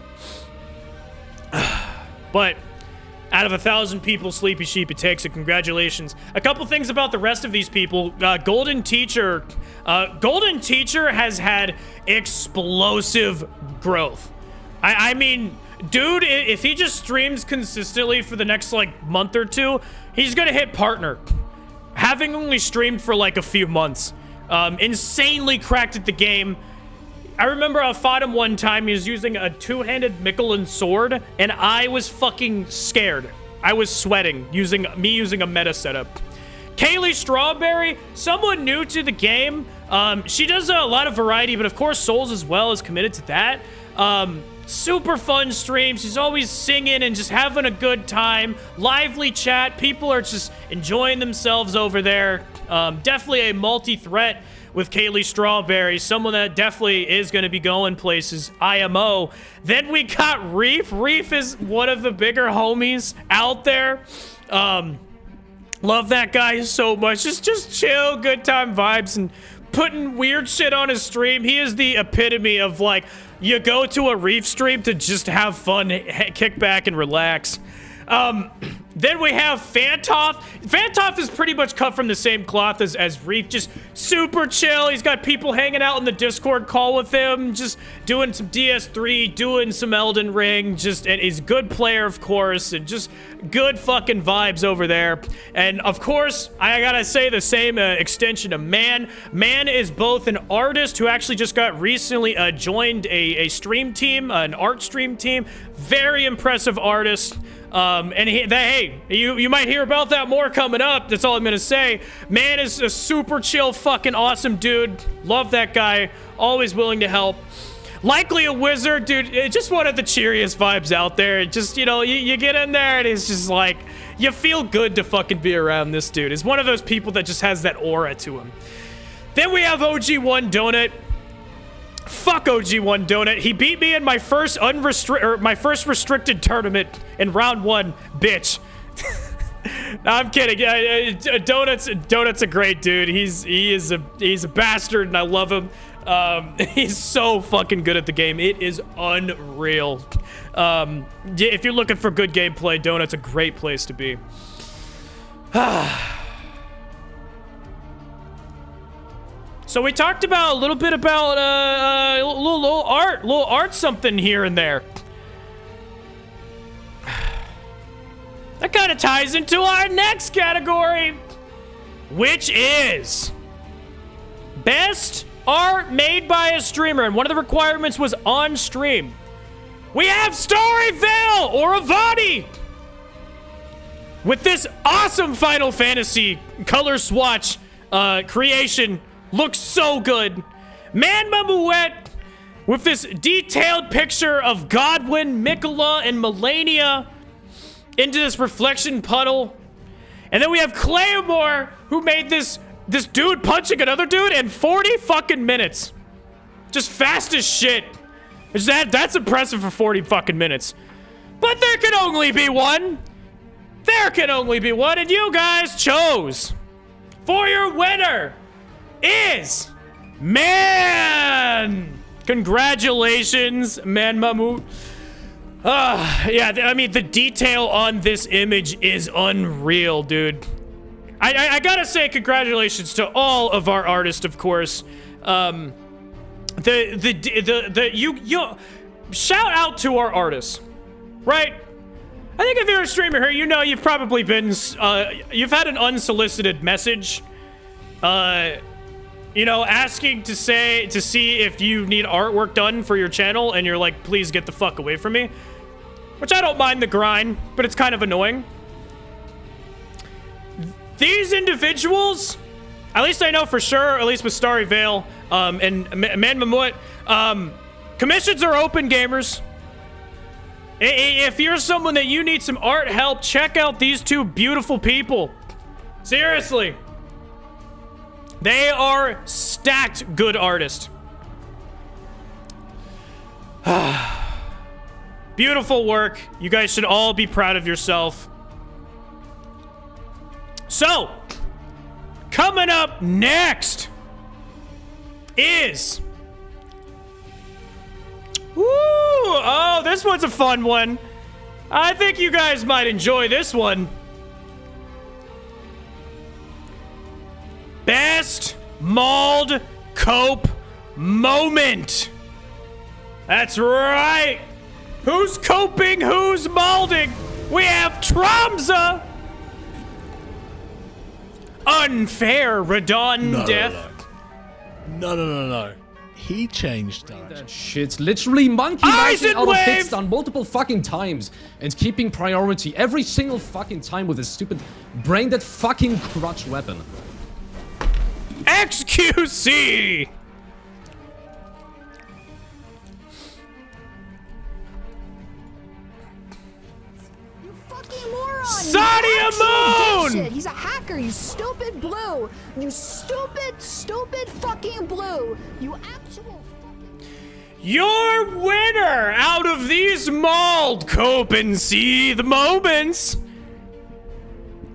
out of 1,000 people, Sleepy Sheep, it takes it. Congratulations. A couple things about the rest of these people. Golden Teacher has had explosive growth. I mean, dude, if he just streams consistently for the next, like, month or two, he's gonna hit partner. Having only streamed for, like, a few months. Insanely cracked at the game. I remember I fought him one time. He was using a two-handed Michelin sword, and I was fucking scared. I was sweating using a meta setup. Kaylee Strawberry, someone new to the game. She does a lot of variety, but of course Souls as well is committed to that. Super fun stream. She's always singing and just having a good time. Lively chat. People are just enjoying themselves over there. Definitely a multi-threat with Kaylee Strawberry. Someone that definitely is going to be going places. IMO. Then we got Reef. Reef is one of the bigger homies out there. Love that guy so much. Just chill, good time vibes, and putting weird shit on his stream. He is the epitome of, like, you go to a Reef stream to just have fun, kick back, and relax. Then we have Fantoff. Fantoff is pretty much cut from the same cloth as Reef. Just super chill. He's got people hanging out in the Discord call with him, just doing some DS3, doing some Elden Ring, and he's a good player, of course, and just good fucking vibes over there. And of course, I gotta say the same extension of Man. Man is both an artist who actually just got recently joined a stream team, an art stream team. Very impressive artist. And hey, you might hear about that more coming up. That's all I'm gonna say. Man is a super chill, fucking awesome dude. Love that guy. Always willing to help. Likely a wizard, dude. Just one of the cheeriest vibes out there. Just, you know, you get in there and it's just like, you feel good to fucking be around this dude. He's one of those people that just has that aura to him. Then we have OG1 Donut. Fuck OG1 Donut. He beat me in my first restricted tournament in round 1, bitch. No, I'm kidding. Donut's a great dude. He's a bastard, and I love him. He's so fucking good at the game. It is unreal. If you're looking for good gameplay, Donut's a great place to be. So we talked about a little bit about little art something here and there. That kind of ties into our next category, which is best art made by a streamer, and one of the requirements was on stream. We have Storyville or Avani with this awesome Final Fantasy color swatch creation. Looks so good. Man Mamuet with this detailed picture of Godwin, Mikola, and Melania into this reflection puddle. And then we have Claymore, who made this dude punching another dude in 40 fucking minutes. Just fast as shit. That's impressive for 40 fucking minutes. But there can only be one. There can only be one, and you guys chose. For your winner is Man. Congratulations, Man Mamu. Yeah, I mean, the detail on this image is unreal, dude. I gotta say congratulations to all of our artists, of course. You shout out to our artists, right? I think if you're a streamer here, you know you've probably been, you've had an unsolicited message, you know, asking to see if you need artwork done for your channel, and you're like, please get the fuck away from me. Which I don't mind the grind, but it's kind of annoying. These individuals, at least I know for sure, at least with Starry Vale, and Man Mamut, commissions are open, gamers. If you're someone that you need some art help, check out these two beautiful people. Seriously. They are stacked good artists. Beautiful work. You guys should all be proud of yourself. So, coming up next, is... Woo! Oh, this one's a fun one. I think you guys might enjoy this one. Best mauled cope moment. That's right. Who's coping? Who's maulding? We have Tromza. Unfair Radon death. No. He changed that. Shit's literally monkey mashing out of hits done multiple fucking times and keeping priority every single fucking time with his stupid brain-dead fucking crutch weapon. XQC! Sadia Moon! He's a hacker, you stupid blue! You stupid fucking blue! You actual fucking... Your winner out of these mauled cope and see the moments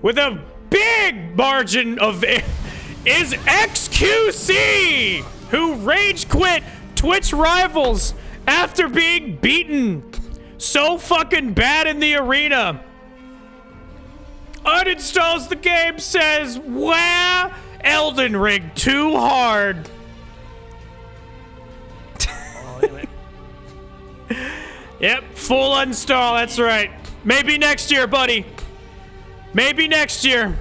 with a big margin of is XQC, who rage quit Twitch Rivals after being beaten so fucking bad in the arena. Uninstalls the game, says, "Wow, Elden Ring too hard." Yep, full uninstall, that's right. Maybe next year, buddy. Maybe next year.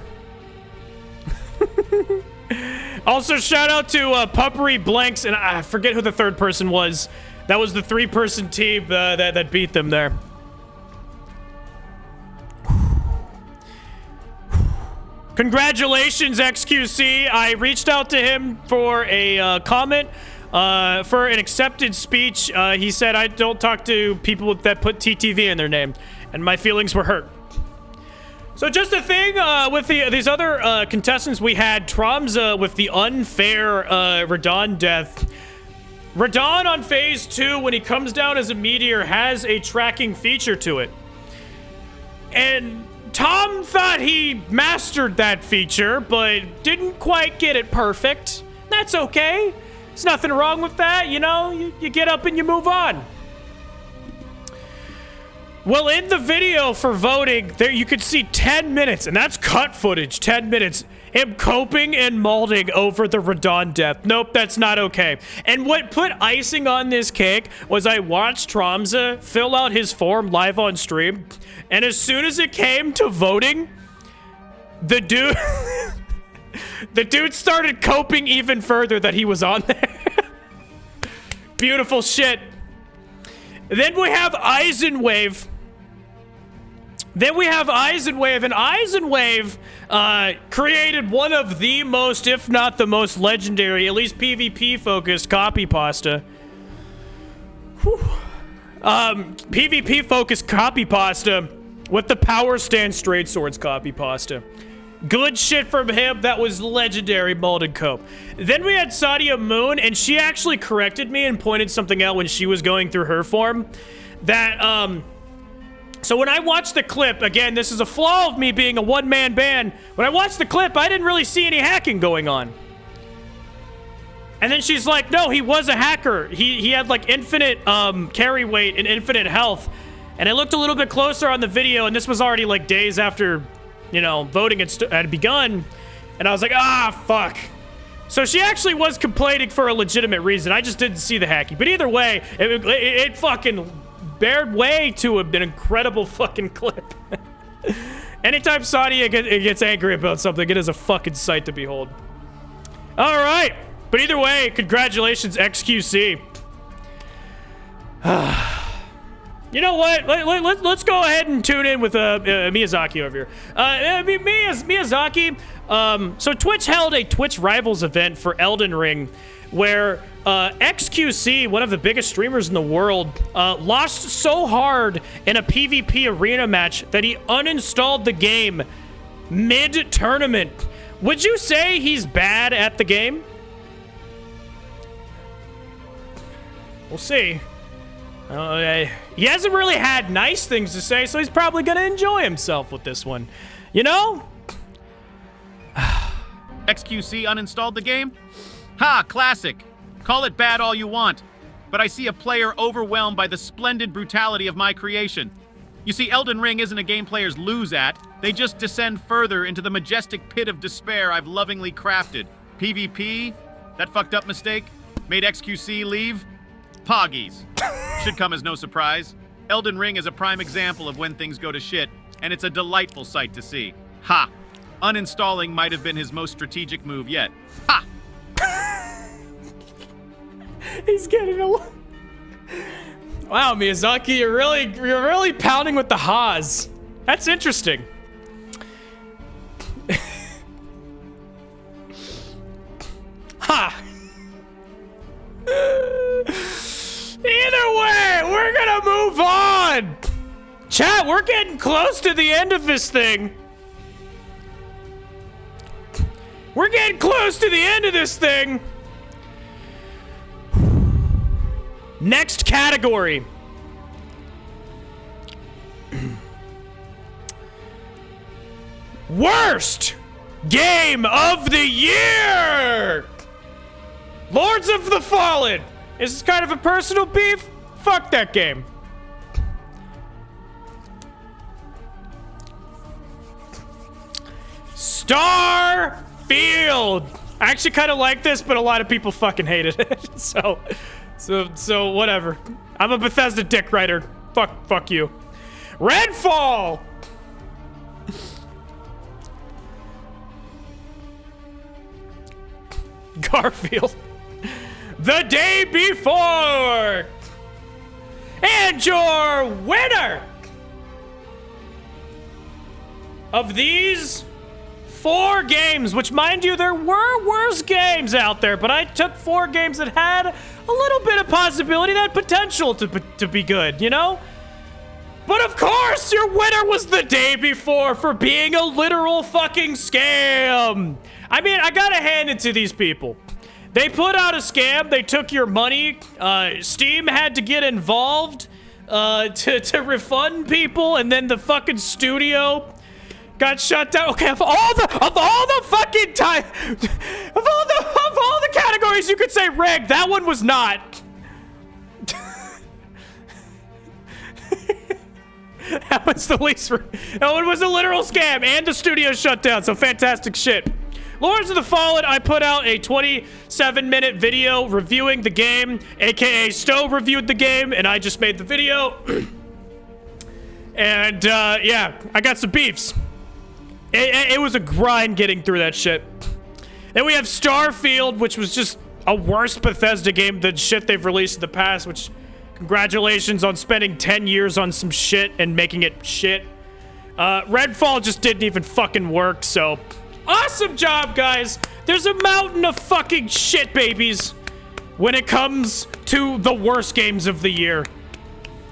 Also, shout out to Puppery Blanks, and I forget who the third person was. That was the 3-person team that beat them there. Congratulations, XQC. I reached out to him for a comment, for an accepted speech. He said, I don't talk to people that put TTV in their name, and my feelings were hurt. So just a thing with these other contestants, we had Tromza with the unfair Radon death. Radon on phase 2, when he comes down as a meteor, has a tracking feature to it. And Tom thought he mastered that feature, but didn't quite get it perfect. That's okay. There's nothing wrong with that, you know? You get up and you move on. Well, in the video for voting, there you could see 10 minutes, and that's cut footage, 10 minutes, him coping and molding over the Radon death. Nope, that's not okay. And what put icing on this cake was I watched Tromza fill out his form live on stream, and as soon as it came to voting, the dude... the dude started coping even further that he was on there. Beautiful shit. Then we have Eisenwave. And Eisenwave created one of the most, if not the most legendary, at least PvP-focused copy pasta. PvP-focused copy pasta with the Power Stand Straight Swords copy pasta. Good shit from him. That was legendary molded cope. Then we had Sadia Moon, and she actually corrected me and pointed something out when she was going through her form. That, so when I watched the clip, again, this is a flaw of me being a one-man band. When I watched the clip, I didn't really see any hacking going on. And then she's like, no, he was a hacker. He had, like, infinite carry weight and infinite health. And I looked a little bit closer on the video, and this was already, like, days after, you know, voting had begun. And I was like, ah, fuck. So she actually was complaining for a legitimate reason. I just didn't see the hacking. But either way, it fucking bared way to an incredible fucking clip. Anytime Sadia gets angry about something, it is a fucking sight to behold. All right. But either way, congratulations, XQC. You know what? Let's go ahead and tune in with Miyazaki over here. Miyazaki, so Twitch held a Twitch Rivals event for Elden Ring where XQC, one of the biggest streamers in the world, lost so hard in a PvP arena match that he uninstalled the game mid-tournament. Would you say he's bad at the game? We'll see. He hasn't really had nice things to say, so he's probably gonna enjoy himself with this one. You know? XQC uninstalled the game? Ha, classic. Call it bad all you want, but I see a player overwhelmed by the splendid brutality of my creation. You see, Elden Ring isn't a game players lose at, they just descend further into the majestic pit of despair I've lovingly crafted. PvP? That fucked up mistake? Made XQC leave? Poggies. Should come as no surprise. Elden Ring is a prime example of when things go to shit, and it's a delightful sight to see. Ha! Uninstalling might have been his most strategic move yet. Ha! He's getting a... Wow, Miyazaki, you're really pounding with the ha's. That's interesting. Ha! Either way, we're gonna move on. Chat, we're getting close to the end of this thing. We're getting close to the end of this thing. Next category. Worst game of the year! Lords of the Fallen. Is this kind of a personal beef? Fuck that game. Starfield. I actually kind of like this, but a lot of people fucking hated it. So whatever. I'm a Bethesda dick writer. Fuck you. Redfall. Garfield. The Day Before. And your winner of these 4 games, which, mind you, there were worse games out there, but I took 4 games that had a little bit of possibility, that potential to be good, you know? But of course, your winner was The Day Before for being a literal fucking scam. I mean, I gotta hand it to these people. They put out a scam, they took your money, Steam had to get involved to refund people, and then the fucking studio got shut down. Okay, of all the fucking time, of all the categories you could say rigged, that one was not. That was the least. That one was a literal scam, and the studio shut down. So fantastic shit. Lords of the Fallen, I put out a 27-minute video reviewing the game, aka Stowe reviewed the game, and I just made the video. And yeah, I got some beefs. It was a grind getting through that shit. Then we have Starfield, which was just a worse Bethesda game than shit they've released in the past, which, congratulations on spending 10 years on some shit and making it shit. Redfall just didn't even fucking work, so awesome job, guys. There's a mountain of fucking shit babies when it comes to the worst games of the year.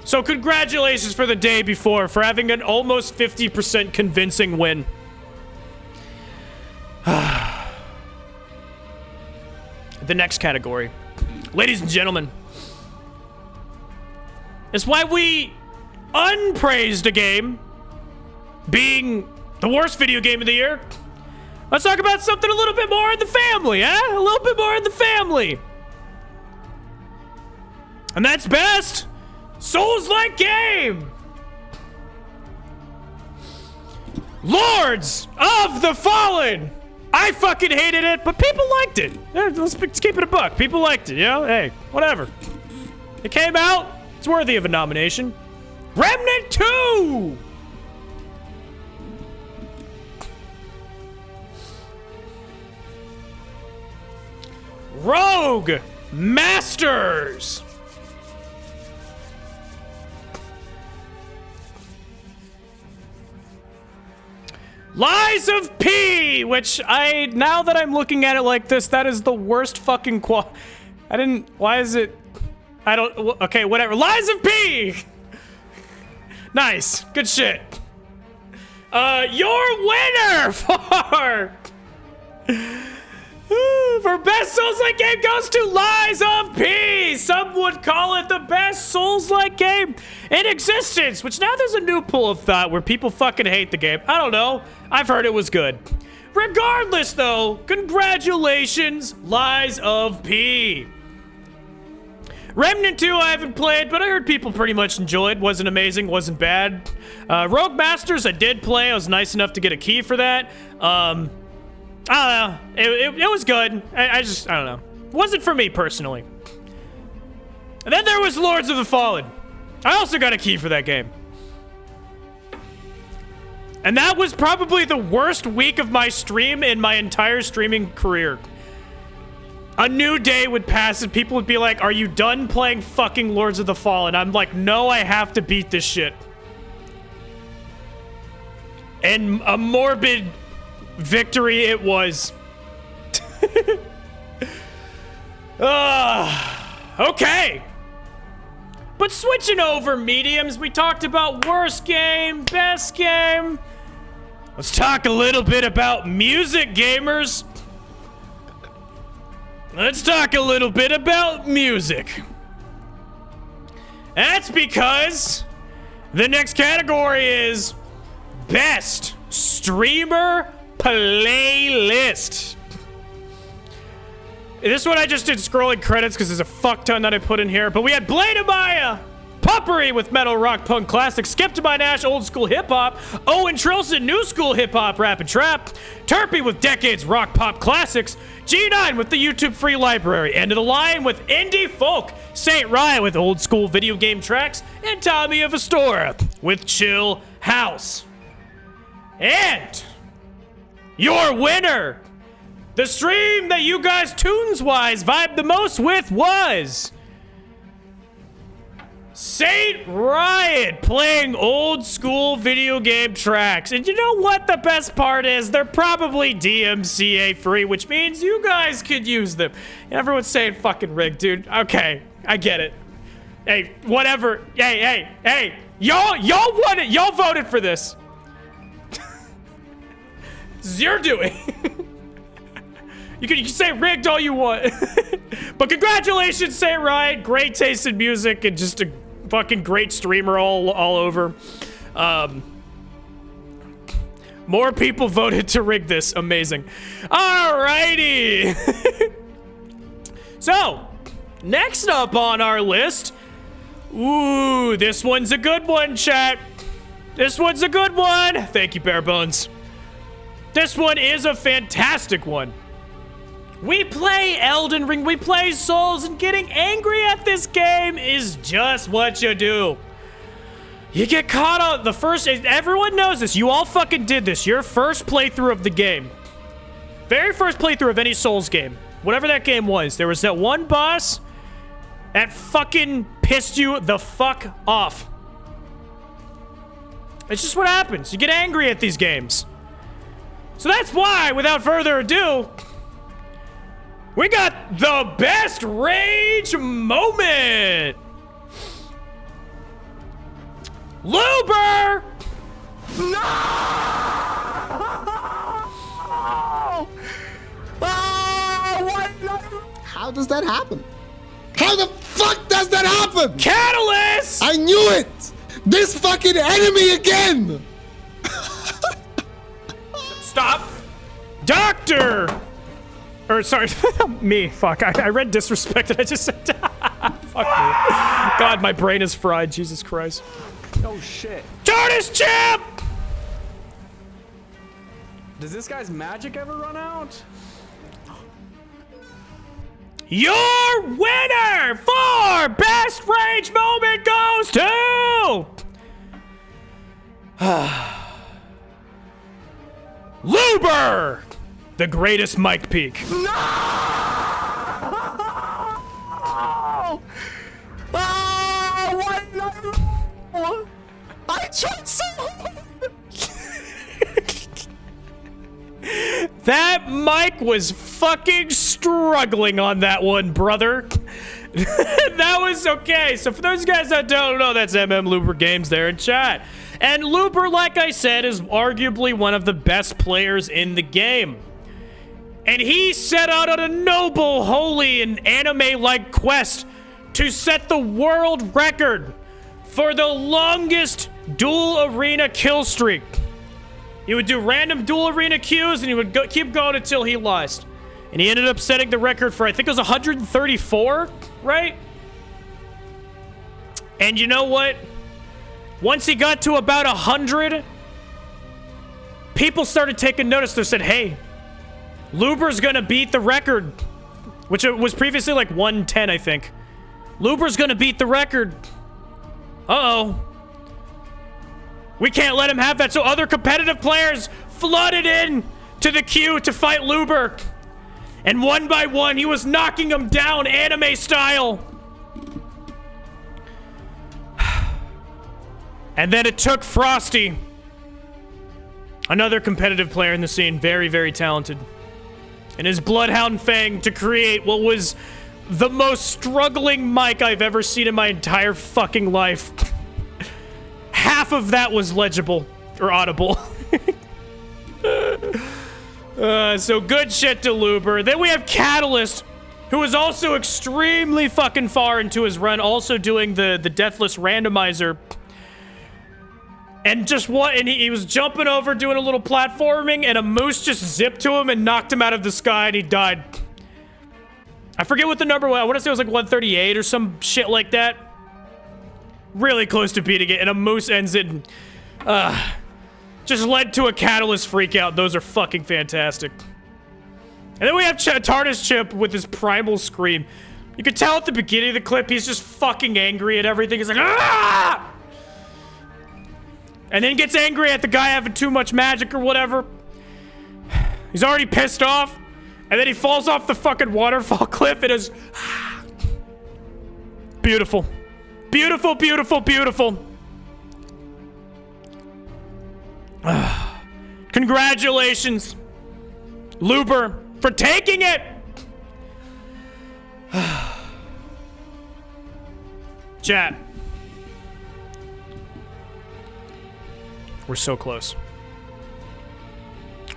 So congratulations for The Day Before for having an almost 50% convincing win. The next category, ladies and gentlemen, is why we unpraised a game being the worst video game of the year. Let's talk about something a little bit more in the family, huh? A little bit more in the family. And that's best Souls-like game. Lords of the Fallen. I fucking hated it, but people liked it. Let's keep it a buck. People liked it, you know? Hey, whatever. It came out. It's worthy of a nomination. Remnant 2. Rogue Masters. Lies of P, which now that I'm looking at it like this, that is the worst fucking why is it, okay, whatever. Lies of P! Nice, good shit. Your winner for best Souls-like game goes to Lies of P. Some would call it the best Souls-like game in existence, which now there's a new pool of thought where people fucking hate the game. I don't know. I've heard it was good. Regardless, though, congratulations, Lies of P. Remnant 2 I haven't played, but I heard people pretty much enjoyed. Wasn't amazing, wasn't bad. Rogue Masters I did play. I was nice enough to get a key for that. I don't know. It was good. I don't know. Wasn't for me personally. And then there was Lords of the Fallen. I also got a key for that game. And that was probably the worst week of my stream in my entire streaming career. A new day would pass and people would be like, are you done playing fucking Lords of the Fallen? I'm like, no, I have to beat this shit. And a morbid victory it was. Okay. But switching over mediums, we talked about worst game, best game. Let's talk a little bit about music, gamers. Let's talk a little bit about music. That's because the next category is Best Streamer Playlist. This one I just did scrolling credits because there's a fuck ton that I put in here. But we had Blade of Maya, Puppery with metal rock punk classics, Skip to My Nash old school hip hop, Owen Trilson new school hip hop rap and trap, Turpy with decades rock pop classics, G9 with the YouTube free library, End of the Line with indie folk, Saint Ryan with old school video game tracks, and Tommy of Astora with chill house. And your winner, the stream that you guys tunes-wise vibed the most with was Saint Ryan playing old school video game tracks. And you know what the best part is? They're probably DMCA free, which means you guys could use them. Everyone's saying fucking rigged, dude. Okay, I get it. Hey, whatever. Hey. Y'all won it. Y'all voted for this. This is your doing. You can say rigged all you want. But congratulations, Saint Ryan. Great taste in music and just a fucking great streamer all over. More people voted to rig this. Amazing. Alrighty. So, next up on our list. Ooh, this one's a good one, chat. This one's a good one. Thank you, Bare Bones. This one is a fantastic one. We play Elden Ring, we play Souls, and getting angry at this game is just what you do. You get caught on the first, everyone knows this, you all fucking did this, your first playthrough of the game. Very first playthrough of any Souls game, whatever that game was, there was that one boss that fucking pissed you the fuck off. It's just what happens, you get angry at these games. So that's why, without further ado, we got the best rage moment. Luber! No! Oh, what? How does that happen? How the fuck does that happen? Catalyst! I knew it! This fucking enemy again! Stop! Doctor! Or, sorry, me, fuck, I read disrespected, I just said, fuck me. God, my brain is fried, Jesus Christ. Oh shit. TARDIS champ! Does this guy's magic ever run out? Your winner for best rage moment goes to... Luber! The greatest Mike Peak. No! Oh, what? No! I tried so hard! That Mike was fucking struggling on that one, brother. That was okay. So for those guys that don't know, that's Luber Games there in chat. And Luber, like I said, is arguably one of the best players in the game. And he set out on a noble, holy, and anime-like quest to set the world record for the longest dual arena kill streak. He would do random dual arena queues, and he would keep going until he lost. And he ended up setting the record for, I think it was 134, right? And you know what? Once he got to about 100, people started taking notice. They said, hey, Luber's gonna beat the record, which was previously like 110, I think. Luber's gonna beat the record. Uh-oh. We can't let him have that. So other competitive players flooded in to the queue to fight Luber. And one by one, he was knocking them down anime style. And then it took Frosty, another competitive player in the scene, very, very talented, and his Bloodhound Fang to create what was the most struggling mic I've ever seen in my entire fucking life. Half of that was legible or audible. So good shit to Luber. Then we have Catalyst, who is also extremely fucking far into his run, also doing the Deathless Randomizer. And just what? And he was jumping over, doing a little platforming, and a moose just zipped to him and knocked him out of the sky, and he died. I forget what the number was. I want to say it was like 138 or some shit like that. Really close to beating it, and a moose ends it. Just led to a Catalyst freakout. Those are fucking fantastic. And then we have TARDIS Chip with his primal scream. You can tell at the beginning of the clip, he's just fucking angry at everything. He's like, ah! And then gets angry at the guy having too much magic or whatever. He's already pissed off. And then he falls off the fucking waterfall cliff and is... Beautiful. Beautiful, beautiful, beautiful. Congratulations, Luber, for taking it. Chat. We're so close.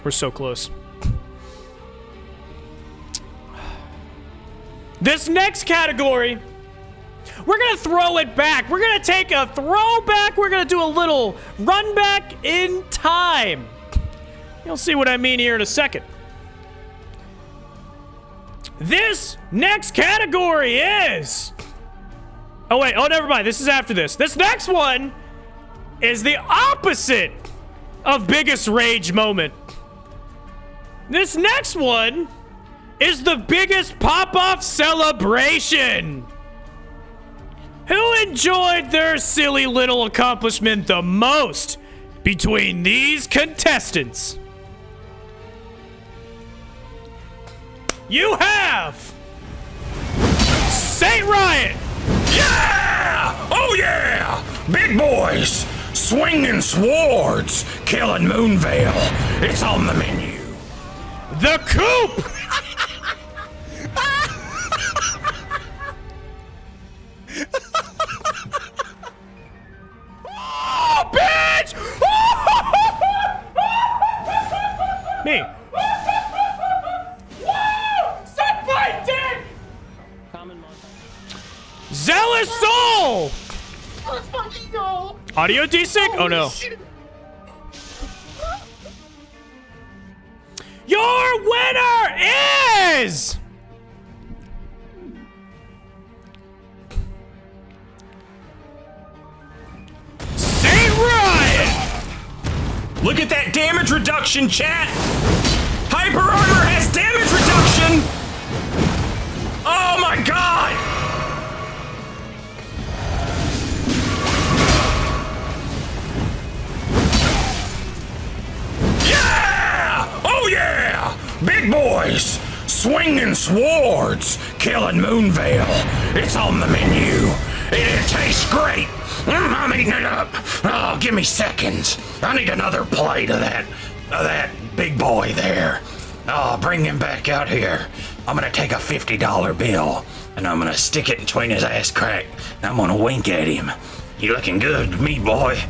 We're so close. This next category, we're gonna throw it back. We're gonna take a throwback. We're gonna do a little run back in time. You'll see what I mean here in a second. This next category is... Oh, wait. Oh, never mind. This is after this. This next one is the opposite of biggest rage moment. This next one is the biggest pop-off celebration. Who enjoyed their silly little accomplishment the most between these contestants? You have Saint Riot. Yeah! Oh yeah! Big boys, swinging swords, killing Moonveil. It's on the menu. The Coop. Oh, bitch! Me. Suck my dick! Zealous Soul! Let's fucking go! Audio desync? Oh no. Shit. Your winner is... Saint Riot! Look at that damage reduction, chat! Hyper Armor has damage reduction! Oh my god! Yeah! Oh yeah! Big boys, swinging swords, killing Moonveil. It's on the menu. It tastes great. I'm eating it up. Oh, give me seconds. I need another plate of that big boy there. Oh, bring him back out here. I'm gonna take a $50 bill and I'm gonna stick it between his ass crack. And I'm gonna wink at him. You looking good, meat boy.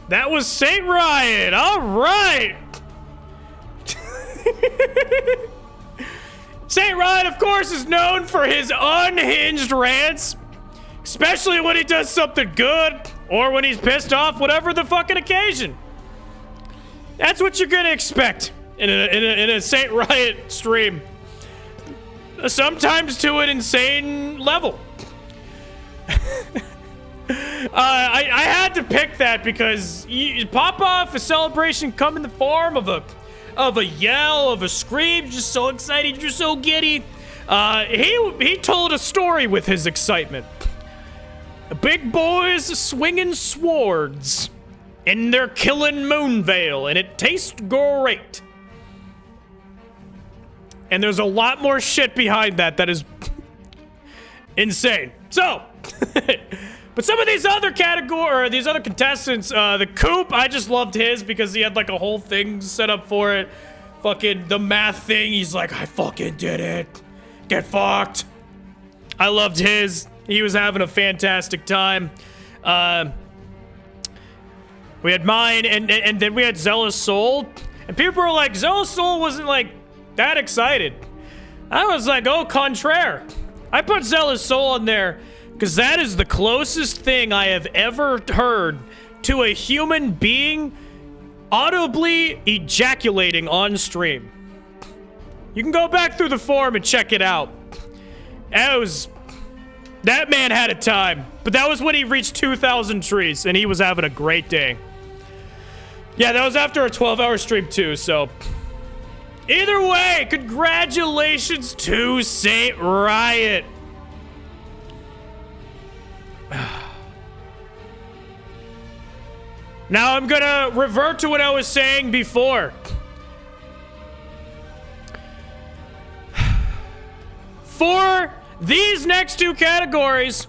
That was Saint Riot. All right. Saint Riot, of course, is known for his unhinged rants, especially when he does something good or when he's pissed off, whatever the fucking occasion. That's what you're gonna expect in a Saint Riot stream. Sometimes to an insane level. I had to pick that because pop off a celebration come in the form of a yell, of a scream, just so excited, you're so giddy. He told a story with his excitement. Big boys swinging swords, and they're killing Moonvale, and it tastes great. And there's a lot more shit behind that is insane. So, but some of these other these other contestants, the Coop, I just loved his because he had like a whole thing set up for it. Fucking the math thing, he's like, I fucking did it. Get fucked. I loved his. He was having a fantastic time. We had mine, and then we had Zealous Soul. And people were like, Zealous Soul wasn't like that excited. I was like, au contraire. I put Zealous Soul on there because that is the closest thing I have ever heard to a human being audibly ejaculating on stream. You can go back through the forum and check it out. That man had a time, but that was when he reached 2,000 trees, and he was having a great day. Yeah, that was after a 12-hour stream too, so. Either way, congratulations to Saint Riot. Now I'm gonna revert to what I was saying before. For these next two categories,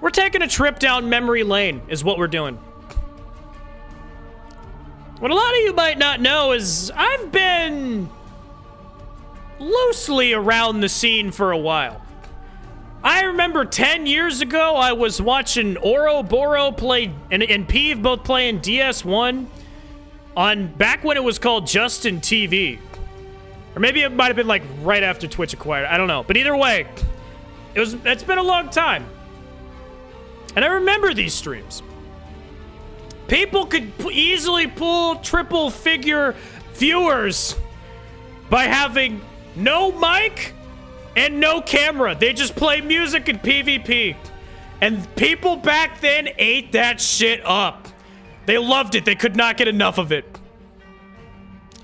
we're taking a trip down memory lane, is what we're doing. What a lot of you might not know is I've been loosely around the scene for a while. I remember 10 years ago, I was watching Ouroboros play and Peeve both playing DS1 on back when it was called Justin TV. Or maybe it might have been like right after Twitch acquired. I don't know. But either way, it's been a long time. And I remember these streams. People could easily pull triple figure viewers by having no mic and no camera. They just play music and PvP. And people back then ate that shit up. They loved it. They could not get enough of it.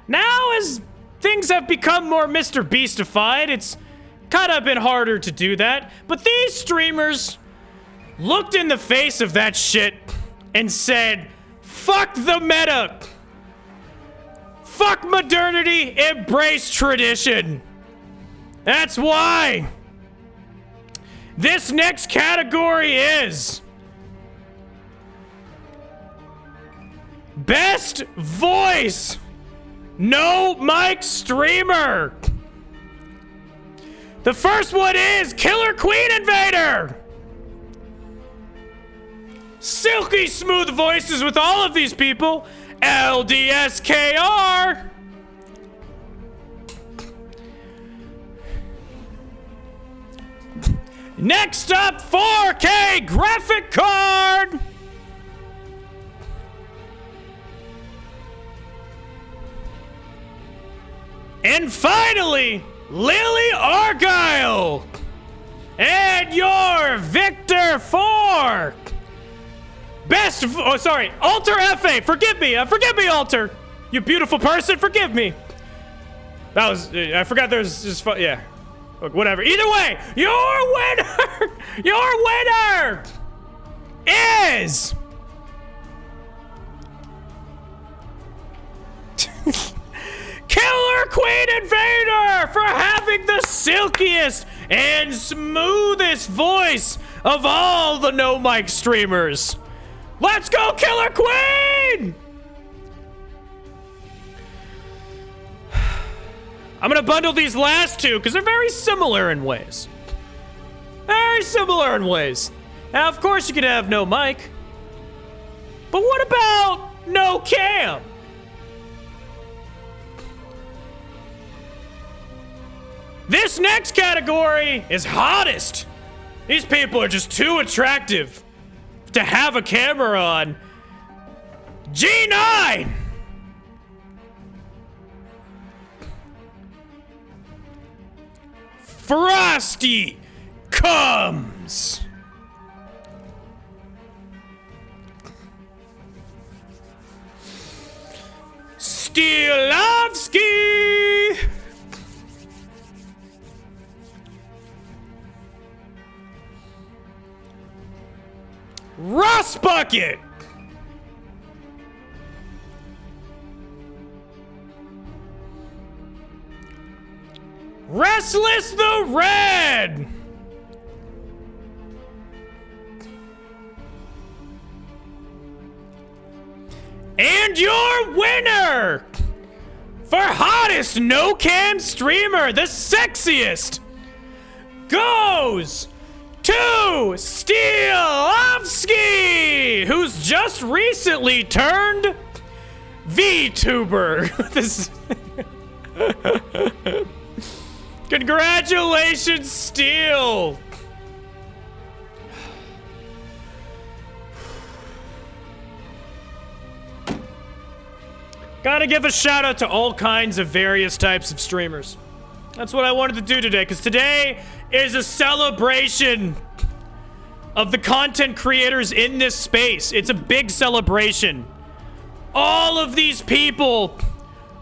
Now, as things have become more Mr. Beastified, it's kind of been harder to do that. But these streamers looked in the face of that shit and said, fuck the meta. Fuck modernity, embrace tradition. That's why this next category is Best Voice No Mic Streamer. The first one is Killer Queen Invader. Silky smooth voices with all of these people. LDSKR. Next up, 4K graphic card. And finally, Lily Argyle. And your Victor 4. Alter FA. Forgive me, Alter. You beautiful person, forgive me. That was, I forgot there's just, yeah. Look, whatever. Either way, your winner is Killer Queen Invader for having the silkiest and smoothest voice of all the no mic streamers. Let's go, Killer Queen! I'm gonna bundle these last two because they're very similar in ways. Very similar in ways. Now, of course, you could have no mic. But what about no cam? This next category is hottest. These people are just too attractive to have a camera on. G9! Frosty comes. Stilovsky. Ross Bucket. Restless the Red. And your winner for hottest no-cam streamer, the sexiest, goes to Stilovsky, who's just recently turned VTuber. This Congratulations, Steel! Gotta give a shout out to all kinds of various types of streamers. That's what I wanted to do today, because today is a celebration of the content creators in this space. It's a big celebration. All of these people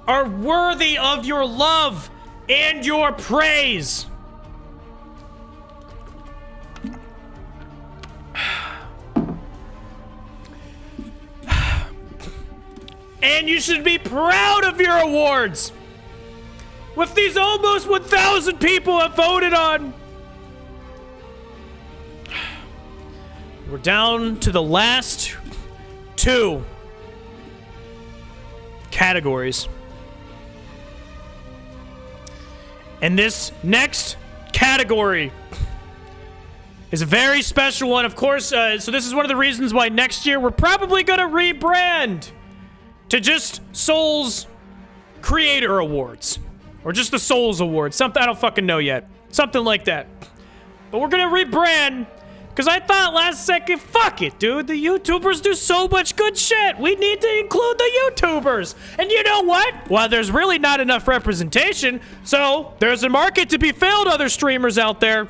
are worthy of your love and your praise. And you should be proud of your awards. With these almost 1,000 people have voted on. We're down to the last 2 categories. And this next category is a very special one, of course. So this is one of the reasons why next year we're probably going to rebrand to just Souls Creator Awards. Or just the Souls Awards. Something I don't fucking know yet. Something like that. But we're going to rebrand because I thought last second, fuck it, dude. The YouTubers do so much good shit. We need to include the YouTubers. And you know what? Well, there's really not enough representation, so there's a market to be filled, other streamers out there.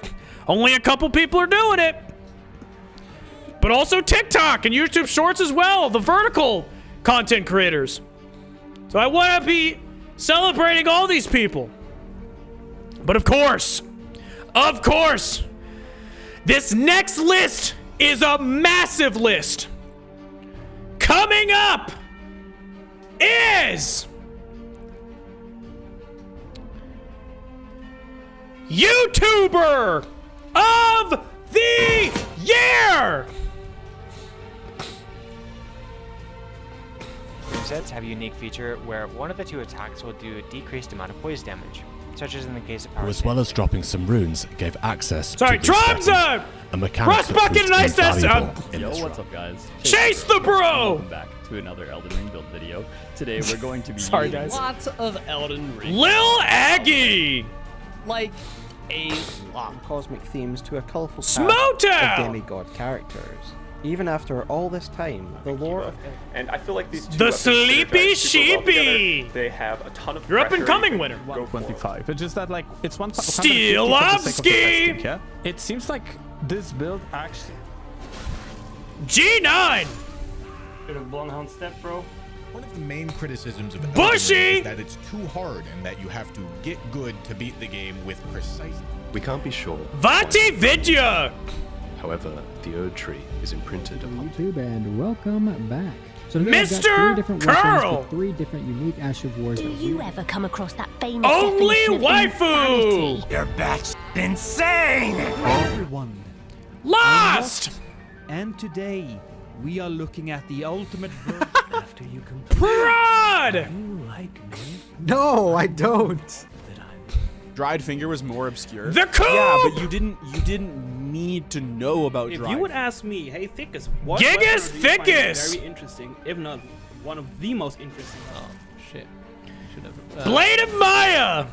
Only a couple people are doing it. But also TikTok and YouTube Shorts as well, the vertical content creators. So I want to be celebrating all these people. But of course, this next list is a massive list. Coming up is YouTuber of the Year. Sets have a unique feature where one of the 2 attacks will do a decreased amount of poison damage, such as in the case of power. As well as dropping some runes, it gave access Sorry, to boost Drumza! a mechanic Ross Bucket and Ice Test! Yo, what's up, guys? Chase the bro! Welcome back to another Elden Ring build video. Today we're going to be Sorry, using guys. lots of Elden Ring. Lil Aggie! Like a lot of cosmic themes to a colourful cast Smotown! of demigod characters. Even after all this time, the lore of and I feel like these 2 the Sleepy Sheepy. They have a ton of You're up and coming winner. 125. It's just that like it's one. Stilovsky. Yeah. It seems like this build actually. G9. Bit of Bloodhound step, bro. One of the main criticisms of Bushy Elden Ring is that it's too hard and that you have to get good to beat the game with precise. We can't be sure. Vati Vidya. However, the Erd tree is imprinted upon YouTube, and welcome back. So today I've got Mr. 3 different Curl. weapons with 3 different unique Ash of Wars. Do you ever come across that famous Only definition of waifu. insanity? Your bat's insane. Everyone. Lost. And today we are looking at the ultimate version after you complete. Prod. You like me? No, I don't. Dried Finger was more obscure. The coup! Yeah, but you didn't need to know about If Dried. you would ask me, hey Thickus, what Gigas weapon do you find Thickus! very interesting, if not one of the most interesting? Oh shit! Should have. Blade of Maya.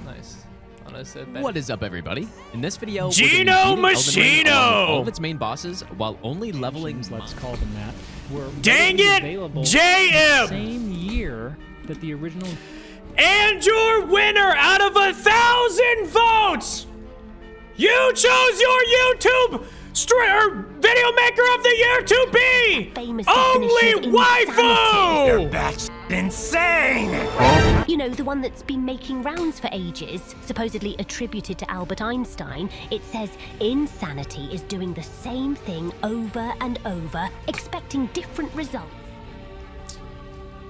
Nice. What is up, everybody? In this video, Gino we're gonna be beating Elden Ring along with all Machino. of its main bosses while only leveling. Let's call them that. Were Dang readily it, available JM. the same year that the original And your winner out of 1,000 votes, you chose your YouTube video maker of the year to be Only Waifu! That's insane! You know, the one that's been making rounds for ages, supposedly attributed to Albert Einstein. It says insanity is doing the same thing over and over, expecting different results.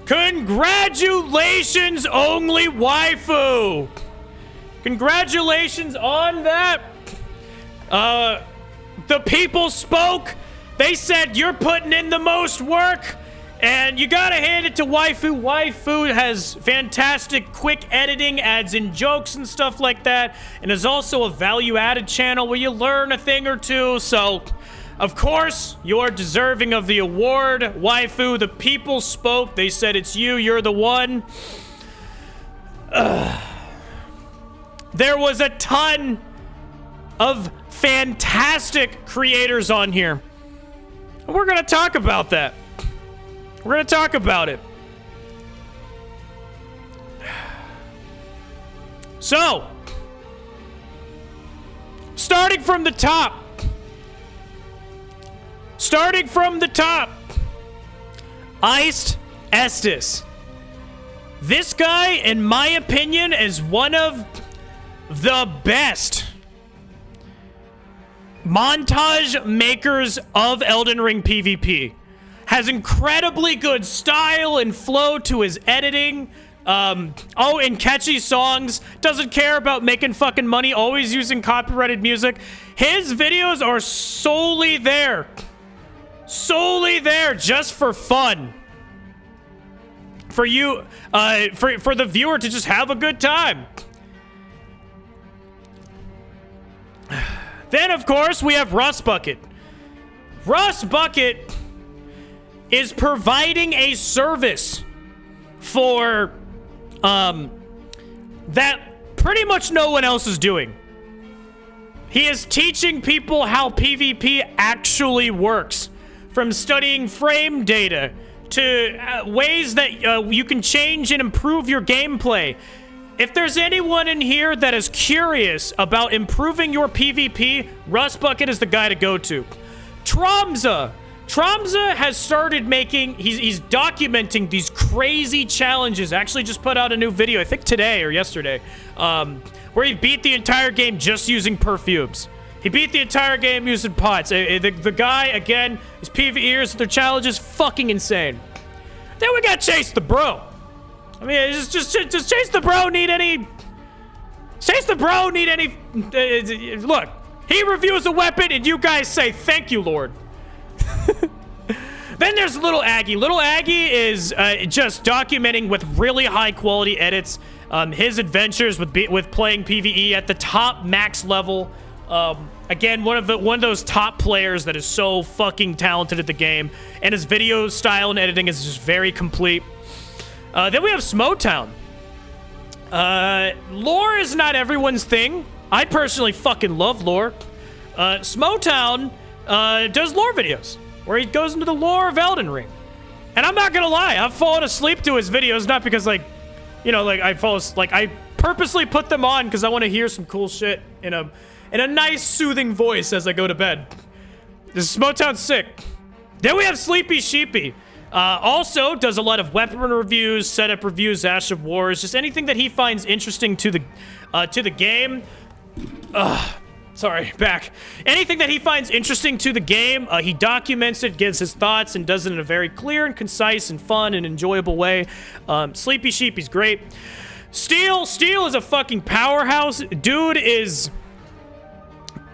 Congratulations, Only Waifu! Congratulations on that. The people spoke. They said you're putting in the most work, and you gotta hand it to Waifu. Waifu has fantastic quick editing, adds in jokes and stuff like that, and is also a value-added channel where you learn a thing or two. So, of course, you're deserving of the award, Waifu. The people spoke. They said it's you. You're the one. There was a ton of fantastic creators on here. And we're going to talk about that. We're going to talk about it. So, starting from the top. Iced Estes. This guy, in my opinion, is one of the best montage makers of Elden Ring PvP. Has incredibly good style and flow to his editing. And catchy songs. Doesn't care about making fucking money. Always using copyrighted music. His videos are solely there just for fun. For you, for the viewer to just have a good time. Then, of course, we have Rust Bucket. Rust Bucket is providing a service for, that pretty much no one else is doing. He is teaching people how PvP actually works. From studying frame data to ways that you can change and improve your gameplay. If there's anyone in here that is curious about improving your PvP, Rust Bucket is the guy to go to. Tromza has started making, he's documenting these crazy challenges. Actually just put out a new video, I think today or yesterday, where he beat the entire game just using perfumes. He beat the entire game using pots. The guy, again, his PvErs, their challenges, fucking insane. Then we got Chase the Bro. I mean, just Chase the Bro need any... Chase the Bro need any... look, he reviews a weapon and you guys say, thank you, Lord. Then there's Little Aggie. Little Aggie is just documenting with really high quality edits his adventures with playing PvE at the top max level. Again, one of those top players that is so fucking talented at the game, and his video style and editing is just very complete. Then we have Smotown. Lore is not everyone's thing. I personally fucking love lore. Smotown does lore videos where he goes into the lore of Elden Ring. And I'm not gonna lie, I've fallen asleep to his videos, not because I purposely put them on because I want to hear some cool shit in a nice soothing voice as I go to bed. This is Smotown's sick. Then we have Sleepy Sheepy. Also does a lot of weapon reviews, setup reviews, Ash of Wars, just anything that he finds interesting to the game. Sorry, back. Anything that he finds interesting to the game, he documents it, gives his thoughts, and does it in a very clear and concise and fun and enjoyable way. Sleepy Sheepy's great. Steel is a fucking powerhouse. Dude is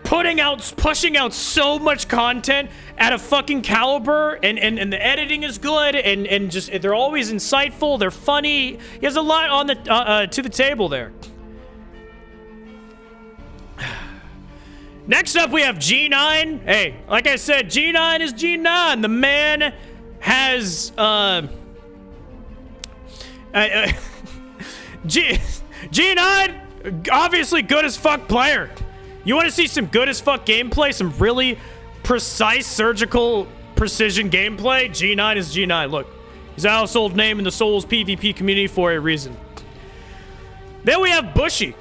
pushing out so much content at a fucking caliber, and the editing is good, and just they're always insightful, they're funny. He has a lot on the to the table there. Next up, we have G9. Hey, like I said, G9 is G9. The man has G9, obviously good as fuck player. You want to see some good as fuck gameplay, some really precise, surgical, precision gameplay? G9 is G9. Look, he's a household name in the Souls PvP community for a reason. Then we have Bushy.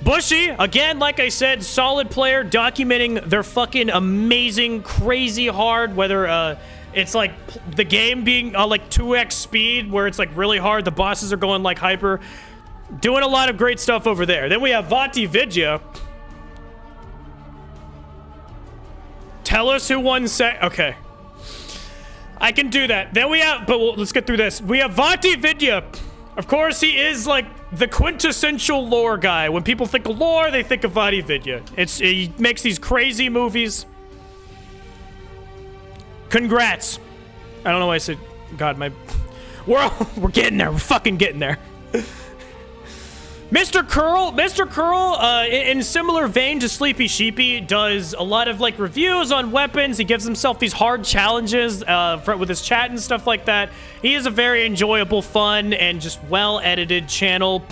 Bushy, again, like I said, solid player, documenting their fucking amazing, crazy hard, whether it's like the game being like 2x speed, where it's like really hard, the bosses are going like hyper. Doing a lot of great stuff over there. Then we have Vati Vidya. Tell us who won okay. I can do that. Then we have, but let's get through this. We have Vati Vidya. Of course, he is like the quintessential lore guy. When people think of lore, they think of Vati Vidya. He makes these crazy movies. Congrats. I don't know why I said, God, we're getting there. We're fucking getting there. Mr. Curl, in similar vein to Sleepy Sheepy, does a lot of like reviews on weapons. He gives himself these hard challenges with his chat and stuff like that. He is a very enjoyable, fun, and just well-edited channel.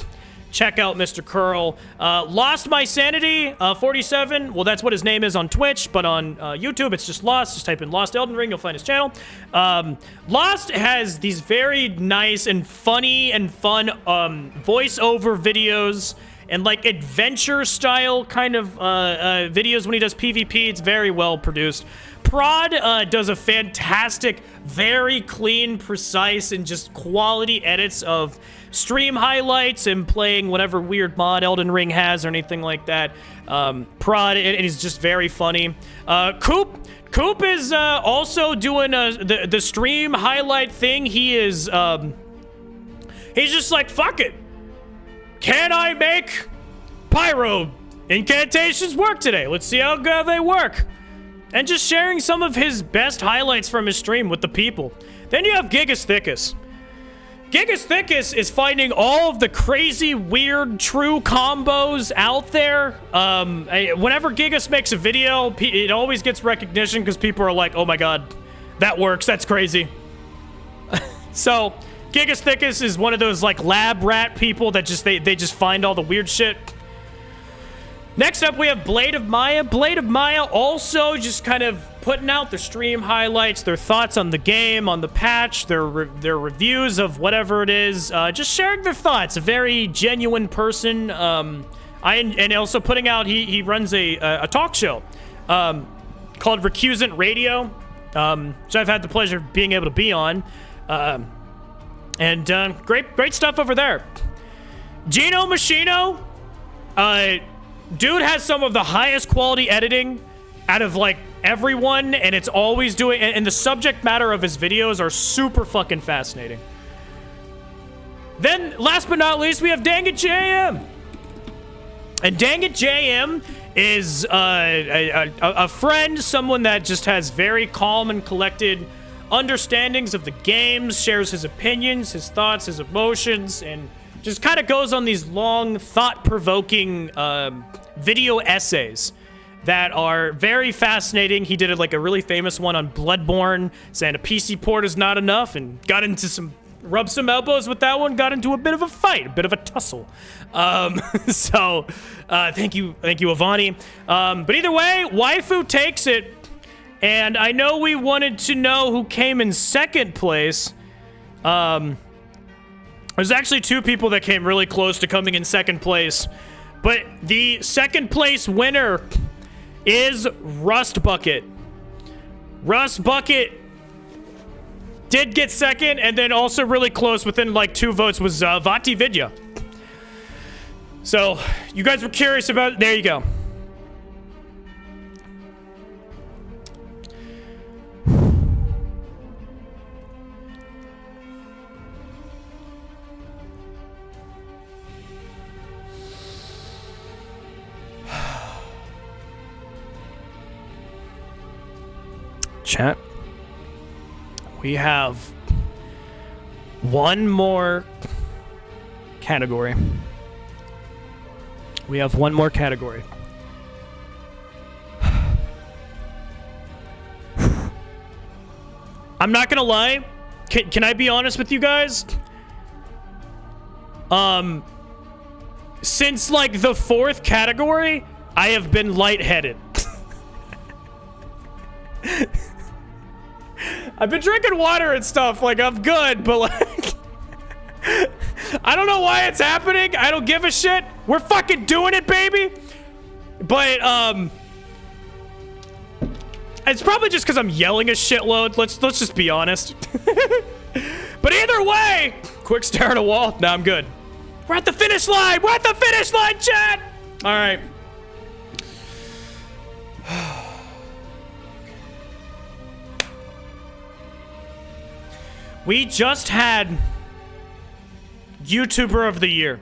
Check out Mr. Curl. Lost My Sanity 47. Well, that's what his name is on Twitch, but on YouTube, it's just Lost. Just type in Lost Elden Ring, you'll find his channel. Lost has these very nice and funny and fun voiceover videos and like adventure style kind of videos when he does PvP. It's very well produced. Prod does a fantastic, very clean, precise, and just quality edits of stream highlights and playing whatever weird mod Elden Ring has or anything like that. Prod, and he's just very funny. Coop is also doing the stream highlight thing. He is, he's just like, fuck it. Can I make pyro incantations work today? Let's see how good they work. And just sharing some of his best highlights from his stream with the people. Then you have Gigas Thickus. Gigas Thickus is finding all of the crazy, weird, true combos out there. Whenever Gigas makes a video, it always gets recognition because people are like, oh my god, that works, that's crazy. So, Gigas Thickus is one of those like lab rat people that just, they just find all the weird shit. Next up, we have Blade of Maya. Blade of Maya also just kind of putting out their stream highlights, their thoughts on the game, on the patch, their reviews of whatever it is, just sharing their thoughts. A very genuine person. And also putting out, he runs a talk show called Recusant Radio, which I've had the pleasure of being able to be on. Great stuff over there. Gino Machino, dude has some of the highest quality editing out of like everyone, and it's always doing, and the subject matter of his videos are super fucking fascinating. Then last but not least, we have Dang It JM. And Dang It JM is a friend, someone that just has very calm and collected understandings of the games, shares his opinions, his thoughts, his emotions, and just kind of goes on these long, thought-provoking video essays that are very fascinating. He did like a really famous one on Bloodborne, saying a PC port is not enough, and got into rubbed some elbows with that one, got into a bit of a fight, a bit of a tussle. So, thank you, Avani. But either way, Waifu takes it, and I know we wanted to know who came in second place. There's actually two people that came really close to coming in second place, but the second place winner is Rust Bucket. Rust Bucket did get second, and then also really close within like 2 votes was Vati Vidya. So you guys were curious about, there you go. Chat, we have one more category. We have one more category. I'm not gonna lie. Can I be honest with you guys? Since like the 4th category, I have been lightheaded. I've been drinking water and stuff, like I'm good, but like I don't know why it's happening. I don't give a shit. We're fucking doing it, baby. But, it's probably just because I'm yelling a shitload. Let's just be honest. But either way, quick stare at a wall. No, I'm good. We're at the finish line. We're at the finish line, chat. All right. We just had YouTuber of the Year.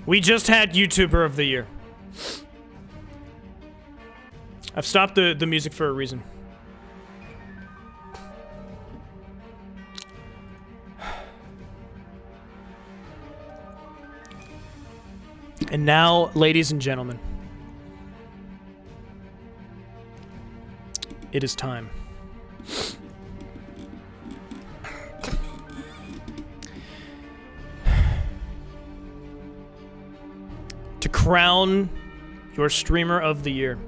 We just had YouTuber of the Year. I've stopped the music for a reason. And now, ladies and gentlemen, it is time. To crown your streamer of the year.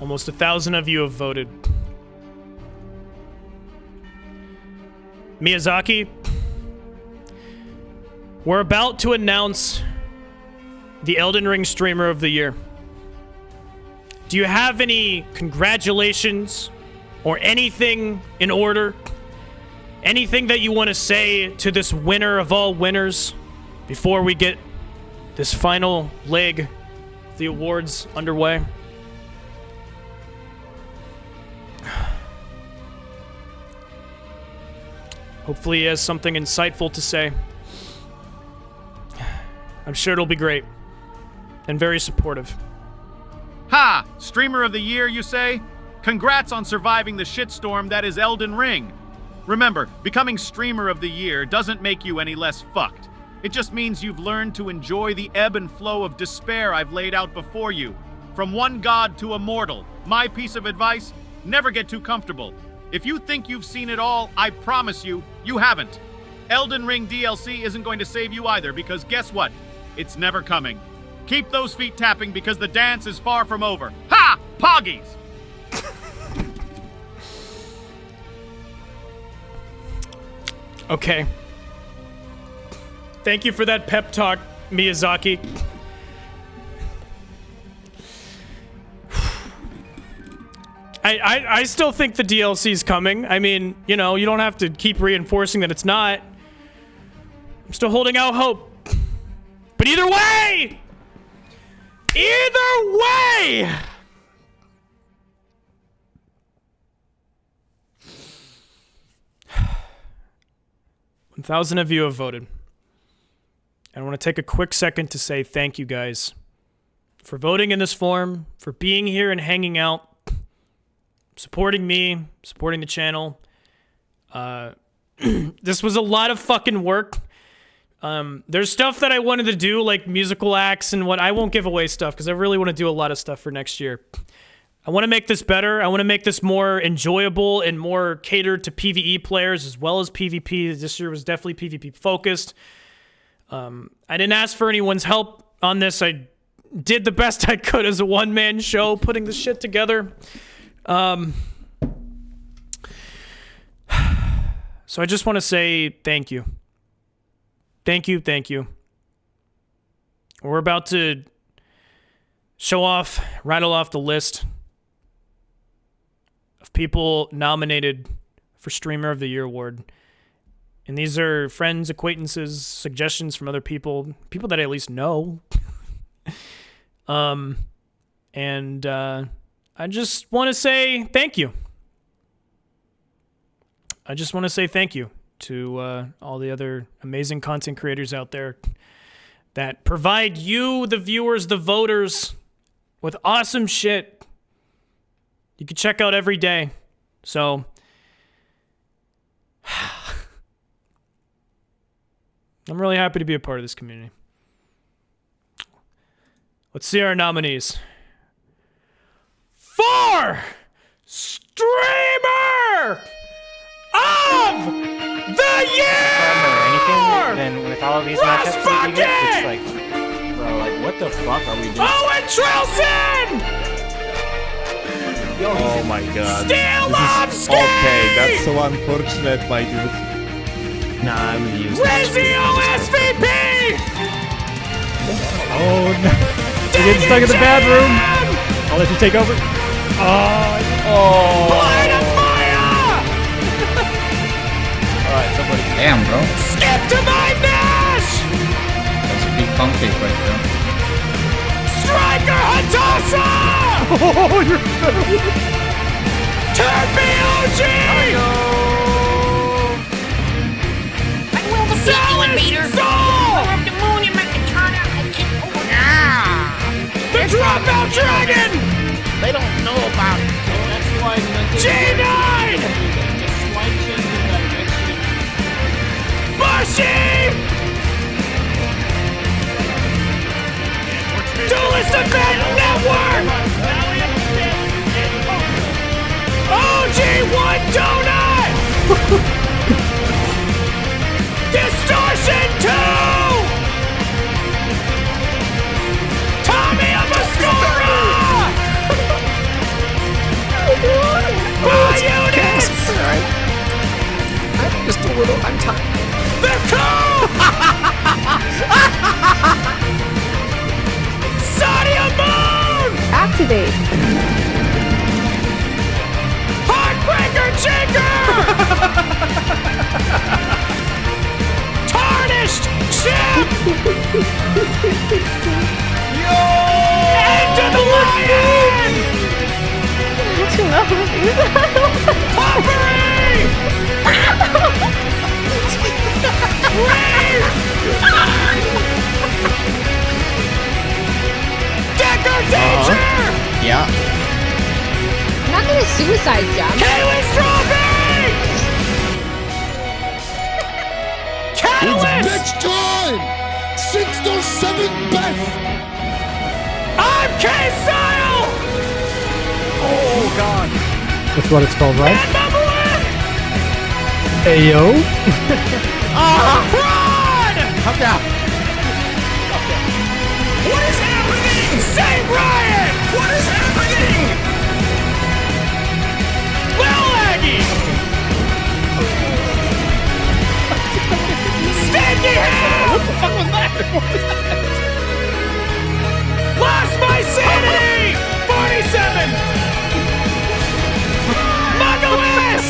Almost 1,000 of you have voted. Miyazaki, we're about to announce the Elden Ring streamer of the year. Do you have any congratulations or anything in order? Anything that you want to say to this winner of all winners before we get this final leg of the awards underway? Hopefully he has something insightful to say. I'm sure it'll be great. And very supportive. Ha! Streamer of the year, you say? Congrats on surviving the shitstorm that is Elden Ring. Remember, becoming streamer of the year doesn't make you any less fucked. It just means you've learned to enjoy the ebb and flow of despair I've laid out before you. From one god to a mortal, my piece of advice, never get too comfortable. If you think you've seen it all, I promise you, you haven't. Elden Ring DLC isn't going to save you either, because guess what? It's never coming. Keep those feet tapping because the dance is far from over. Ha! Poggies! Okay. Thank you for that pep talk, Miyazaki. I still think the DLC is coming. I mean, you know, you don't have to keep reinforcing that it's not. I'm still holding out hope. But either way! Either way! $1,000 of you have voted. And I want to take a quick second to say thank you guys for voting in this form, for being here and hanging out, supporting me, supporting the channel. This was a lot of fucking work. There's stuff that I wanted to do, like musical acts and what. I won't give away stuff because I really want to do a lot of stuff for next year. I want to make this better. I want to make this more enjoyable and more catered to PvE players as well as PvP. This year was definitely PvP focused. I didn't ask for anyone's help on this. I did the best I could as a one-man show putting this shit together. So I just want to say thank you. Thank you, thank you. We're about to rattle off the list of people nominated for Streamer of the Year award. And these are friends, acquaintances, suggestions from other people that I at least know. I just want to say thank you. I just want to say thank you to all the other amazing content creators out there that provide you, the viewers, the voters, with awesome shit you can check out every day. So, I'm really happy to be a part of this community. Let's see our nominees. For Streamer of the Year! Then with all of these matchups that you get, it's like, bro, like, what the fuck are we doing? Owen Trilson! Oh my god. Stilovsky! Okay, that's so unfortunate, my dude. Nah, I'm gonna use Rizio SVP! Oh no. You're getting stuck in the bad room. I'll let you take over. Oh. Alright, somebody. Damn, bro. Skip to my Nash! That's a big pancake right there. Striker Hatasa! Oh, you're Turn me OG! I will defeat you, Invader. Power of the moon and make it turn out. I can't. The Dropout Dragon! They don't know about it. So that's why G9! slight change in direction. Bushi! Duelist Event Network! OG1 Donut! Distortion 2! Tommy Amascara! Units! I'm just a little, I'm tired. The coup! Sadia Moon! Activate. Heartbreaker Shaker! Tarnished Ship! Into the Lion! Poppery! Decker Danger! Yeah. I'm not gonna suicide jump. Kaylee Strawberry! Catalyst! It's bitch time! 6 or 7 Beth! I'm K-Style! Oh god. That's what it's called, right? And number 1! Ayo. Prod! Come down. What is happening? Say Ryan! What is happening? Lil Aggie! Stinky Ham! What the fuck was that? What was that? Lost my sanity! 47! Muggalis!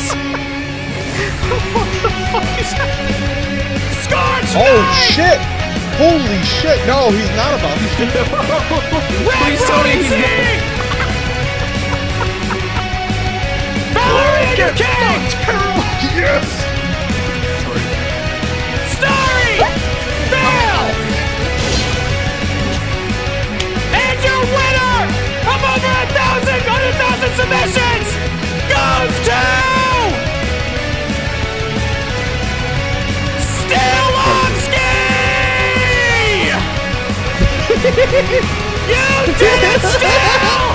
What the fuck is happening? Scorch! Oh shit! Holy shit! No, he's not about to. Please tell me he's not. Valerie, you can't! Yes! Starry! Fail! And your winner of over 1,000 submissions goes to Stilovsky! You did it still!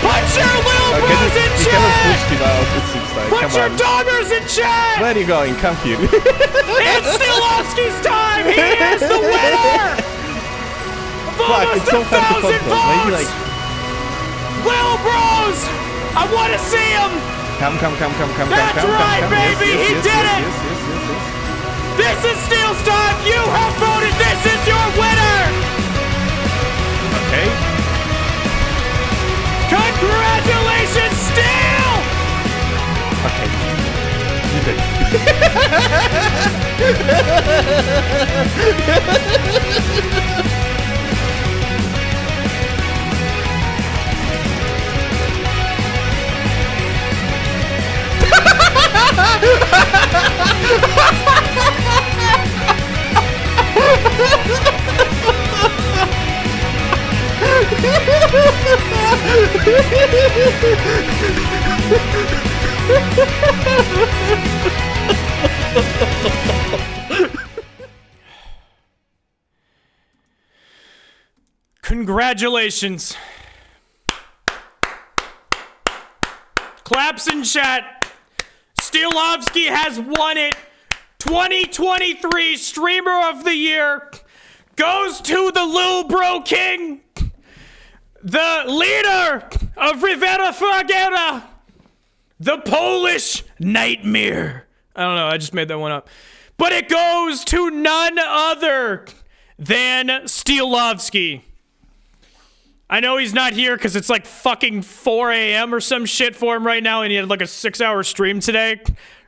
Put your little bros in You check! cannot push him out, it seems like. Put Come your on. doggers in check! Where are you going? Come here. It's Stilovsky's time! He is the winner! Of Fuck, almost it's so hard to 1,000 control. Maybe votes! like... Lil Bros! I want to see him! Come. That's right, baby! He did it! This is Steel's time! You have voted! This is your winner! Okay. Congratulations, Steel! Okay. You did. Congratulations. Claps in chat. Stilovsky has won it. 2023 Streamer of the Year goes to the Lil Bro King, the leader of Rivera Figuera, the Polish nightmare. I don't know, I just made that one up. But it goes to none other than Steelovsky. I know he's not here because it's like fucking 4 a.m. or some shit for him right now, and he had like a 6-hour stream today.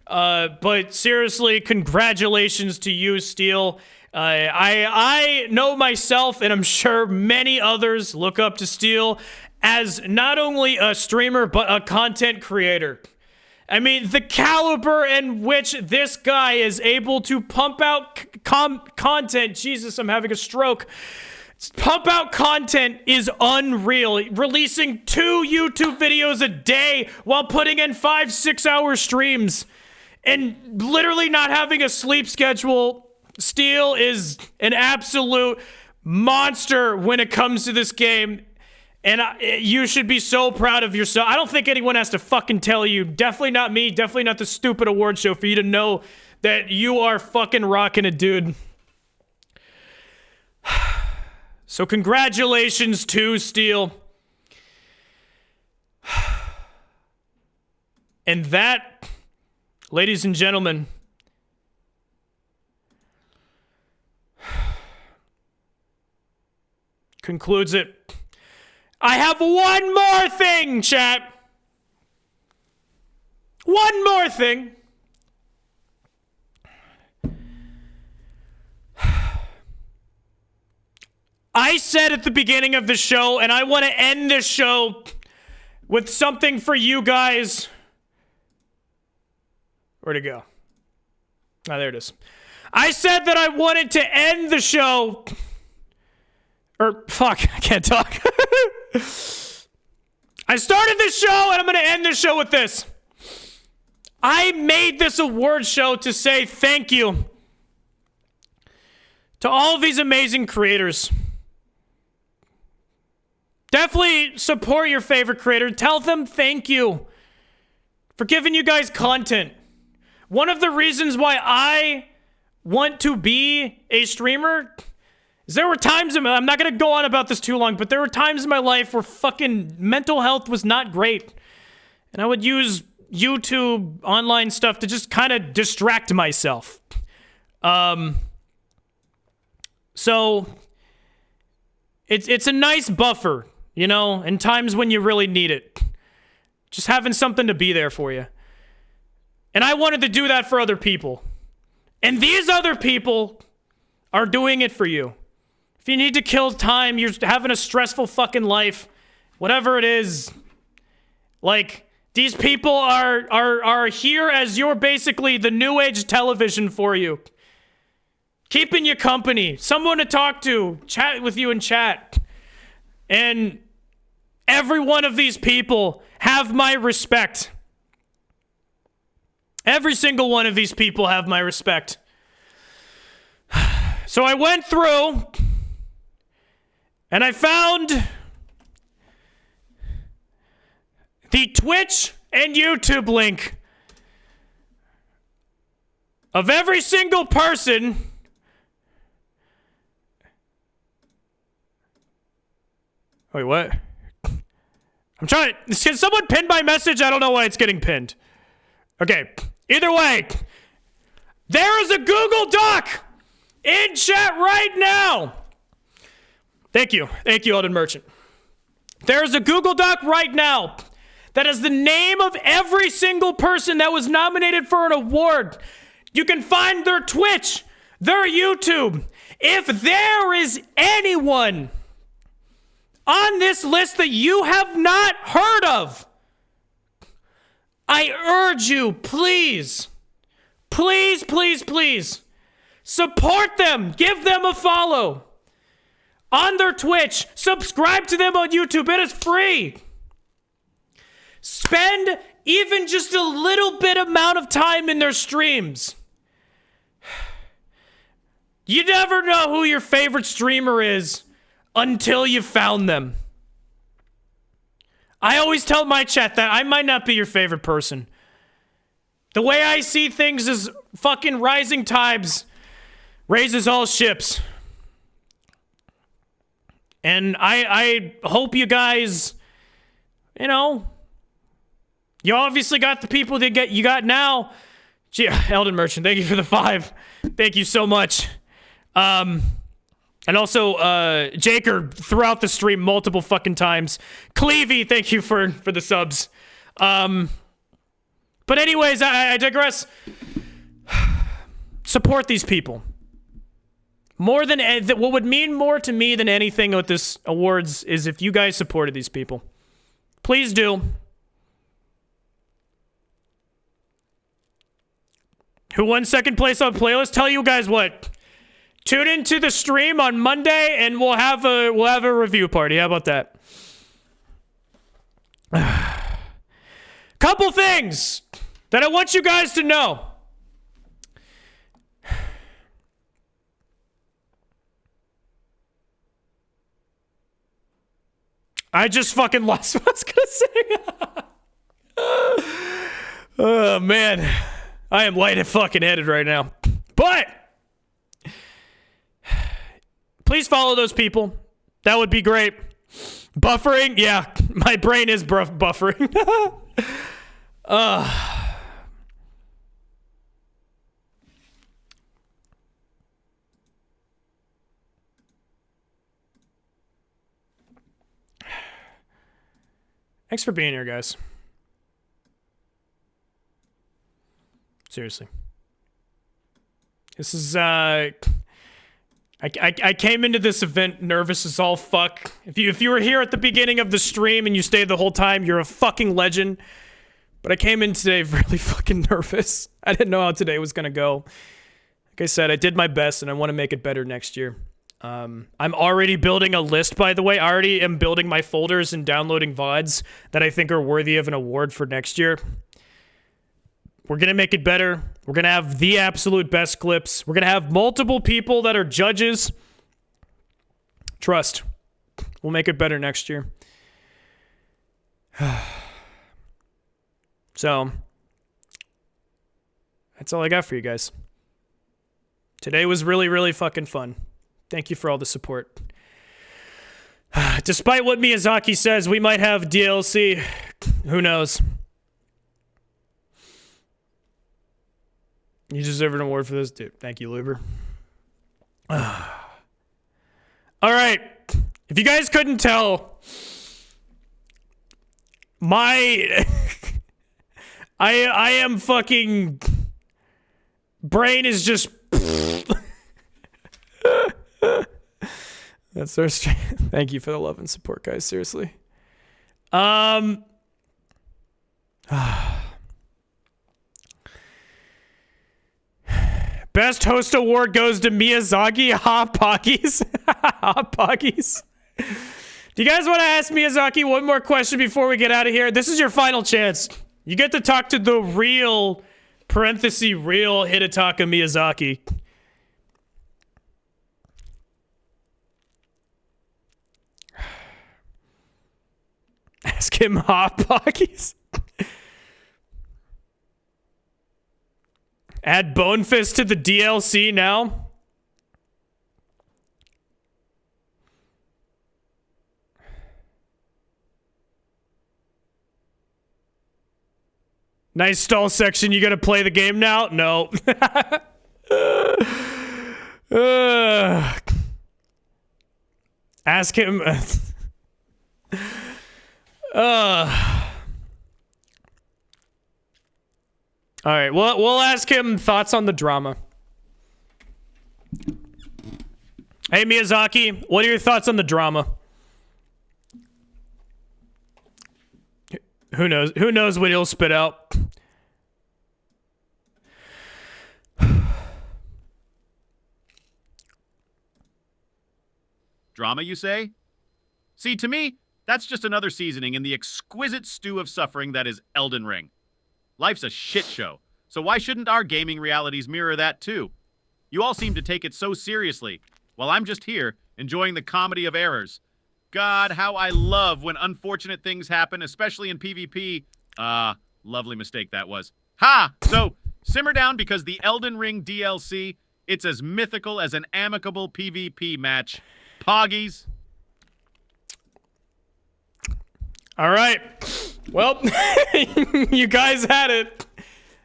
But seriously, congratulations to you, Steel. I know myself, and I'm sure many others look up to Steel as not only a streamer, but a content creator. I mean, the caliber in which this guy is able to pump out content, Jesus, I'm having a stroke. Pump out content is unreal. Releasing 2 YouTube videos a day while putting in 5-6 hour streams and literally not having a sleep schedule. Steel is an absolute monster when it comes to this game. And you should be so proud of yourself. I don't think anyone has to fucking tell you. Definitely not me. Definitely not the stupid award show for you to know that you are fucking rocking it, dude. So congratulations to Steel. And that, ladies and gentlemen, concludes it. I have one more thing, chat. One more thing. I said at the beginning of the show, and I want to end this show with something for you guys. Where'd it go? Oh, there it is. I said that I wanted to end the show. Or, fuck, I can't talk. I started this show, and I'm going to end this show with this. I made this award show to say thank you to all of these amazing creators. Definitely support your favorite creator. Tell them thank you for giving you guys content. One of the reasons why I want to be a streamer is there were times in my, I'm not going to go on about this too long, but there were times in my life where fucking mental health was not great. And I would use YouTube, online stuff to just kind of distract myself. So it's a nice buffer, you know, in times when you really need it. Just having something to be there for you. And I wanted to do that for other people. And these other people are doing it for you. If you need to kill time, you're having a stressful fucking life, whatever it is, like, these people are here as you're basically the new age television for you. Keeping you company, someone to talk to, chat with you in chat. And every one of these people have my respect. Every single one of these people have my respect. So I went through and I found the Twitch and YouTube link of every single person Wait, what? I'm trying to... Can someone pin my message? I don't know why it's getting pinned. Okay. Either way, there is a Google Doc in chat right now. Thank you. Thank you, Alden Merchant. There is a Google Doc right now that has the name of every single person that was nominated for an award. You can find their Twitch, their YouTube. If there is anyone on this list that you have not heard of, I urge you, please, please, please, please, support them. Give them a follow on their Twitch. Subscribe to them on YouTube. It is free. Spend even just a little bit amount of time in their streams. You never know who your favorite streamer is until you found them. I always tell my chat that I might not be your favorite person. The way I see things is fucking rising tides raises all ships. And I hope you guys you know, you obviously got the people that you got now. Gee, Elden Merchant, thank you for the 5. Thank you so much. And also, Jaker throughout the stream multiple fucking times. Clevey, thank you for the subs. But anyways, I digress. Support these people. More than what would mean more to me than anything with this awards is if you guys supported these people. Please do. Who won second place on playlist? Tell you guys what. Tune into the stream on Monday and we'll have a review party. How about that? Couple things that I want you guys to know. I just fucking lost what I was gonna say. Oh man. I am light and fucking headed right now. But please follow those people. That would be great. Buffering? Yeah, my brain is buffering. Thanks for being here, guys. Seriously. This is, I came into this event nervous as all fuck. If you were here at the beginning of the stream and you stayed the whole time, you're a fucking legend. But I came in today really fucking nervous. I didn't know how today was gonna go. Like I said, I did my best and I want to make it better next year. I'm already building a list, by the way. I already am building my folders and downloading VODs that I think are worthy of an award for next year. We're going to make it better. We're going to have the absolute best clips. We're going to have multiple people that are judges. Trust. We'll make it better next year. So, that's all I got for you guys. Today was really, really fucking fun. Thank you for all the support. Despite what Miyazaki says, we might have DLC. Who knows? You deserve an award for this, dude. Thank you, Luber. All right. If you guys couldn't tell, my I am fucking brain is just that's so strange. Thank you for the love and support, guys. Seriously. Best host award goes to Miyazaki. Ha Pockies. Ha Pockies. Do you guys want to ask Miyazaki one more question before we get out of here? This is your final chance. You get to talk to the real, parenthesis, real Hidetaka Miyazaki. Ask him hot pockies. Add Bonefist to the DLC now. Nice stall section. You gotta play the game now? No. Ask him. All right, we'll ask him thoughts on the drama. Hey Miyazaki, what are your thoughts on the drama? Who knows? Who knows what he'll spit out? Drama, you say? See, to me, that's just another seasoning in the exquisite stew of suffering that is Elden Ring. Life's a shit show, so why shouldn't our gaming realities mirror that too? You all seem to take it so seriously, while I'm just here, enjoying the comedy of errors. God, how I love when unfortunate things happen, especially in PvP. Lovely mistake that was. Ha! So, simmer down because the Elden Ring DLC, it's as mythical as an amicable PvP match. Poggies. All right. Well, you guys had it.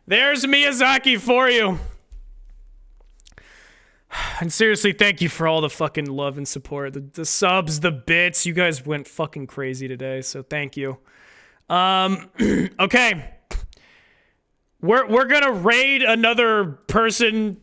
There's Miyazaki for you. And seriously, thank you for all the fucking love and support. The subs, the bits. You guys went fucking crazy today, so thank you. Okay. We're gonna raid another person.